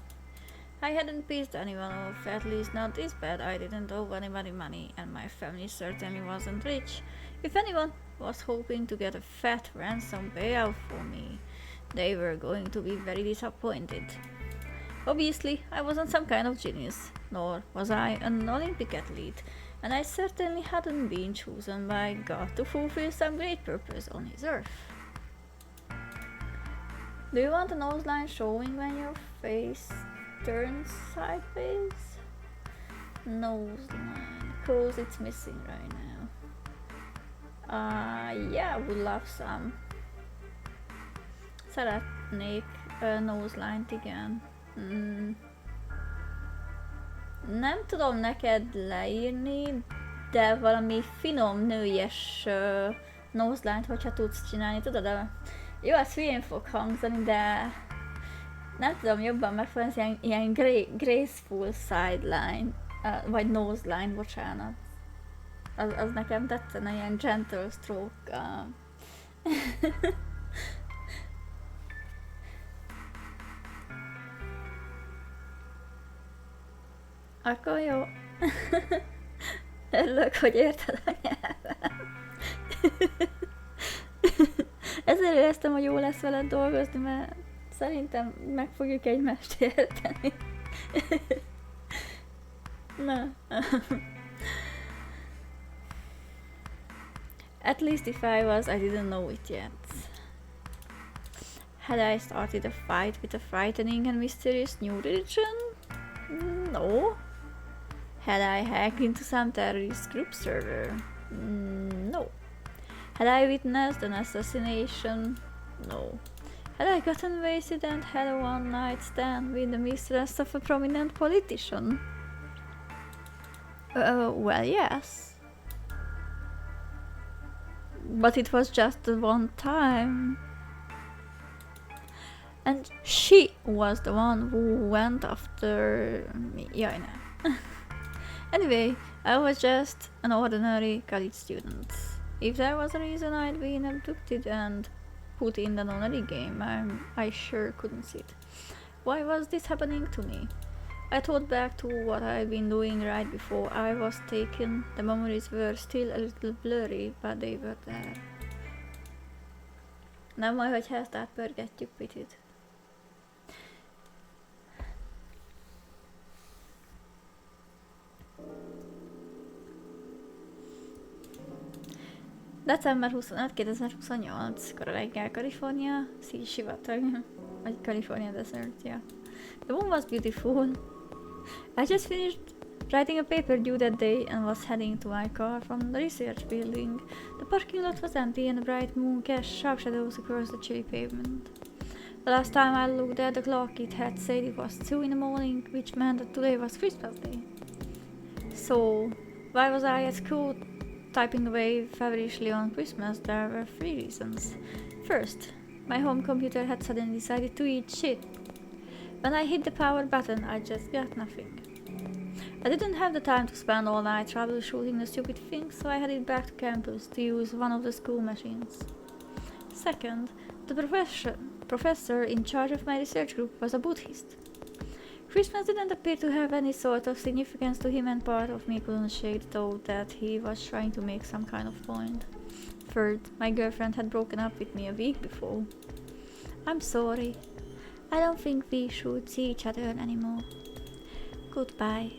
I hadn't pissed anyone off, at least not this bad. I didn't owe anybody money, and my family certainly wasn't rich. If anyone was hoping to get a fat ransom payout for me, they were going to be very disappointed. Obviously, I wasn't some kind of genius, nor was I an Olympic athlete, and I certainly hadn't been chosen by God to fulfill some great purpose on his earth. Do you want a nose line showing when your face turns sideways? Nose line, cause it's missing right now. Yeah, I would love some. Szeretnék nose line-t, igen. Nem tudom neked leírni, de valami finom nőies nose line-t, hogyha tudsz csinálni, tudod? Jó, az hülyén fog hangzani, de nem tudom jobban megfogalmazni, ilyen graceful sideline, vagy nose line, bocsánat. Az nekem tetszene, ilyen gentle stroke. Akkor jó. Örülök, hogy érted a nyelvem. Ezért éreztem, hogy jó lesz veled dolgozni, mert szerintem meg fogjuk egymást érteni. Na. At least if I was, I didn't know it yet. Had I started a fight with a frightening and mysterious new religion? No. Had I hacked into some terrorist group server? No. Had I witnessed an assassination? No. Had I gotten wasted and had a one-night stand with the mistress of a prominent politician? Well, yes. But it was just the one time. And she was the one who went after me. Yeah, I know. Anyway, I was just an ordinary college student. If there was a reason I'd been abducted and put in the nonary game, I sure couldn't see it. Why was this happening to me? I thought back to what I'd been doing right before I was taken. The memories were still a little blurry, but they were there. Nem baj, hogyha ezt átpörgetjük picit. December 25, 2028, kora reggel, Kalifornia, sivatag, vagy California desert, yeah. The moon was beautiful. I just finished writing a paper due that day and was heading to my car from the research building. The parking lot was empty and the bright moon cast sharp shadows across the chilly pavement. The last time I looked at the clock, it had said it was 2 in the morning, which meant that today was Christmas Day. So, why was I at school typing away feverishly on Christmas? There were 3 reasons. First, my home computer had suddenly decided to eat shit. When I hit the power button, I just got nothing. I didn't have the time to spend all night troubleshooting the stupid thing, so I headed back to campus to use one of the school machines. Second, the professor in charge of my research group was a Buddhist. Christmas didn't appear to have any sort of significance to him, and part of me couldn't shake the thought that he was trying to make some kind of point. Third, my girlfriend had broken up with me a week before. I'm sorry. I don't think we should see each other anymore. Goodbye.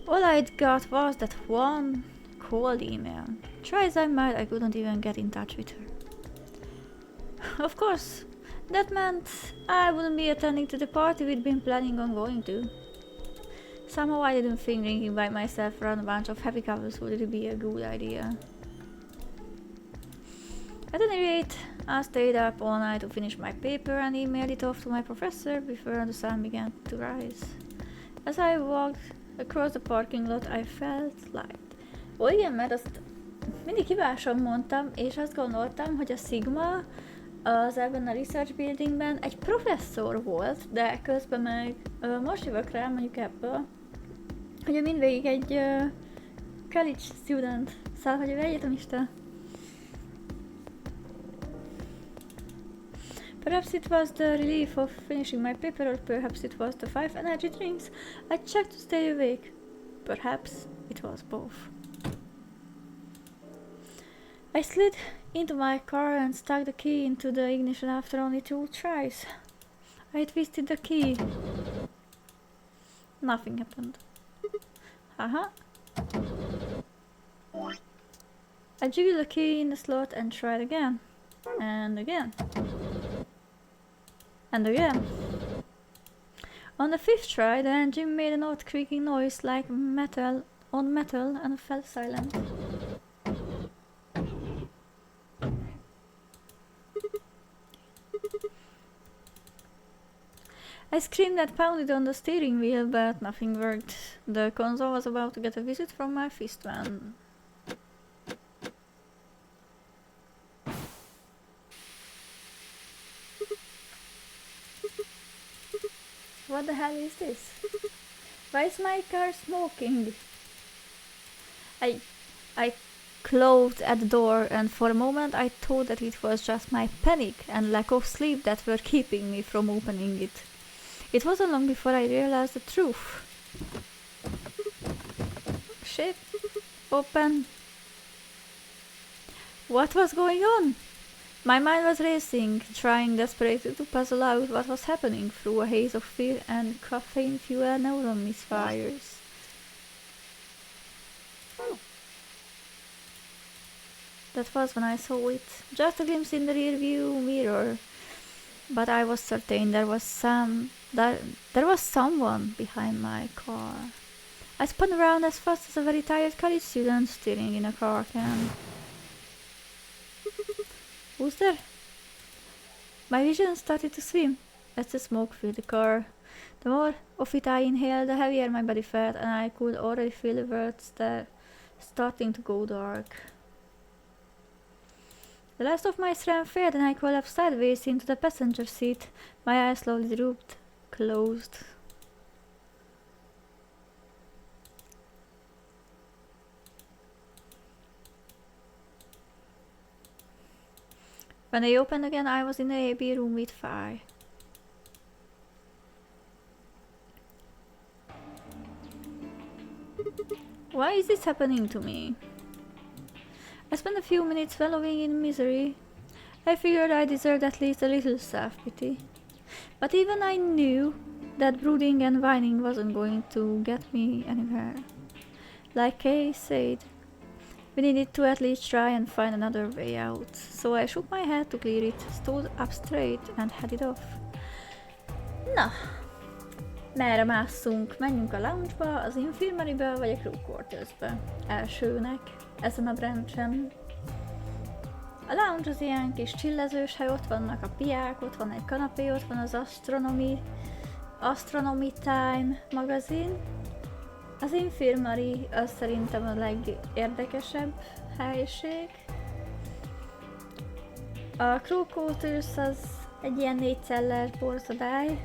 All I'd got was that one cold email. Try as I might, I couldn't even get in touch with her. Of course, that meant I wouldn't be attending to the party we'd been planning on going to. Somehow I didn't think drinking by myself around a bunch of happy couples would really be a good idea. At any rate, I stayed up all night to finish my paper and emailed it off to my professor before the sun began to rise. As I walked across the parking lot, I felt light. Ó, igen, mert azt mindig hibásan mondtam, és azt gondoltam, hogy a Sigma az ebben a research buildingben egy professzor volt, de közben meg most jövök rá, mondjuk ebből, hogy ő mindvégig egy college student, szóval, hogy ő egyetemista. Perhaps it was the relief of finishing my paper, or perhaps it was the 5 energy drinks I checked to stay awake. Perhaps it was both. I slid into my car and stuck the key into the ignition after only 2 tries. I twisted the key. Nothing happened. Haha. I jiggled the key in the slot and tried again. And again. And again. On the 5th try, the engine made an odd creaking noise like metal on metal and fell silent. I screamed and pounded on the steering wheel, but nothing worked. The console was about to get a visit from my fist man. What the hell is this? Why is my car smoking? I closed at the door, and for a moment I thought that it was just my panic and lack of sleep that were keeping me from opening it. It wasn't long before I realized the truth. Shit. Open. What was going on? My mind was racing, trying desperately to puzzle out what was happening through a haze of fear and caffeine-fueled neuron misfires. That was when I saw it, just a glimpse in the rear-view mirror. But I was certain there was someone behind my car. I spun around as fast as a very tired college student steering in a car can. Who's there? My vision started to swim as the smoke filled the car. The more of it I inhaled, the heavier my body felt, and I could already feel the world starting to go dark. The last of my strength failed, and I collapsed sideways into the passenger seat. My eyes slowly drooped, closed. When they opened again, I was in the AB room with fire. Why is this happening to me? I spent a few minutes wallowing in misery. I figured I deserved at least a little self-pity. But even I knew that brooding and whining wasn't going to get me anywhere. Like Kay said, we needed to at least try and find another way out. So I shook my head to clear it, stood up straight and headed off. Na, merre másszunk? Menjünk a lounge-ba, az infirmary-be vagy a crew quarters-be? Elsőnek, ezen a branchen. A lounge az ilyen kis csillezős hely, ott vannak a piák, ott van egy kanapé, ott van az Astronomy Time magazin. Az infirmary az szerintem a legérdekesebb helység. A crew quarters az egy ilyen 4 cellás borzadály.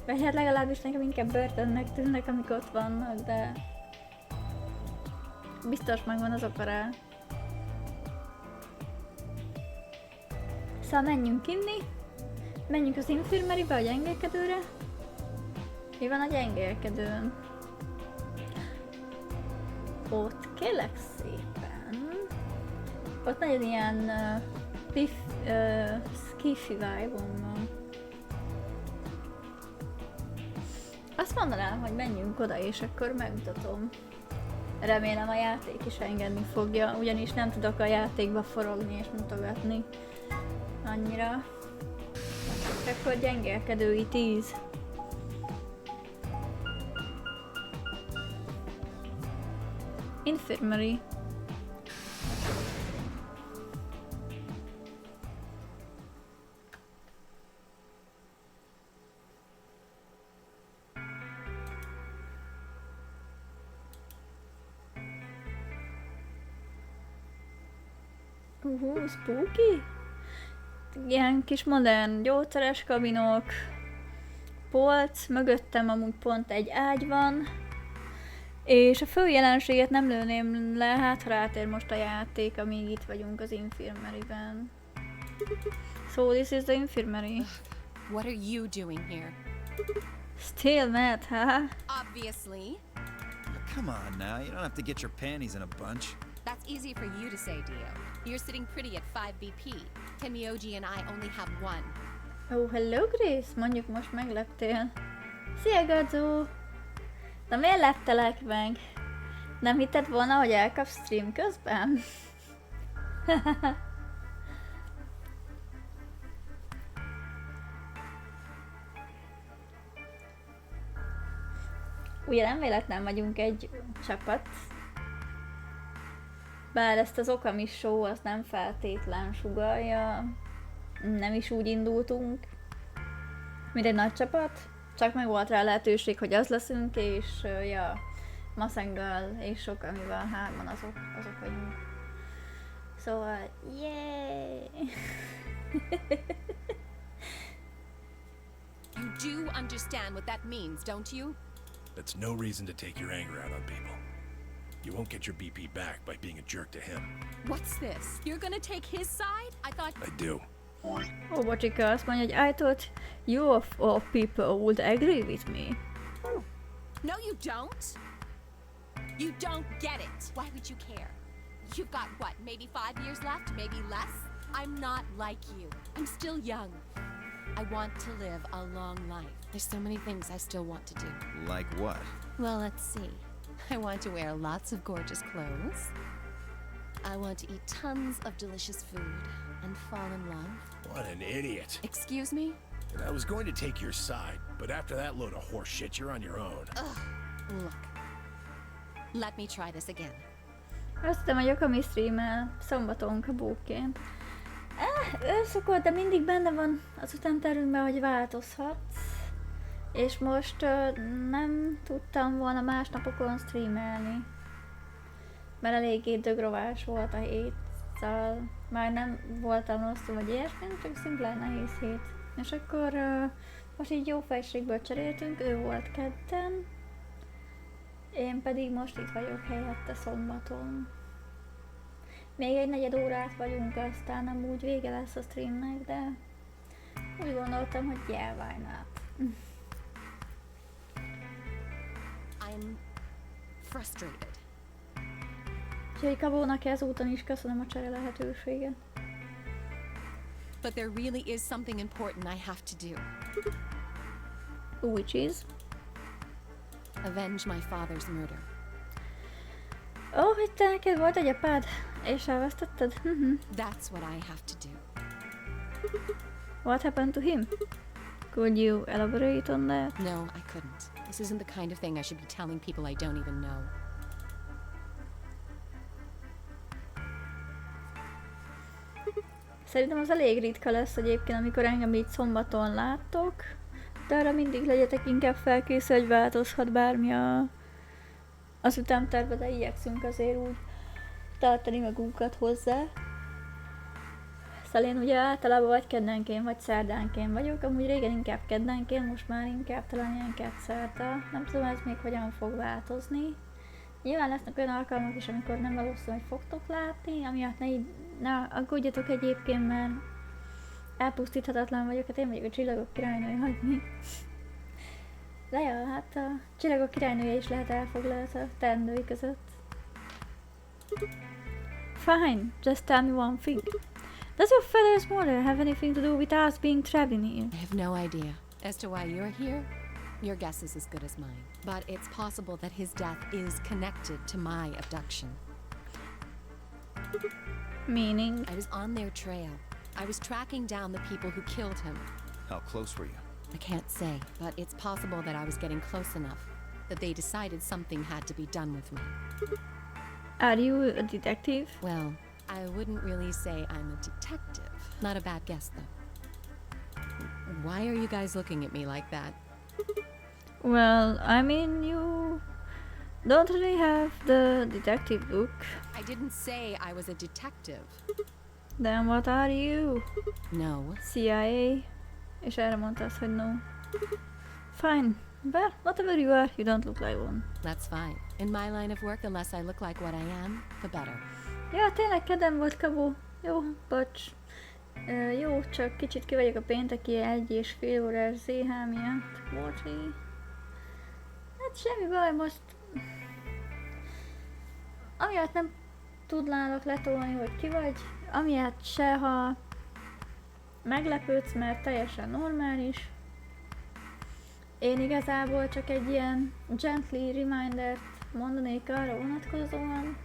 Vagy hát legalábbis nekem inkább börtönnek tűnnek, amik ott vannak, de biztos megvan az oka rá. Szóval menjünk inni, menjünk az infirmarybe, a gyengélkedőre. Mi van a gyengélkedőn? Ott kérlek szépen. Ott nagyon ilyen skiffy vibe-on van. Azt mondanám, hogy menjünk oda és akkor megmutatom. Remélem a játék is engedni fogja, ugyanis nem tudok a játékba forogni és mutogatni annyira. És akkor gyengélkedői 10. Infirmary. Spooky? Ilyen kis modern gyógyszeres kabinok, polc, mögöttem amúgy pont egy ágy van, és a fő jelenséget nem lőném le, hát ha rátér most a játék, amíg itt vagyunk az infirmary-ben. So this is the infirmary. What are you doing here? Still mad, huh? Obviously. Come on now, you don't have to get your panties in a bunch. That's easy for you to say, Dio. You're sitting pretty at 5 BP. Temioji and I only have 1. Oh, hello Grace! Mondjuk most megleptél. Szia Gadzó! Na miért leptelek meg? Nem hitted volna, hogy elkapsz stream közben? Ugye nem véletlen vagyunk egy csapat. Bár ezt az Okami show az nem feltétlen sugallja. Nem is úgy indultunk, mint egy nagy csapat. Csak meg volt rá lehetőség, hogy az leszünk, és ja, Masenggal és Okamival 3-an azok vagyunk. Szóval, yay! You do understand what that means, don't you? That's no reason to take your anger out on people. You won't get your BP back by being a jerk to him. What's this? You're gonna take his side? I thought... I do. Ó, bocsika, azt mondja, hogy I thought you of all people would agree with me. No, you don't. You don't get it. Why would you care? You've got, what, maybe 5 years left? Maybe less? I'm not like you. I'm still young. I want to live a long life. There's so many things I still want to do. Like what? Well, let's see. I want to wear lots of gorgeous clothes. I want to eat tons of delicious food and fall in love. What an idiot. Excuse me? And I was going to take your side, but after that load of horse shit, you're on your own. Ugh. Look. Let me try this again. Azt hiszem, hogy Okami streamel szombaton kabóként. Ő szokott, de mindig benne van az ütemtervünkben, hogy változhatsz. És most nem tudtam volna más napokon streamelni. Mert eléggé dögrovás volt a hét, szóval már nem voltam rosszul, vagy ilyesmi, csak szimplán nehéz hét. És akkor most így jó fejségből cseréltünk, ő volt kedden, én pedig most itt vagyok helyette szombaton. Még egy negyed órát vagyunk, aztán nem úgy vége lesz a streamnek, de úgy gondoltam, hogy yeah, why not. I'm frustrated. Úgyhogy Kabónak ezúton is köszönöm a csere lehetőséget. But there really is something important I have to do. Which is? Avenge my father's murder. Ó, hogy te neked volt egy apád, és elvesztetted? That's what I have to do. What happened to him? Could you elaborate on that? No, I couldn't. This isn't the kind of thing I should be telling people I don't even know. Szerintem az elég ritka lesz egyébként, amikor engem így szombaton láttok, de arra mindig legyetek inkább felkészülve, hogy változhat bármi az ütemterve, de igyekszünk azért úgy tartani magunkat hozzá. Szóval én ugye általában vagy keddenként, vagy szerdánként vagyok, amúgy régen inkább keddenként, most már inkább talán ilyen kedszerda. Nem tudom, ez még hogyan fog változni. Nyilván lesznek olyan alkalmak is, amikor nem valószínű, hogy fogtok látni, amiatt ne aggódjatok egyébként, mert elpusztíthatatlan vagyok, hát én vagyok a Csillagok királynője, hogy mi. De ja, hát a Csillagok királynője is lehet elfoglalt a teendői között. Fine, just tell me one thing. Does your father's murder have anything to do with us being trapped in here? I have no idea. As to why you're here, your guess is as good as mine. But it's possible that his death is connected to my abduction. Meaning? I was on their trail. I was tracking down the people who killed him. How close were you? I can't say, but it's possible that I was getting close enough that they decided something had to be done with me. Are you a detective? Well, I wouldn't really say I'm a detective. Not a bad guess, though. Why are you guys looking at me like that? Well, I mean, you don't really have the detective look. I didn't say I was a detective. Then what are you? No. CIA? És erre mondtad, hogy no. Fine. Well, whatever you are, you don't look like one. That's fine. In my line of work, the less I look like what I am, the better. Ja, tényleg kedem volt, Kabó. Jó, bocs. Jó, csak kicsit ki vagyok a pénteki 1,5 órás ZH miatt. Bocsi. Hát semmi baj, most... Amiatt nem tudnálok letolni, hogy ki vagy. Amiatt se, ha meglepődsz, mert teljesen normális. Én igazából csak egy ilyen gently remindert mondanék arra vonatkozóan,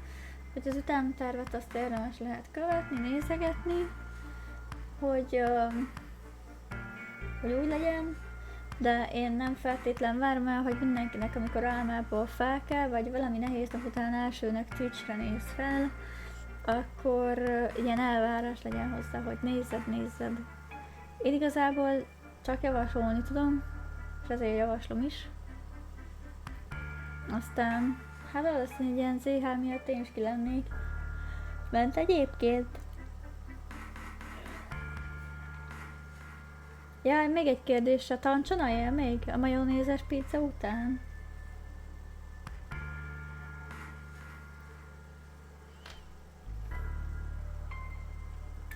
hogy az ütemtervet azt érdemes lehet követni, nézegetni, hogy úgy legyen, de én nem feltétlen várom el, hogy mindenkinek, amikor álmából fel kell, vagy valami nehéz nap után elsőnek Twitchre néz fel, akkor ilyen elvárás legyen hozzá, hogy nézzed. Én igazából csak javasolni tudom, és ezért javaslom is. Aztán, hát valószínűleg ilyen ZH miatt én is ki lennék bent egyébként. Jaj, még egy kérdés, a tancsanalja még a majonézes pizza után?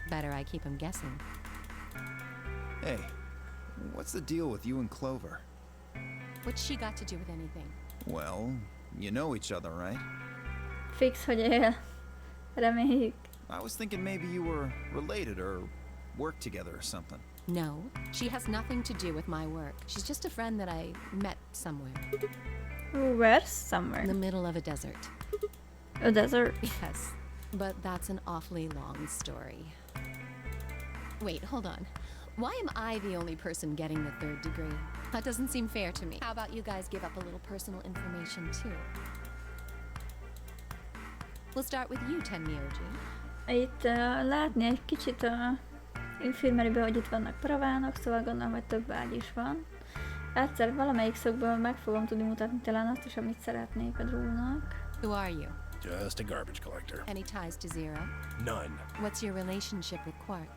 Better I keep him guessing. Hey, what's the deal with you and Clover? What's she got to do with anything? Well, you know each other, right? Fix, hogy él. Reméljük. I was thinking maybe you were related or worked together or something. No, she has nothing to do with my work. She's just a friend that I met somewhere. Where? Somewhere. In the middle of a desert. A desert? Yes, but that's an awfully long story. Wait, hold on. Why am I the only person getting the 3rd degree? That doesn't seem fair to me. How about you guys give up a little personal information too? We'll start with you, Tenmyoji. Itt látni egy kicsit a infirmeribe, hogy itt vannak paravánok, szóval gondolom, hogy több ágy is van. Egyszer valamelyik szögből meg fogom tudni mutatni talán azt is, amit szeretnék a drónak. Who are you? Just a garbage collector. Any ties to Zero? None. What's your relationship with Quark?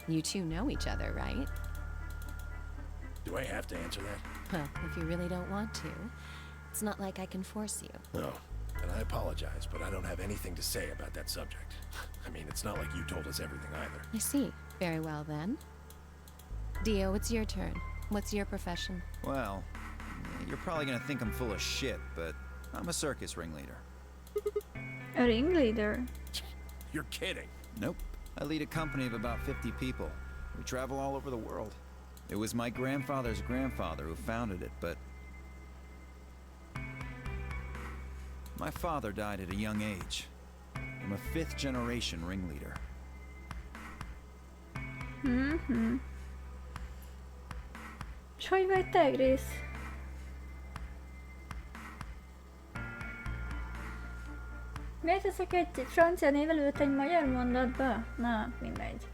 You two know each other, right? Do I have to answer that? Well, if you really don't want to, it's not like I can force you. No. And I apologize, but I don't have anything to say about that subject. I mean, it's not like you told us everything either. I see. Very well then. Dio, it's your turn. What's your profession? Well, you're probably gonna think I'm full of shit, but I'm a circus ringleader. A ringleader? You're kidding. Nope. I lead a company of about 50 people. We travel all over the world. It was my grandfather's grandfather who founded it, but my father died at a young age. I'm a 5th generation ringleader. És hogy vagy te, rész? Miért teszek egy francia név előtt egy magyar mondatba? Na, mindegy.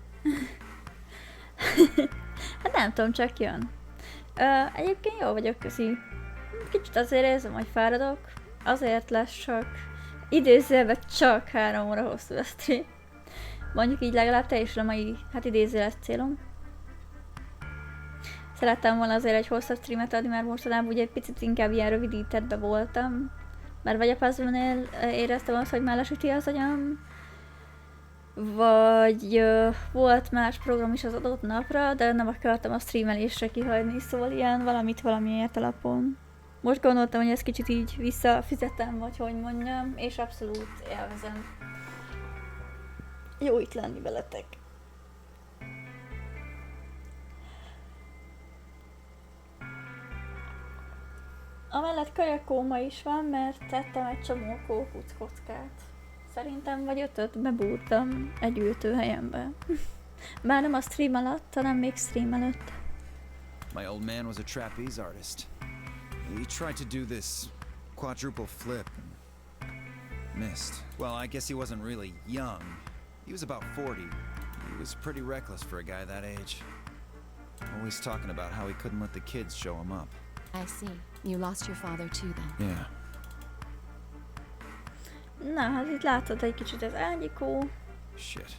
Hát nem tudom, csak jön. Egyébként jó vagyok, köszi. Kicsit azért érzem, hogy fáradok. Azért lesz csak idézőjelben csak 3 óra hosszú a stream. Mondjuk így legalább teljesen a mai, hát idézőjeles célom. Szerettem volna azért egy hosszabb streamet adni, mert mostanában ugye egy picit inkább ilyen rövidítettbe voltam. Mert vagy a puzzle-nél éreztem azt, hogy már lesüti az agyam, vagy volt más program is az adott napra, de nem akartam a streamelésre kihagyni, szóval ilyen valamiért alapon. Most gondoltam, hogy ezt kicsit így visszafizetem, vagy hogy mondjam, és abszolút élvezem. Jó itt lenni veletek. Amellett kajakóma is van, mert tettem egy csomó kókuc kockát. Szerintem vagy 5-öt bebúrtam egy ültőhelyembe. Bár nem a stream alatt, hanem még stream előtt. My old man was a trapeze artist. He tried to do this quadruple flip and missed. Well, I guess he wasn't really young. He was about 40. He was pretty reckless for a guy that age. Always talking about how he couldn't let the kids show him up. I see. You lost your father too then. Yeah. Na, hát itt látod egy kicsit az ágyikó. Shit.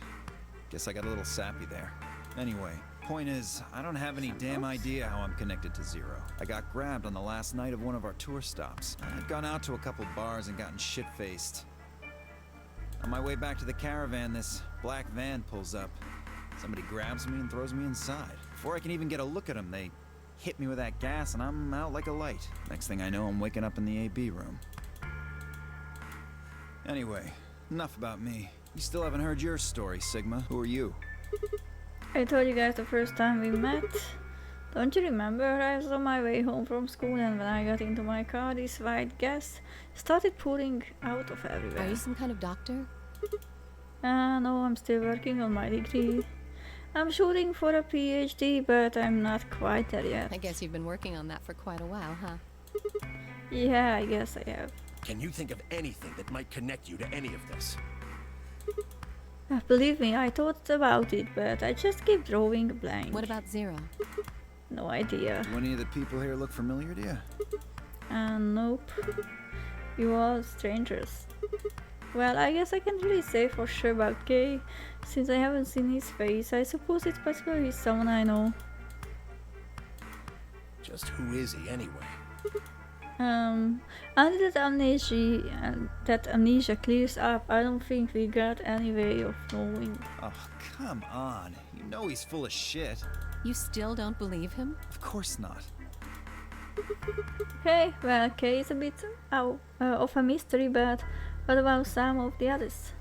Guess I got a little sappy there. Anyway, point is, I don't have any damn idea how I'm connected to Zero. I got grabbed on the last night of one of our tour stops. I'd gone out to a couple bars and gotten shit-faced. On my way back to the caravan, this black van pulls up. Somebody grabs me and throws me inside. Before I can even get a look at them, they hit me with that gas and I'm out like a light. Next thing I know, I'm waking up in the AB room. Anyway, enough about me. You still haven't heard your story, Sigma. Who are you? I told you guys the first time we met. Don't you remember? I was on my way home from school and when I got into my car, this white gas started pouring out of everywhere. Are you some kind of doctor? No, I'm still working on my degree. I'm shooting for a PhD, but I'm not quite there yet. I guess you've been working on that for quite a while, huh? Yeah, I guess I have. Can you think of anything that might connect you to any of this? Believe me, I thought about it, but I just keep drawing a blank. What about Zero? No idea. Do any of the people here look familiar to you? Nope. You all strangers. Well, I guess I can't really say for sure about Kay, since I haven't seen his face. I suppose it's possible he's someone I know. Just who is he anyway? Until that amnesia clears up, I don't think we got any way of knowing. Oh, come on. You know he's full of shit. You still don't believe him? Of course not. Okay, well, Kay is a bit of a mystery, but what about some of the others?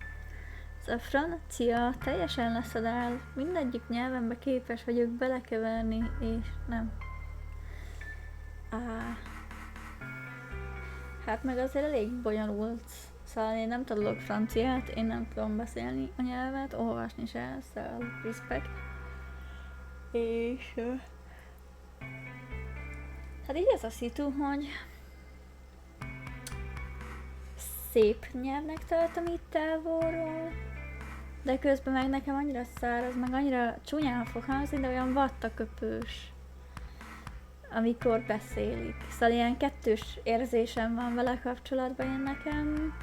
A francia teljesen leszadál, mindegyik nyelvenbe képes vagyok belekeverni, és nem. Hát meg azért elég bonyolult. Szóval én nem tudok franciát, én nem tudom beszélni a nyelvet, olvasni se, szóval respect. És... hát így ez a szitu, hogy... szép nyelvnek tartom itt távolról. De közben meg nekem annyira száraz, meg annyira csúnyán fog hangzni, de olyan vattaköpős, amikor beszélik. Szóval ilyen kettős érzésem van vele kapcsolatban én nekem,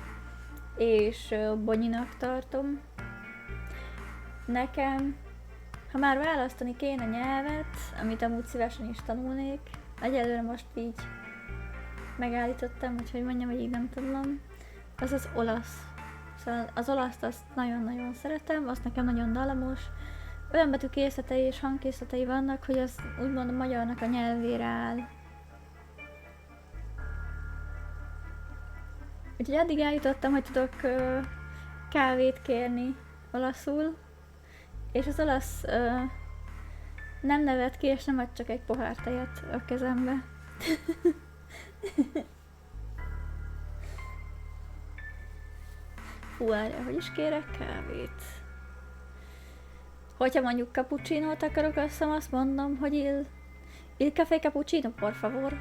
és bonyinak tartom. Nekem, ha már választani kéne nyelvet, amit amúgy szívesen is tanulnék, egyelőre most így megállítottam, úgyhogy mondjam, hogy így nem tudom, az az olasz. Szóval az olaszt azt nagyon-nagyon szeretem, azt nekem nagyon dallamos. Olyan betűkészletei és hangkészletei vannak, hogy az úgymond a magyarnak a nyelvére áll. Úgyhogy addig eljutottam, hogy tudok kávét kérni olaszul, és az olasz nem nevet ki, és nem ad csak egy pohár tejet a kezembe. Hú, várjál, hogy is kérek kávét? Hogyha mondjuk cappuccinót akarok, azt mondom, hogy il café cappuccino, por favor.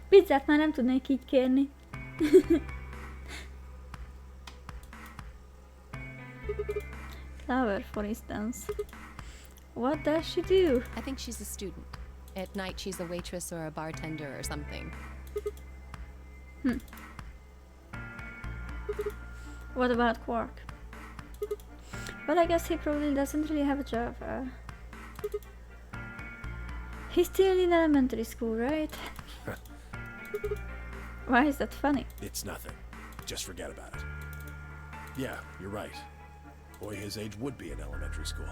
Pizzát már nem tudnék így kérni. Flower, for instance. What does she do? I think she's a student. At night she's a waitress or a bartender or something. What about Quark? Well, I guess he probably doesn't really have a job. He's still in elementary school, right? Why is that funny? It's nothing. Just forget about it. Yeah, you're right. Boy his age would be in elementary school.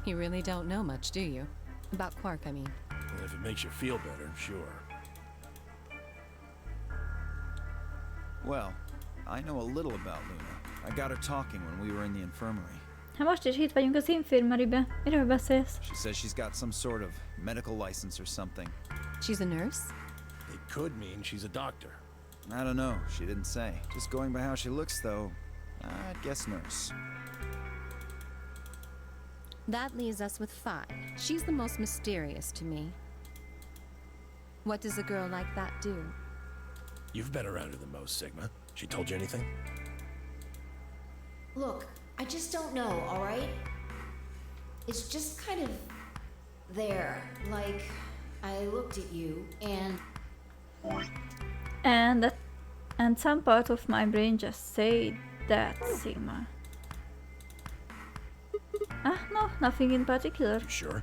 You really don't know much, do you? About Quark, I mean. Well, if it makes you feel better, sure. Well, I know a little about Luna. I got her talking when we were in the infirmary. Hát most is itt vagyunk az infirmarybe. Miről beszélsz? She says she's got some sort of medical license or something. She's a nurse? It could mean she's a doctor. I don't know. She didn't say. Just going by how she looks, though, I'd guess nurse. That leaves us with 5. She's the most mysterious to me. What does a girl like that do? You've been around her the most, Sigma. She told you anything? Look, I just don't know, alright? It's just kind of there. Like, I looked at you and some part of my brain just said that, Sigma. No, nothing in particular. You sure?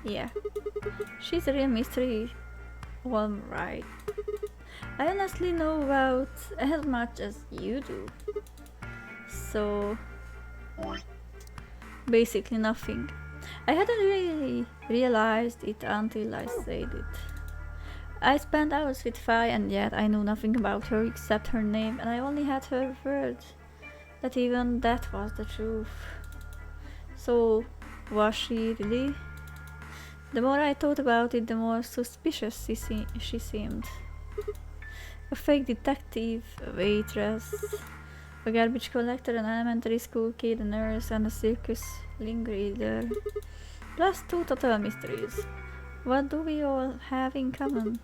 Yeah. She's a real mystery. All right. I honestly know about as much as you do. So basically nothing. I hadn't really realized it until I said it. I spent hours with Fi and yet I knew nothing about her except her name, and I only had her word that even that was the truth. So was she really? The more I thought about it, the more suspicious she seemed. A fake detective, a waitress, a garbage collector, an elementary school kid, a nurse, and a circus ringleader. Plus 2 total mysteries. What do we all have in common?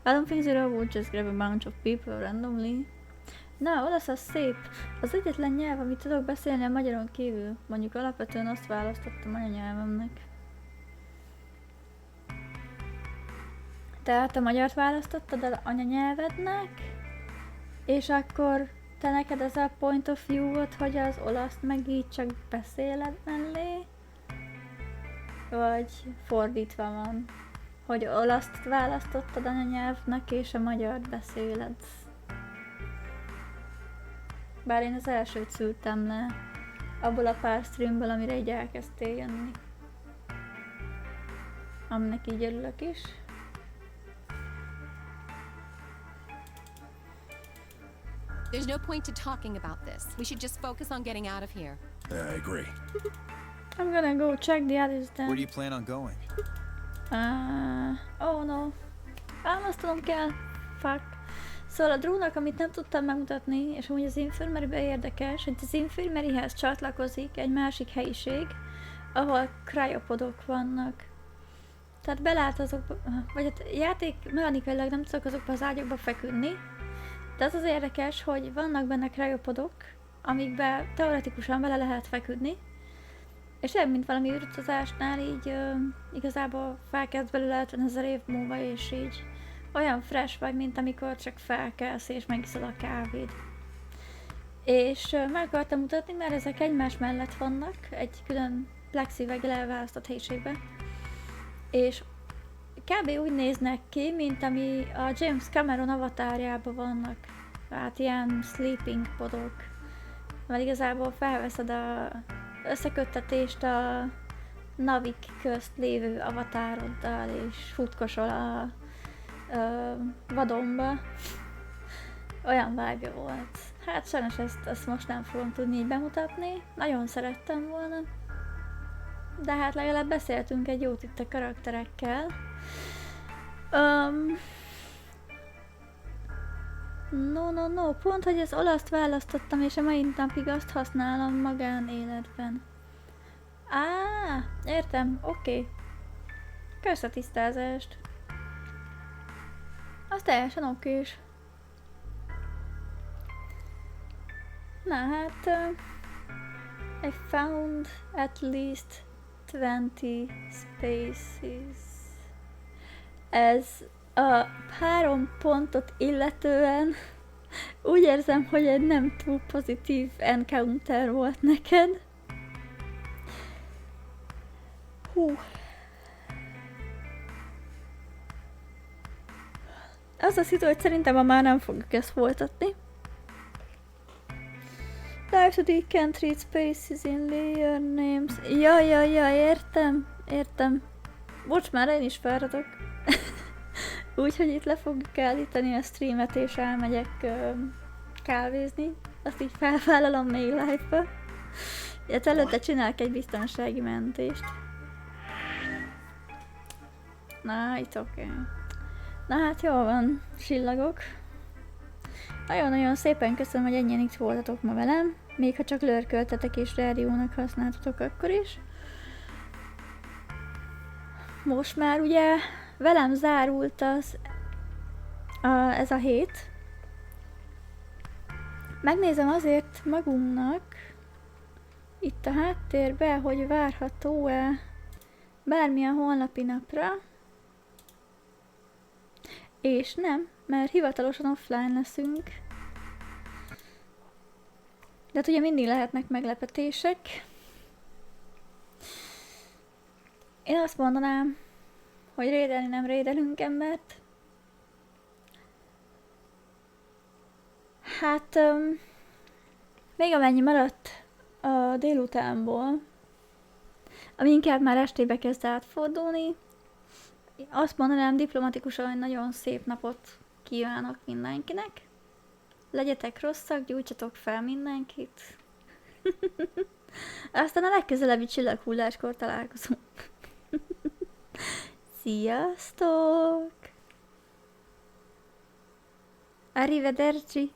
I don't think Zero would just grab a bunch of people randomly. Na, olasz az szép. Az egyetlen nyelv, amit tudok beszélni a magyaron kívül. Mondjuk alapvetően azt választottam anyanyelvemnek. Tehát a magyart választottad az anyanyelvednek, és akkor te neked ez a point of view-ot, hogy az olaszt meg így csak beszéled mellé? Vagy fordítva van, hogy olaszt választottad anyanyelvnek, és a magyart beszéled? Bár én az elsőt szűrtem le, abból a pár streamből, amire így elkezdtél jönni. Aminek így örülök is. There's no point to talking about this. We should just focus on getting out of here. I agree. I'm gonna go check the others then. Where do you plan on going? Oh no. Választanom kell. Fuck. Szóval a drónak, amit nem tudtam megmutatni, és amúgy az infirmarybe érdekes, hogy az infirmaryhez csatlakozik egy másik helyiség, ahol cryopodok vannak. Tehát belát azokba, vagy hát játék mechanikailag nem tudok azokba az ágyakba feküdni, De az az érdekes, hogy vannak benne cryopodok, amikbe teoretikusan bele lehet feküdni, és olyan, mint valami űrutazásnál így igazából felkelsz belőle 50 000 év múlva, és így olyan fresh vagy, mint amikor csak felkelsz és megiszod a kávét. És meg akartam mutatni, mert ezek egymás mellett vannak, egy külön plexiveggel elválasztott helyiségben. És kb. Úgy néznek ki, mint ami a James Cameron avatárjában vannak. Hát ilyen sleeping podok. Mert igazából felveszed a összeköttetést a navik közt lévő avatároddal, és futkosol a vadonba. Olyan vibe volt. Hát sajnos ezt most nem fogom tudni így bemutatni. Nagyon szerettem volna. De hát legalább beszéltünk egy jót itt a karakterekkel. No, pont, hogy az olaszt választottam, és a mai napig azt használom magánéletben. Értem, oké. Kösz a tisztázást. Az teljesen okés. Na hát... I found at least 20 spaces. Ez a 3 pontot illetően úgy érzem, hogy egy nem túl pozitív encounter volt neked. Hú. Az a szitu, hogy szerintem már nem fogjuk ezt folytatni. Dive to the can treat spaces in layer names. Ja, értem. Bocs, már én is fáradok. Úgyhogy itt le fogjuk állítani a streamet, és elmegyek kávézni. Azt így felvállalom még live-ba. Illetve előtte csinálok egy biztonsági mentést. Na, itt oké. Na hát jól van, csillagok. Nagyon-nagyon szépen köszönöm, hogy ennyien itt voltatok ma velem. Még ha csak lörköltetek és rádiónak használtatok akkor is. Most már ugye velem zárult ez a hét. Megnézem azért magunknak itt a háttérbe, hogy várható-e bármilyen holnapi napra. És nem, mert hivatalosan offline leszünk. De hát ugye mindig lehetnek meglepetések. Én azt mondanám, hogy rédelni nem rédelünk embert. Hát még amennyi maradt a délutánból, ami inkább már estébe kezd átfordulni, azt mondanám diplomatikusan, hogy nagyon szép napot kívánok mindenkinek. Legyetek rosszak, gyújtsatok fel mindenkit. Aztán a legközelebbi csillaghulláskor találkozunk. Sziasztok! Arrivederci!